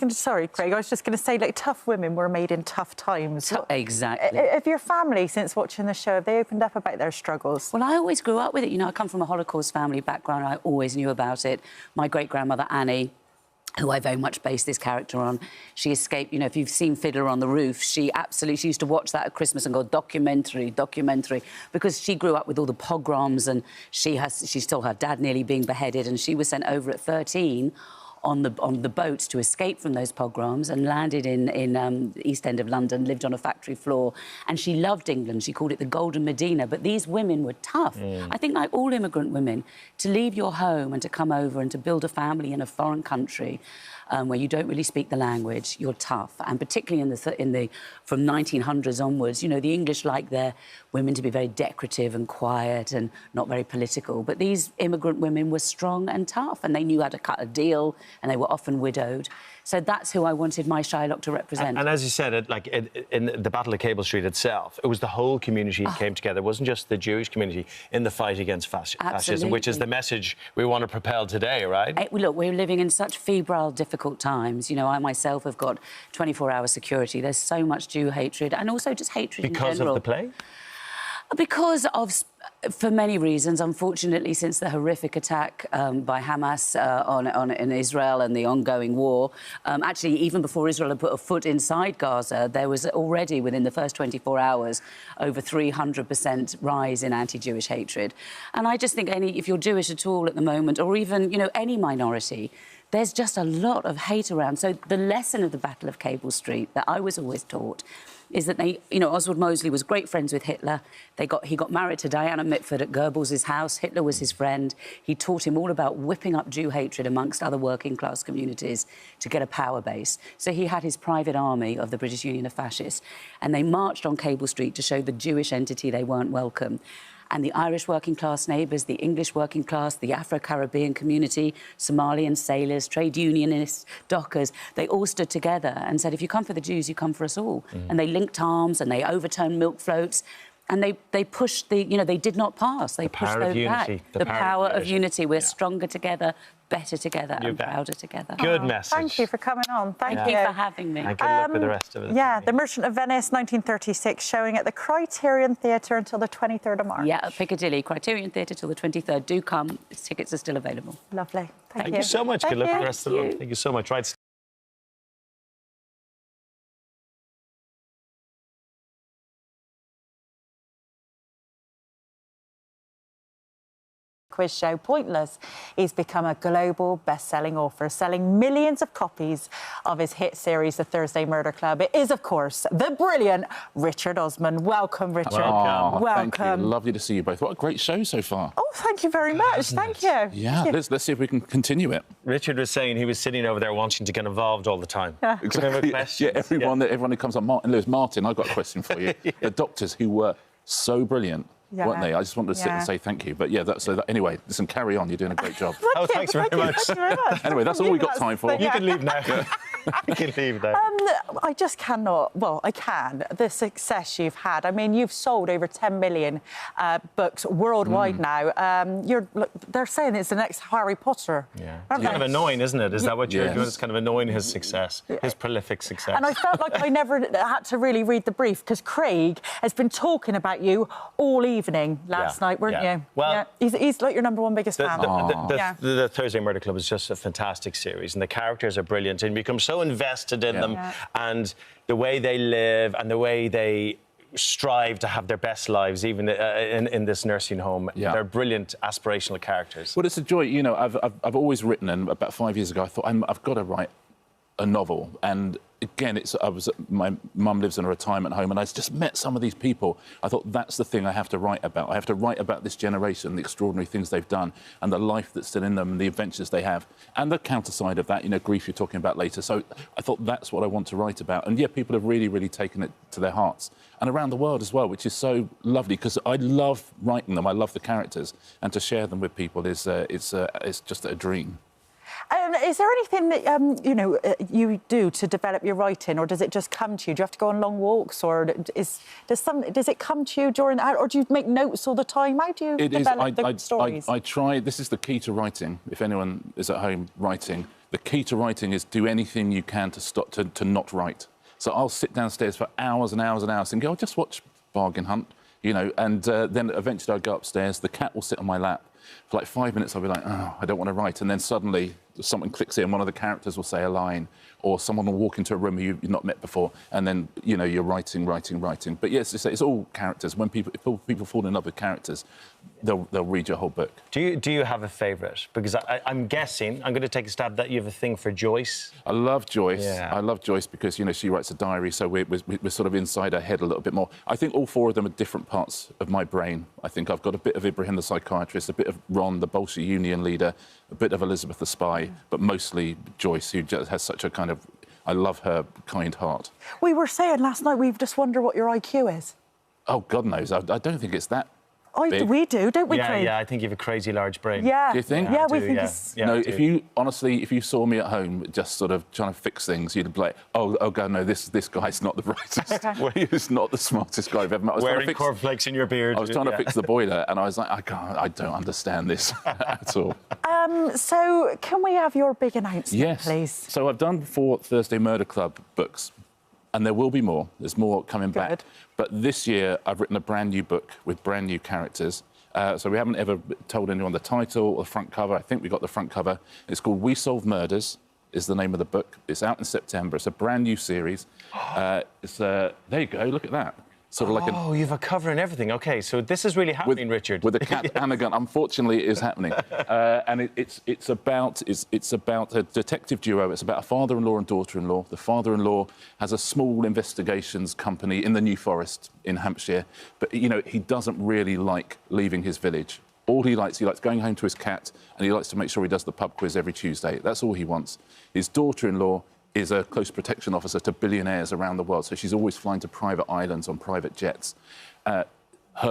sorry, Craig, I was just going to say, tough women were made in tough times. Exactly. Have your family, since watching the show, have they opened up about their struggles? Well, I always grew up with it. I come from a Holocaust family background. I always knew about it. My great-grandmother, Annie, who I very much based this character on, she escaped. If you've seen Fiddler on the Roof, she used to watch that at Christmas and go, documentary, because she grew up with all the pogroms, and she saw her dad nearly being beheaded, and she was sent over at 13 on the boats to escape from those pogroms and landed in the East End of London, lived on a factory floor, and she loved England. She called it the Golden Medina. But these women were tough. I think, like all immigrant women, to leave your home and to come over and to build a family in a foreign country where you don't really speak the language, you're tough. And particularly from 1900s onwards, you know, the English like their women to be very decorative and quiet and not very political. But these immigrant women were strong and tough, and they knew how to cut a deal, and they were often widowed. So that's who I wanted my Shylock to represent. And as you said, in the Battle of Cable Street itself, it was the whole community that came together. It wasn't just the Jewish community in the fight against fascism, which is the message we want to propel today, right? Look, we're living in such febrile, difficult times. You know, I myself have got 24-hour security. There's so much Jew hatred and also just hatred in general. Because of the play? Because of, for many reasons, unfortunately, since the horrific attack by Hamas in Israel and the ongoing war, actually, even before Israel had put a foot inside Gaza, there was already, within the first 24 hours, over 300% rise in anti-Jewish hatred. And I just think if you're Jewish at all at the moment, or even, you know, any minority, there's just a lot of hate around. So the lesson of the Battle of Cable Street that I was always taught is that Oswald Mosley was great friends with Hitler. He got married to Diana Mitford at Goebbels' house. Hitler was his friend. He taught him all about whipping up Jew hatred amongst other working-class communities to get a power base. So he had his private army of the British Union of Fascists, and they marched on Cable Street to show the Jewish entity they weren't welcome. And the Irish working-class neighbours, the English working class, the Afro-Caribbean community, Somalian sailors, trade unionists, dockers, they all stood together and said, if you come for the Jews, you come for us all. And they linked arms and they overturned milk floats. And they pushed they did not pass. They pushed those back. The power of unity. We're stronger together, better together and prouder together. Good message. Thank you for coming on. Thank you for having me. And good luck with the rest of it. Yeah, The Merchant of Venice, 1936, showing at the Criterion Theatre until the 23rd of March. Yeah, at Piccadilly, Criterion Theatre till the 23rd. Do come. Tickets are still available. Lovely. Thank you so much. Good luck with the rest of the month. Thank you so much. Right. Quiz show Pointless. He's become a global best-selling author, selling millions of copies of his hit series, The Thursday Murder Club. It is, of course, the brilliant Richard Osman. Welcome, Richard. Welcome. Welcome. Thank you. Lovely to see you both. What a great show so far. Oh, thank you very much. Thank you. Yeah, let's see if we can continue it. Richard was saying he was sitting over there wanting to get involved all the time. Yeah. Exactly. Yeah, everyone who comes on. Martin Lewis. Martin, I've got a question for you. The doctors who were so brilliant. Yeah. Weren't they? I just wanted to sit and say thank you. But yeah, anyway, listen, carry on. You're doing a great job. Thanks very much. Thank you very much. Anyway, that's all we've got time for. You can leave now. You can leave now. I just cannot. Well, I can. The success you've had. I mean, you've sold over 10 million books worldwide now. They're saying it's the next Harry Potter. Yeah. It's kind of annoying, isn't it? Is that what you're doing? It's kind of annoying his success, his prolific success. And I felt like I never had to really read the brief because Craig has been talking about you all evening last night, weren't you? Well, he's like your #1 biggest fan. The Thursday Murder Club is just a fantastic series, and the characters are brilliant, and you become so invested in them, and the way they live and the way they strive to have their best lives, even in this nursing home. They're brilliant, aspirational characters. Well, it's a joy. You know, I've always written, and about 5 years ago, I thought I've got to write a novel. And again, my mum lives in a retirement home, and I just met some of these people. I thought, that's the thing I have to write about. I have to write about this generation, the extraordinary things they've done, and the life that's still in them, and the adventures they have, and the counter side of that, you know, grief you're talking about later. So I thought that's what I want to write about. And yeah, people have really, really taken it to their hearts, and around the world as well, which is so lovely, because I love writing them. I love the characters, and to share them with people is it's just a dream. Is there anything that you do to develop your writing, or does it just come to you? Do you have to go on long walks, or does it come to you during that, or do you make notes all the time? How do you develop the stories? I try. This is the key to writing. If anyone is at home writing, the key to writing is do anything you can to stop to not write. So I'll sit downstairs for hours and hours and hours and go, I'll just watch Bargain Hunt, you know, and then eventually I go upstairs. The cat will sit on my lap. For like 5 minutes, I'll be like, oh, I don't want to write. And then suddenly something clicks in, one of the characters will say a line, or someone will walk into a room who you've not met before, and then, you know, you're writing. But yes, it's all characters. When people fall in love with characters, they'll read your whole book. Do you have a favourite? Because I'm guessing, I'm going to take a stab that you have a thing for Joyce. I love Joyce. Yeah. I love Joyce because, you know, she writes a diary, so we're sort of inside her head a little bit more. I think all four of them are different parts of my brain. I think I've got a bit of Ibrahim the psychiatrist, a bit of Ron, the Bolshevik Union leader, a bit of Elizabeth the spy, but mostly Joyce, who just has such a kind of... I love her kind heart. We were saying last night, we just wonder what your IQ is. Oh, God knows. I don't think it's that big. We do, don't we, Craig? Yeah, I think you have a crazy large brain. Yeah. Do you think? Yeah, we think it's... No, if you, honestly, if you saw me at home just sort of trying to fix things, you'd be like, oh God, no, this guy's not the brightest. He's not the smartest guy I've ever met. I was Wearing cornflakes in your beard. I was trying to fix the boiler, and I was like, I don't understand this at all. So, can we have your big announcement, please? So I've done 4 Thursday Murder Club books, and there will be more. There's more coming back. But this year, I've written a brand new book with brand new characters. So we haven't ever told anyone the title or the front cover. I think we got the front cover. It's called We Solve Murders, is the name of the book. It's out in September. It's a brand new series. There you go, look at that. Sort of like you have a cover and everything. OK, so this is really happening, Richard. With a cat and a gun. Unfortunately, it is happening. And it's about a detective duo. It's about a father-in-law and daughter-in-law. The father-in-law has a small investigations company in the New Forest in Hampshire. But, you know, he doesn't really like leaving his village. All he likes going home to his cat, and he likes to make sure he does the pub quiz every Tuesday. That's all he wants. His daughter-in-law is a close protection officer to billionaires around the world, so she's always flying to private islands on private jets. Her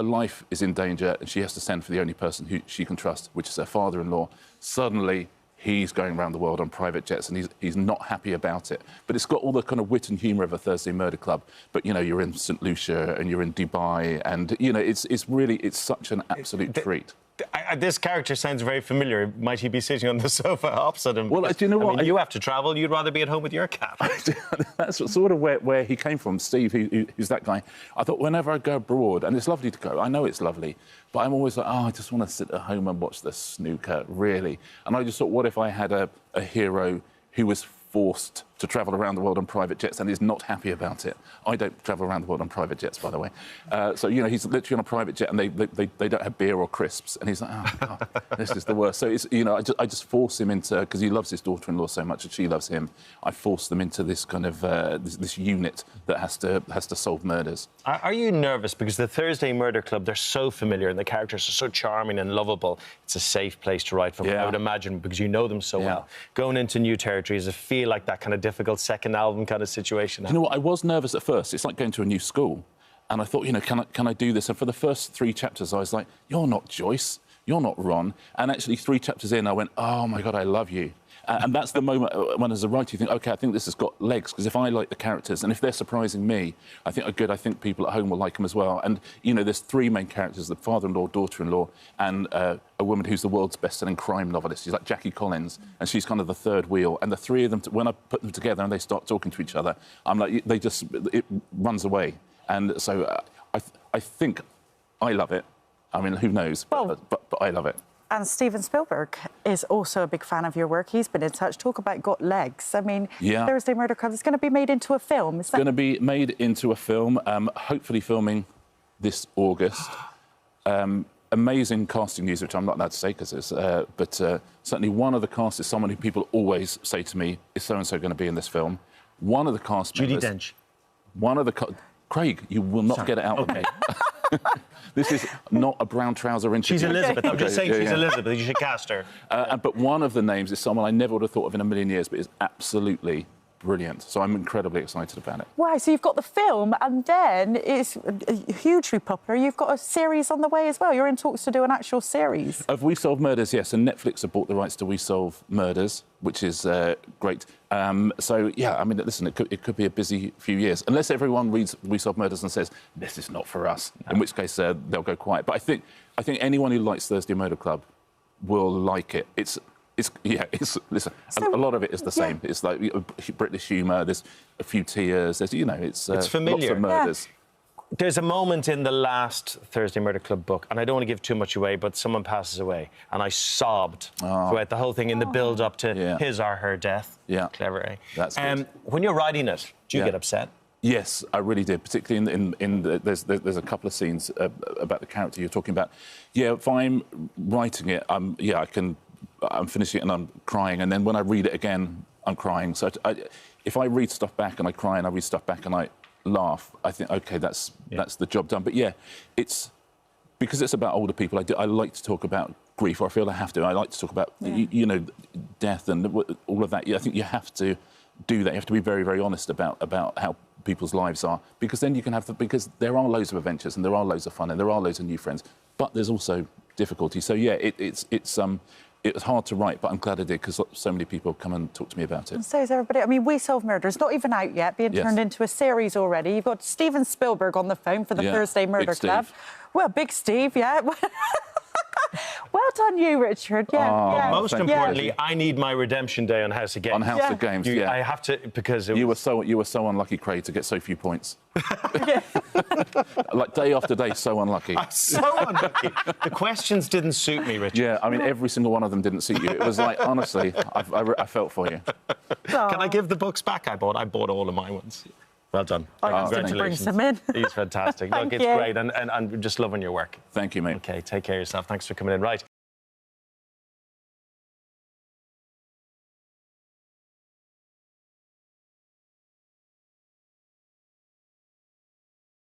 life is in danger, and she has to send for the only person who she can trust, which is her father-in-law. Suddenly, he's going around the world on private jets, and he's not happy about it. But it's got all the kind of wit and humour of a Thursday Murder Club. But, you know, you're in St Lucia, and you're in Dubai, and, you know, it's such an absolute treat. This character sounds very familiar. Might he be sitting on the sofa opposite him? Well, do you know what? I mean, you have to travel. You'd rather be at home with your cat. That's sort of where he came from, Steve, who's that guy. I thought whenever I go abroad, and it's lovely to go, I know it's lovely, but I'm always like, I just want to sit at home and watch the snooker, really. And I just thought, what if I had a hero who was forced to travel around the world on private jets and is not happy about it? I don't travel around the world on private jets, by the way. So, you know, he's literally on a private jet and they don't have beer or crisps. And he's like, oh, God, this is the worst. So, it's, you know, I just force him into... Because he loves his daughter-in-law so much and she loves him. I force them into this kind of... this unit that has to solve murders. Are you nervous? Because the Thursday Murder Club, they're so familiar and the characters are so charming and lovable. It's a safe place to write from, I would imagine, because you know them so well. Going into new territories, does it feel like that kind of difficult second album kind of situation? You know what? I was nervous at first. It's like going to a new school. And I thought, you know, can I do this? And for the first 3 chapters, I was like, you're not Joyce. You're not Ron. And actually, 3 chapters in, I went, oh, my God, I love you. And that's the moment when, as a writer, you think, OK, I think this has got legs, because if I like the characters and if they're surprising me, I think, oh, good, I think people at home will like them as well. And, you know, there's 3 main characters, the father-in-law, daughter-in-law, and a woman who's the world's best-selling crime novelist. She's like Jackie Collins, and she's kind of the third wheel. And the 3 of them, when I put them together and they start talking to each other, I'm like, it runs away. And so I think I love it. I mean, who knows? But I love it. And Steven Spielberg is also a big fan of your work. He's been in touch. Talk about got legs. I mean, Thursday Murder Club is going to be made into a film. It's going to be made into a film, hopefully filming this August. Amazing casting news, which I'm not allowed to say because it's... but certainly one of the cast is someone who people always say to me, is so-and-so going to be in this film? One of the cast members... Judi Dench. One of the... Craig, you will not get it out of me. This is not a brown trouser interview. She's Elizabeth. I'm just saying she's Elizabeth. You should cast her. But one of the names is someone I never would have thought of in a million years, but is absolutely brilliant. So I'm incredibly excited about it. Wow, so you've got the film and then it's hugely popular. You've got a series on the way as well. You're in talks to do an actual series. Of We Solve Murders, yes. And Netflix have bought the rights to We Solve Murders, which is great. So, yeah, I mean, listen, it could be a busy few years. Unless everyone reads We Solve Murders and says, this is not for us, in which case they'll go quiet. But I think anyone who likes Thursday Murder Club will like it. Listen, a lot of it is the same. It's like British humour, there's a few tears, there's, you know, it's familiar. Lots of murders. There's a moment in the last Thursday Murder Club book, and I don't want to give too much away, but someone passes away, and I sobbed throughout the whole thing in the build-up to his or her death. Yeah. Clever, eh? That's good. When you're writing it, do you get upset? Yes, I really did. Particularly there's a couple of scenes about the character you're talking about. Yeah, if I'm writing it, I'm finishing it and I'm crying, and then when I read it again, I'm crying. So if I read stuff back and I cry and I read stuff back and I laugh, I think, OK, that's the job done. But yeah, because it's about older people, I like to talk about grief, or I feel I have to. I like to talk about, you know, death and all of that. I think you have to do that. You have to be very, very honest about how people's lives are, because then you can have because there are loads of adventures and there are loads of fun and there are loads of new friends, but there's also difficulty. So yeah, it was hard to write, but I'm glad I did, because so many people come and talk to me about it. And so is everybody. I mean, We Solve Murder. It's not even out yet, being turned into a series already. You've got Steven Spielberg on the phone for the Thursday Murder Club. Well, Big Steve, yeah. Well done, you, Richard. Yeah. Most importantly, I need my redemption day on House of Games. On House of Games, I have to, because you were so unlucky, Craig, to get so few points. Like day after day, so unlucky. I'm so unlucky. The questions didn't suit me, Richard. Yeah, I mean, every single one of them didn't suit you. It was like, honestly, I felt for you. Can I give the books back? I bought all of my ones. Well done. Congratulations. To bring some in. He's fantastic. Look, it's great, and I'm just loving your work. Thank you, mate. OK, take care of yourself. Thanks for coming in. Right.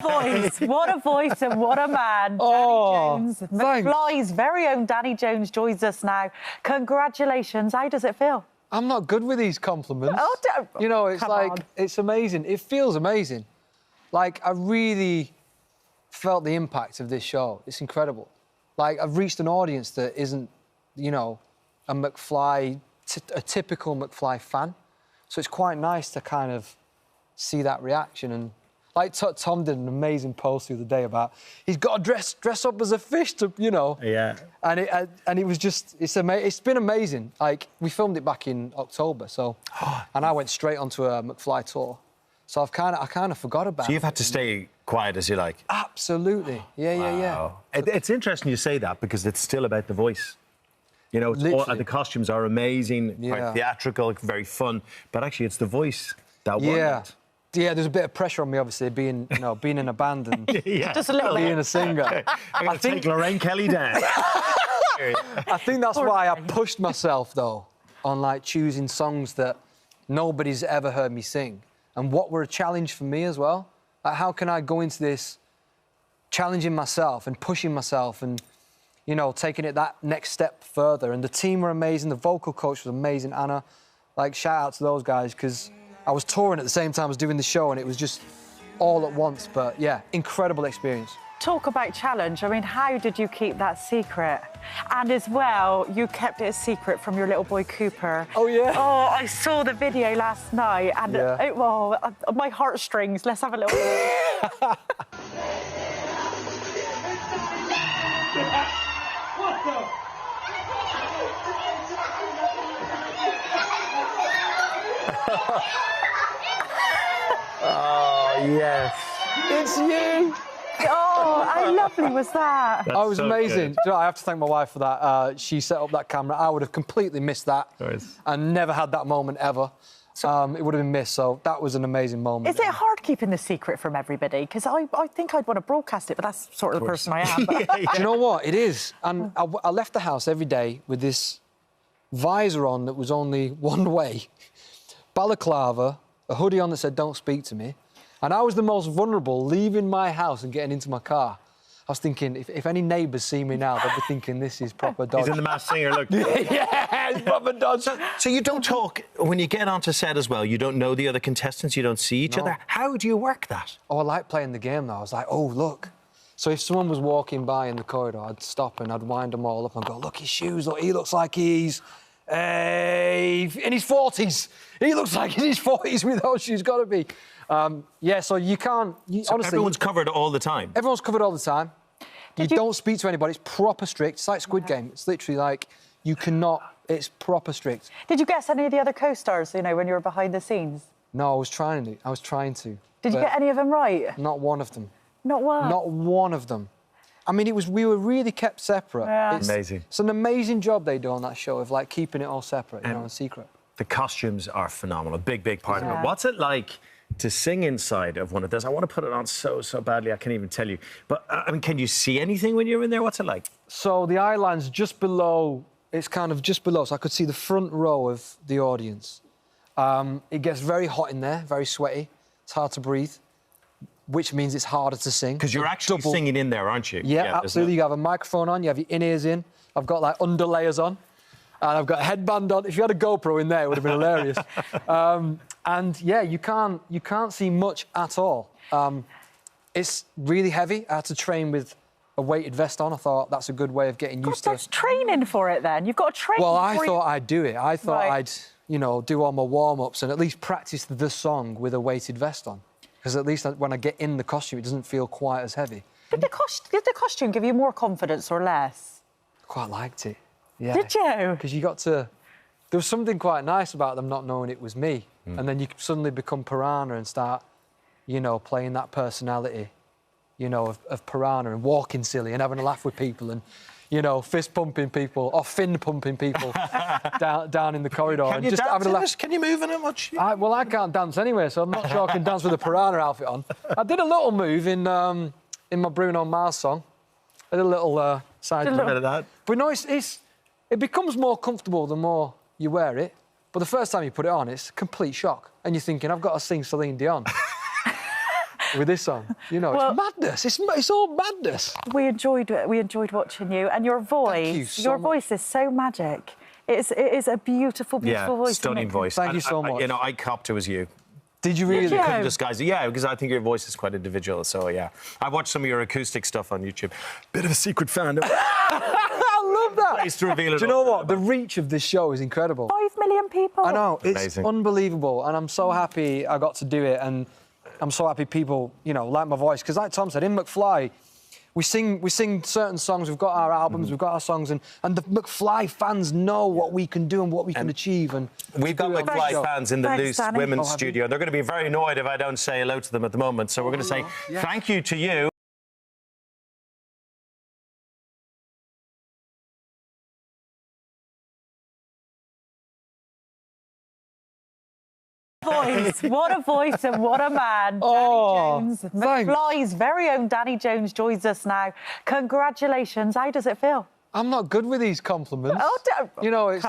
Voice. What a voice and what a man. Danny Jones. McFly's very own Danny Jones joins us now. Congratulations. How does it feel? I'm not good with these compliments. Oh, you know, it's it's amazing. It feels amazing. Like, I really felt the impact of this show. It's incredible. Like, I've reached an audience that isn't, you know, a typical McFly fan. So it's quite nice to kind of see that reaction. And like Tom did an amazing post the other day about he's got to dress up as a fish to, you know. Yeah. And it was just, it's been amazing. Like, we filmed it back in October, so, and I went straight onto a McFly tour. So I kind of forgot about it. So you've had to stay quiet as you like? Absolutely. Yeah. It's interesting you say that, because it's still about the voice. You know, the costumes are amazing, quite theatrical, very fun, but actually it's the voice that won it. Yeah, there's a bit of pressure on me, obviously, being in a band and just a little being a singer. I think take Lorraine Kelly down. I think that's why I pushed myself, though, on like choosing songs that nobody's ever heard me sing, and what were a challenge for me as well. Like, how can I go into this challenging myself and pushing myself and, you know, taking it that next step further? And the team were amazing. The vocal coach was amazing, Anna. Like, shout out to those guys, because I was touring at the same time as doing the show, and it was just all at once. But yeah, incredible experience. Talk about challenge. I mean, how did you keep that secret? And as well, you kept it a secret from your little boy Cooper. Oh, yeah. Oh, I saw the video last night, and my heartstrings. Let's have a little. What the? Oh, yes. It's you. Oh, how lovely was that? That was amazing. You know, I have to thank my wife for that. She set up that camera. I would have completely missed that and never had that moment ever. It would have been missed, so that was an amazing moment. Is it hard keeping the secret from everybody? Because I think I'd want to broadcast it, but that's sort of the person I am. Do you know what? It is. And I left the house every day with this visor on that was only one way, balaclava, a hoodie on that said, "Don't speak to me." And I was the most vulnerable, leaving my house and getting into my car. I was thinking, if any neighbours see me now, they'll be thinking this is proper dodge. He's in The Masked Singer, look. Yeah, it's proper dodge. So you don't talk, when you get onto set as well, you don't know the other contestants, you don't see each other. How do you work that? Oh, I like playing the game, though. I was like, oh, look. So if someone was walking by in the corridor, I'd stop and I'd wind them all up and go, look, his shoes, look, he looks like he's in his 40s. He looks like in his 40s with those shoes, got to be. Yeah, so you can't... So honestly, everyone's covered all the time? Everyone's covered all the time. You don't speak to anybody. It's proper strict. It's like Squid Game. It's literally like you cannot... It's proper strict. Did you guess any of the other co-stars, you know, when you were behind the scenes? No, I was trying to. Did you get any of them right? Not one of them. Not one? Not one of them. I mean, we were really kept separate. Yeah. Amazing. It's an amazing job they do on that show of, like, keeping it all separate, you know, in secret. The costumes are phenomenal. A big part of it. What's it like to sing inside of one of those. I want to put it on so badly, I can't even tell you. But, I mean, can you see anything when you're in there? What's it like? So the eye line's just below, it's kind of just below, so I could see the front row of the audience. It gets very hot in there, very sweaty. It's hard to breathe, which means it's harder to sing. Because you're actually singing in there, aren't you? Yeah, absolutely. You have a microphone on, you have your in-ears in. I've got, like, underlayers on, and I've got a headband on. If you had a GoPro in there, it would have been hilarious. And, yeah, you can't see much at all. It's really heavy. I had to train with a weighted vest on. I thought that's a good way of getting used to it. There's training for it then. You've got to train. Well, I thought I'd do it. I thought I'd, you know, do all my warm-ups and at least practice the song with a weighted vest on. Because at least when I get in the costume, it doesn't feel quite as heavy. Did the costume give you more confidence or less? Quite liked it, yeah. Did you? Because you got to... There was something quite nice about them not knowing it was me. And then you suddenly become Piranha and start, you know, playing that personality, you know, of Piranha and walking silly and having a laugh with people and, you know, fist-pumping people or fin-pumping people down in the corridor. Can and you just dance having a in laugh. this? Can you move in it much? Well, I can't dance anyway, so I'm not sure I can dance with a Piranha outfit on. I did a little move in my Bruno Mars song. I did a little side Did a bit of that. But no, it becomes more comfortable the more you wear it. But the first time you put it on, it's a complete shock. And you're thinking, I've got to sing Celine Dion with this song. You know, it's madness. It's all madness. We enjoyed watching you. And your voice, your voice is so magic. It is a beautiful, beautiful voice. Stunning voice. Thank you so much. You know, I copped it was you. Did you really? I couldn't disguise it. Yeah, because I think your voice is quite individual. So, yeah. I watched some of your acoustic stuff on YouTube. Bit of a secret fan. I love that. Please to reveal it. Do you know what? The reach of this show is incredible. 5 million people. I know. It's amazing. Unbelievable. And I'm so happy I got to do it. And I'm so happy people, you know, like my voice. Because like Tom said, in McFly, we sing certain songs. We've got our albums, we've got our songs. And the McFly fans know what we can do and what we can achieve. And we've got McFly fans in the Loose Women's Studio. They're going to be very annoyed if I don't say hello to them at the moment. So we're going to say thank you to you. What a voice and what a man. Danny Jones. McFly's very own Danny Jones joins us now. Congratulations. How does it feel? I'm not good with these compliments. You know, it's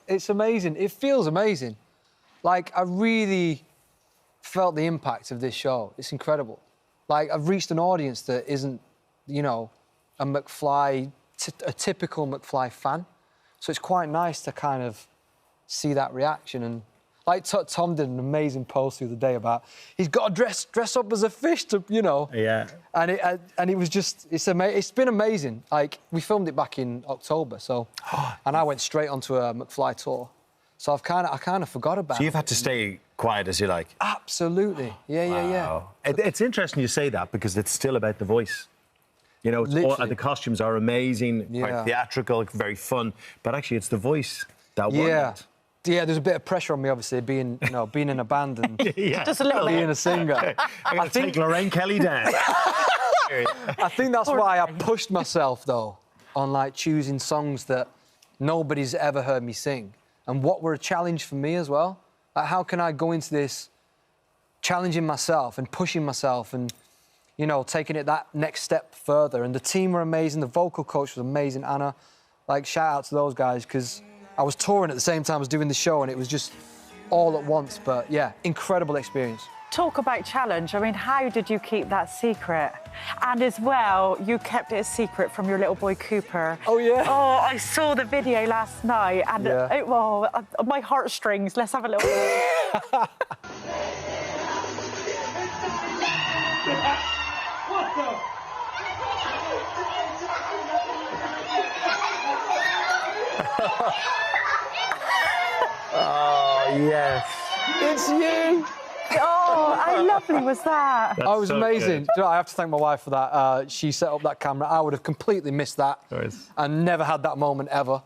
it's amazing. It feels amazing. Like, I really felt the impact of this show. It's incredible. Like, I've reached an audience that isn't, you know, a typical McFly fan. So it's quite nice to kind of see that reaction. And like Tom did an amazing post the other day about he's got to dress up as a fish to, you know. Yeah. And it was just it's been amazing. Like, we filmed it back in October, so and I went straight onto a McFly tour. So I kind of forgot about it. So you've had to stay quiet as you like. Absolutely. Yeah. It's interesting you say that because it's still about the voice. You know, the costumes are amazing, quite theatrical, very fun, but actually it's the voice that won it. Yeah, there's a bit of pressure on me, obviously, being in a band and just a little being a singer. I'm going to take Lorraine Kelly down. I think that's why I pushed myself, though, on, like, choosing songs that nobody's ever heard me sing. And what were a challenge for me as well. Like, how can I go into this challenging myself and pushing myself and, you know, taking it that next step further? And the team were amazing. The vocal coach was amazing, Anna. Like, shout out to those guys, because I was touring at the same time as doing the show, and it was just all at once. But, yeah, incredible experience. Talk about challenge. I mean, how did you keep that secret? And as well, you kept it a secret from your little boy Cooper. Oh, yeah? Oh, I saw the video last night, and my heartstrings. Let's have a little... What the? Oh, yes. It's you! Oh, how lovely was that? That was amazing. You know, I have to thank my wife for that. She set up that camera. I would have completely missed that and never had that moment ever.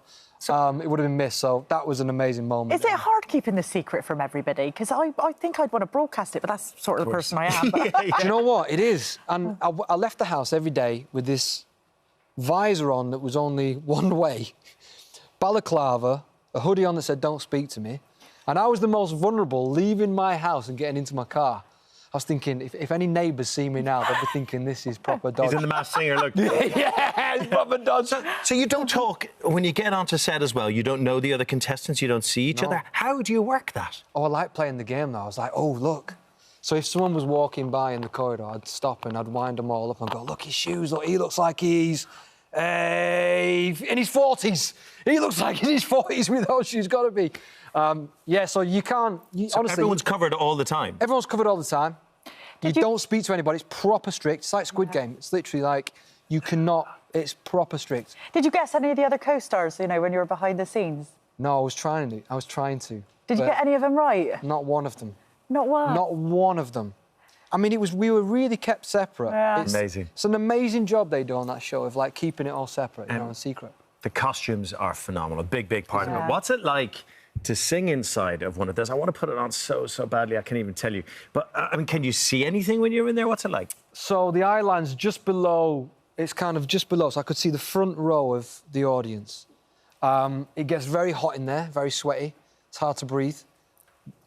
It would have been missed, so that was an amazing moment. Is it hard keeping the secret from everybody? Because I think I'd want to broadcast it, but that's sort of the person I am. Do you know what? It is. And I left the house every day with this visor on that was only one way, balaclava, a hoodie on that said, "Don't speak to me." And I was the most vulnerable leaving my house and getting into my car. I was thinking, if any neighbours see me now, they'll be thinking this is proper dodge. He's in The Masked Singer, look. Yeah, it's proper dodge. So you don't talk, when you get onto set as well, you don't know the other contestants, you don't see each other. How do you work that? Oh, I like playing the game, though. I was like, oh, look. So if someone was walking by in the corridor, I'd stop and I'd wind them all up and go, look, his shoes, look, he looks like he's in his 40s. He looks like he's in his 40s with those shoes, got to be. Yeah, so you can't... So honestly, everyone's covered all the time? Everyone's covered all the time. You don't speak to anybody. It's proper strict. It's like Squid Game. It's literally like you cannot... It's proper strict. Did you guess any of the other co-stars, you know, when you were behind the scenes? No, I was trying to. Did you get any of them right? Not one of them. Not one? Not one of them. I mean, we were really kept separate. Yeah. Amazing. It's an amazing job they do on that show of, like, keeping it all separate, you know, and secret. The costumes are phenomenal. Big part of it. What's it like to sing inside of one of those? I want to put it on so badly, I can't even tell you. But, I mean, can you see anything when you're in there? What's it like? So the eye line's just below, it's kind of just below, so I could see the front row of the audience. It gets very hot in there, very sweaty. It's hard to breathe,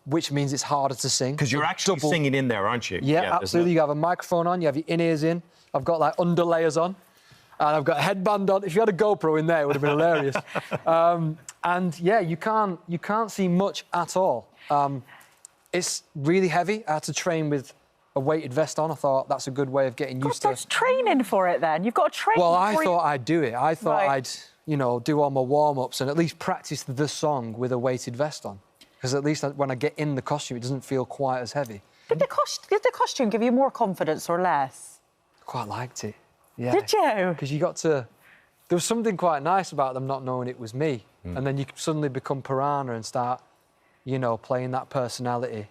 which means it's harder to sing. Because you're actually singing in there, aren't you? Yeah, absolutely. You have a microphone on, you have your in-ears in. I've got, like, underlayers on, and I've got a headband on. If you had a GoPro in there, it would have been hilarious. And, yeah, you can't see much at all. It's really heavy. I had to train with a weighted vest on. I thought that's a good way of getting used to it. There's training for it, then. You've got to train. Well, I thought I'd do it. I thought I'd, you know, do all my warm-ups and at least practice the song with a weighted vest on. Because at least when I get in the costume, it doesn't feel quite as heavy. Did the costume give you more confidence or less? Quite liked it, yeah. Did you? Because you got to... There was something quite nice about them not knowing it was me. And then you suddenly become Piranha and start, you know, playing that personality,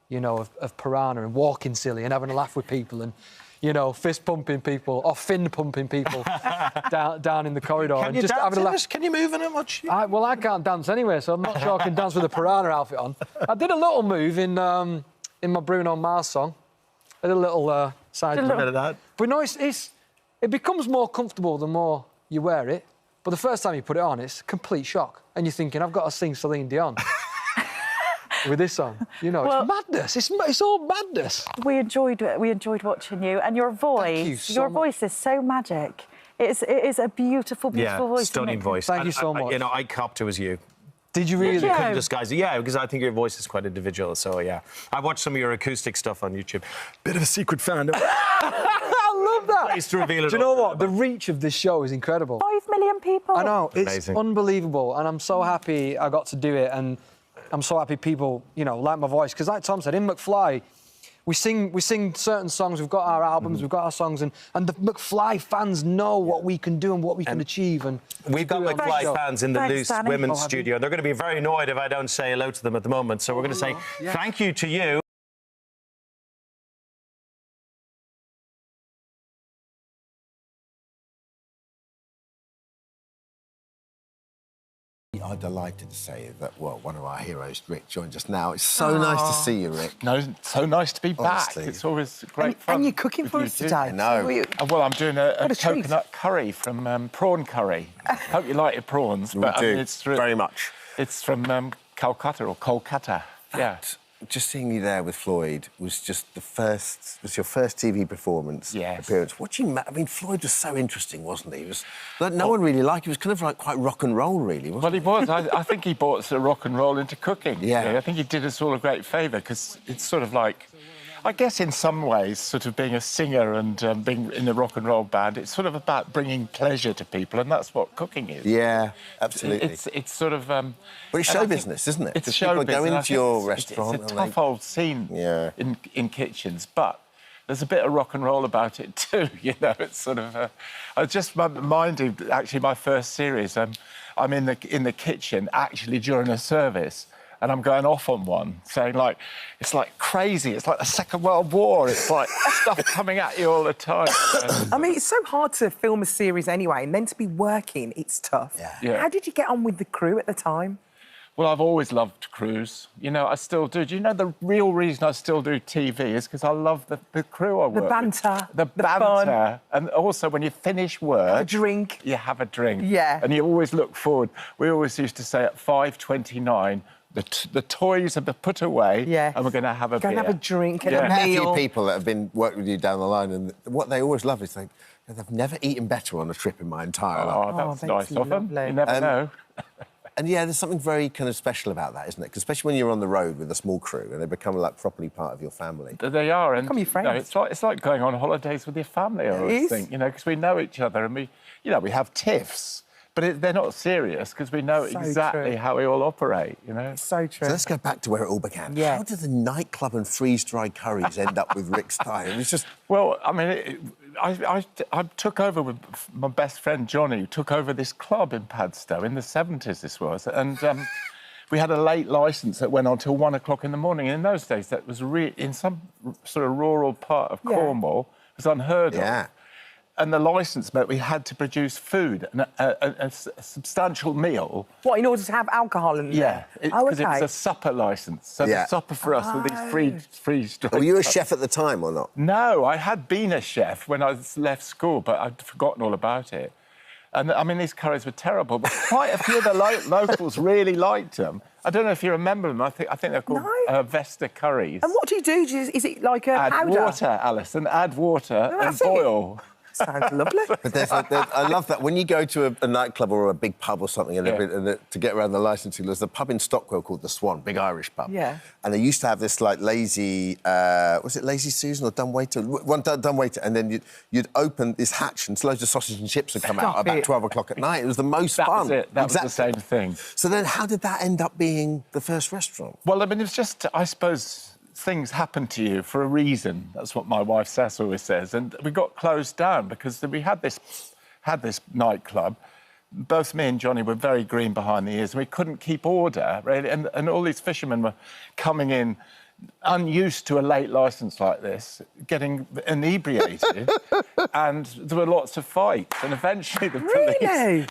you know, of Piranha and walking silly and having a laugh with people and, you know, fist-pumping people or fin-pumping people down in the corridor. Can and you just dance having a in laugh. this? Can you move in it much? Well, I can't dance anyway, so I'm not sure I can dance with a Piranha outfit on. I did a little move in my Bruno Mars song. I did a little side move. A bit of that. But no, it becomes more comfortable the more you wear it. But the first time you put it on, it's a complete shock. And you're thinking, I've got to sing Celine Dion with this song. You know, it's madness. It's all madness. We enjoyed watching you. And your voice, your voice is so magic. It is a beautiful, beautiful voice. Stunning voice. Thank you so much. You know, I copped it was you. Did you really? You couldn't disguise it. Yeah, because I think your voice is quite individual. So, yeah. I watched some of your acoustic stuff on YouTube. Bit of a secret fan. I love that. Nice to reveal it. Do you know what? The reach of this show is incredible. 5 million people. I know. It's amazing. Unbelievable. And I'm so happy I got to do it. And I'm so happy people, you know, like my voice. Because like Tom said, in McFly, we sing certain songs. We've got our albums, we've got our songs. And the McFly fans know what we can do and what we can achieve. And we've got McFly fans in the Loose Women's Studio. They're going to be very annoyed if I don't say hello to them at the moment. So we're going to say thank you to you. I'm delighted to say that, well, one of our heroes, Rick, joined us now. It's so nice to see you, Rick. No, so nice to be Honestly. back. It's always great fun. And you're cooking for us today. I know. Well, I'm doing a coconut curry from prawn curry. Hope you like your prawns. We but do, it's very much. It's from Calcutta or Kolkata. Yeah. Just seeing you there with Floyd was just your first TV performance appearance. What do you... I mean, Floyd was so interesting, wasn't he? He was... No one really liked him. He was kind of like quite rock and roll, really, wasn't he? Well, he was. I think he brought sort of rock and roll into cooking. Yeah. I think he did us all a great favour because it's sort of like... I guess in some ways, sort of being a singer and being in the rock and roll band, it's sort of about bringing pleasure to people, and that's what cooking is. Yeah, absolutely. It's sort of... but it's show business, isn't it? It's show business. People go into your restaurant. It's a tough old scene in kitchens, but there's a bit of rock and roll about it too, you know. It's sort of... I just minded, actually, my first series, I'm in the kitchen, actually, during a service, and I'm going off on one, saying, like, it's like crazy. It's like the Second World War. It's like stuff coming at you all the time. I mean, it's so hard to film a series anyway, and then to be working, it's tough. Yeah. How did you get on with the crew at the time? Well, I've always loved crews. You know, I still do. Do you know the real reason I still do TV is because I love the crew I work with. The banter. The banter. Fun. And also, when you finish work... Have a drink. You have a drink. Yeah. And you always look forward. We always used to say at 5:29, The toys have been put away, and we're going to have a beer. Go and have a drink and I've a met a meal. few people that have been working with you down the line, and what they always love is they've never eaten better on a trip in my entire life. Oh, that's nice of them. You never know. And yeah, there's something very kind of special about that, isn't it? 'Cause especially when you're on the road with a small crew and they become like properly part of your family. They are, and become your friends. it's like going on holidays with your family. I always think, because we know each other and we have tiffs, but they're not serious because we know exactly how we all operate. So true. So let's go back to where it all began. Yeah. How did the nightclub and freeze-dried curries end up with Rick's Thigh? It was just... Well, I mean, I took over with my best friend Johnny, who took over this club in Padstow in the 70s, this was, and we had a late licence that went on till 1 o'clock in the morning. In those days, that was in some sort of rural part of Cornwall, it was unheard of. Yeah. And the licence meant we had to produce food, and a substantial meal. What, in order to have alcohol in there? Yeah, because it was a supper licence. So the supper for us with these freeze-dried... Were you a chef at the time or not? No, I had been a chef when I left school, but I'd forgotten all about it. And, I mean, these curries were terrible, but quite a few of the locals really liked them. I don't know if you remember them. I think they're called Vesta curries. And what do you do? Is it like a powder? Add water, Alison. Add water and boil. Sounds lovely. But I love that when you go to a nightclub or a big pub or something, and to get around the licensing, there's a pub in Stockwell called the Swan, big Irish pub. Yeah. And they used to have this like lazy, was it Lazy Susan or Dumbwaiter? One Dumbwaiter, and then you'd open this hatch and loads of sausage and chips would come out about 12 o'clock at night. It was the most fun. That was it. That was the same thing. So then, how did that end up being the first restaurant? Well, I mean, it was just, I suppose, things happen to you for a reason. That's what my wife Sess always says. And we got closed down because we had this nightclub. Both me and Johnny were very green behind the ears, and we couldn't keep order, really. And all these fishermen were coming in unused to a late licence like this, getting inebriated, and there were lots of fights. And eventually the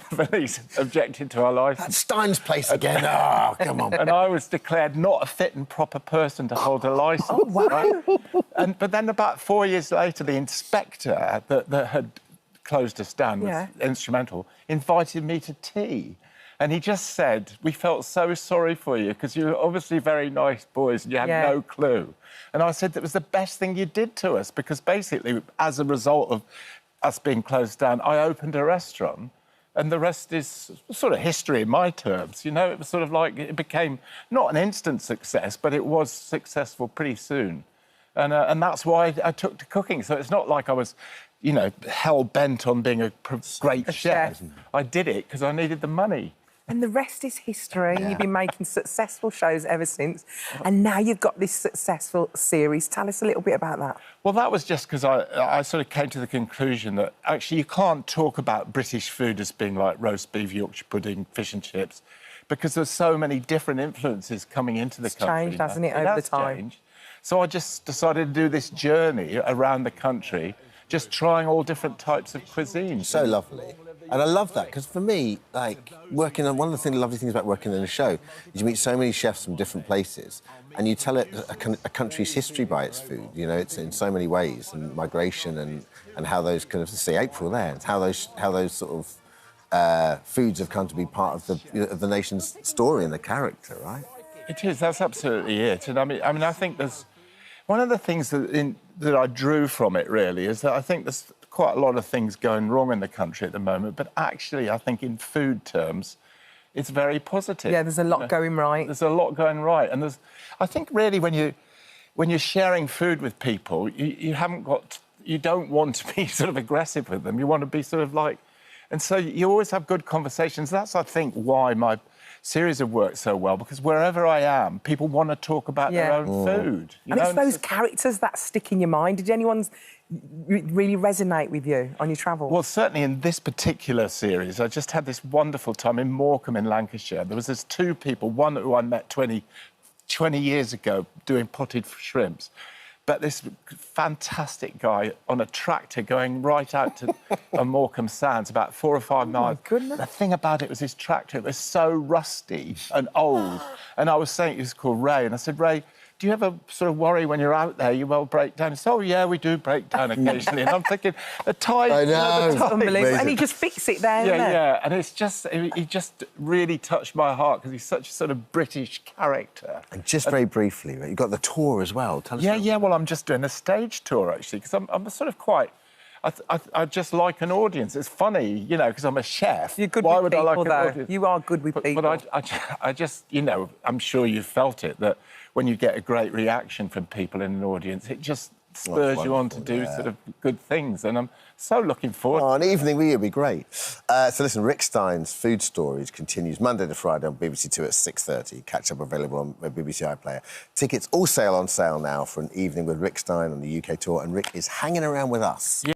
police objected to our licence. That's Stein's place again. Oh, come on. And I was declared not a fit and proper person to hold a licence. Oh, wow. Right? But then about 4 years later, the inspector that had closed us down, was instrumental, invited me to tea. And he just said, we felt so sorry for you because you're obviously very nice boys and you had no clue. And I said that was the best thing you did to us because basically, as a result of us being closed down, I opened a restaurant and the rest is sort of history in my terms. It was sort of like it became not an instant success, but it was successful pretty soon. And that's why I took to cooking. So it's not like I was, hell-bent on being a great chef. I did it because I needed the money. And the rest is history. Yeah. You've been making successful shows ever since. And now you've got this successful series. Tell us a little bit about that. Well, that was just because I sort of came to the conclusion that actually you can't talk about British food as being like roast beef, Yorkshire pudding, fish and chips, because there's so many different influences coming into the country. It's changed, hasn't it, over the time? Changed. So I just decided to do this journey around the country, just trying all different types of cuisine. So lovely. And I love that, because for me, like, one of the lovely things about working in a show is you meet so many chefs from different places and you tell it a country's history by its food. It's in so many ways, and migration and how those kind of, say, April there, and how those sort of foods have come to be part of the nation's story and the character, right? It is, that's absolutely it. And I mean, I think there's... One of the things that I drew from it, really, is that I think there's quite a lot of things going wrong in the country at the moment, but actually, I think in food terms, it's very positive. Yeah, there's a lot going right. There's a lot going right. And I think, really, when you're sharing food with people, you don't want to be sort of aggressive with them. You want to be sort of like... And so you always have good conversations. That's, I think, why my series have worked so well, because wherever I am, people want to talk about their own food. And it's those characters that stick in your mind. Did anyone's really resonate with you on your travels? Well, certainly in this particular series, I just had this wonderful time in Morecambe in Lancashire. There was two people, one who I met 20 years ago doing potted shrimps, but this fantastic guy on a tractor going right out to Morecambe Sands, about 4 or 5 miles. My goodness. The thing about it was his tractor, it was so rusty and old. And I was saying, he was called Ray, and I said, Ray, do you ever sort of worry when you're out there, you will break down? It's, oh, yeah, we do break down occasionally. And I'm thinking, the time... I know. It's unbelievable. And he just fixed it there, isn't it? Yeah, and it's just... He just really touched my heart because he's such a sort of British character. And just very briefly, you've got the tour as well. Tell us Yeah, well, I'm just doing a stage tour, actually, because I'm sort of quite... I just like an audience. It's funny, you know, because I'm a chef. You're good Why with would people, I like though. an audience? You are good with people. But I just, you know, I'm sure you've felt it, that when you get a great reaction from people in an audience, it just spurs you on to do sort of good things. And I'm so looking forward. Oh, an evening with you would be great. So listen, Rick Stein's Food Stories continues Monday to Friday on BBC Two at 6:30. Catch up available on BBC iPlayer. Tickets all on sale now for an evening with Rick Stein on the UK tour, and Rick is hanging around with us. Yeah.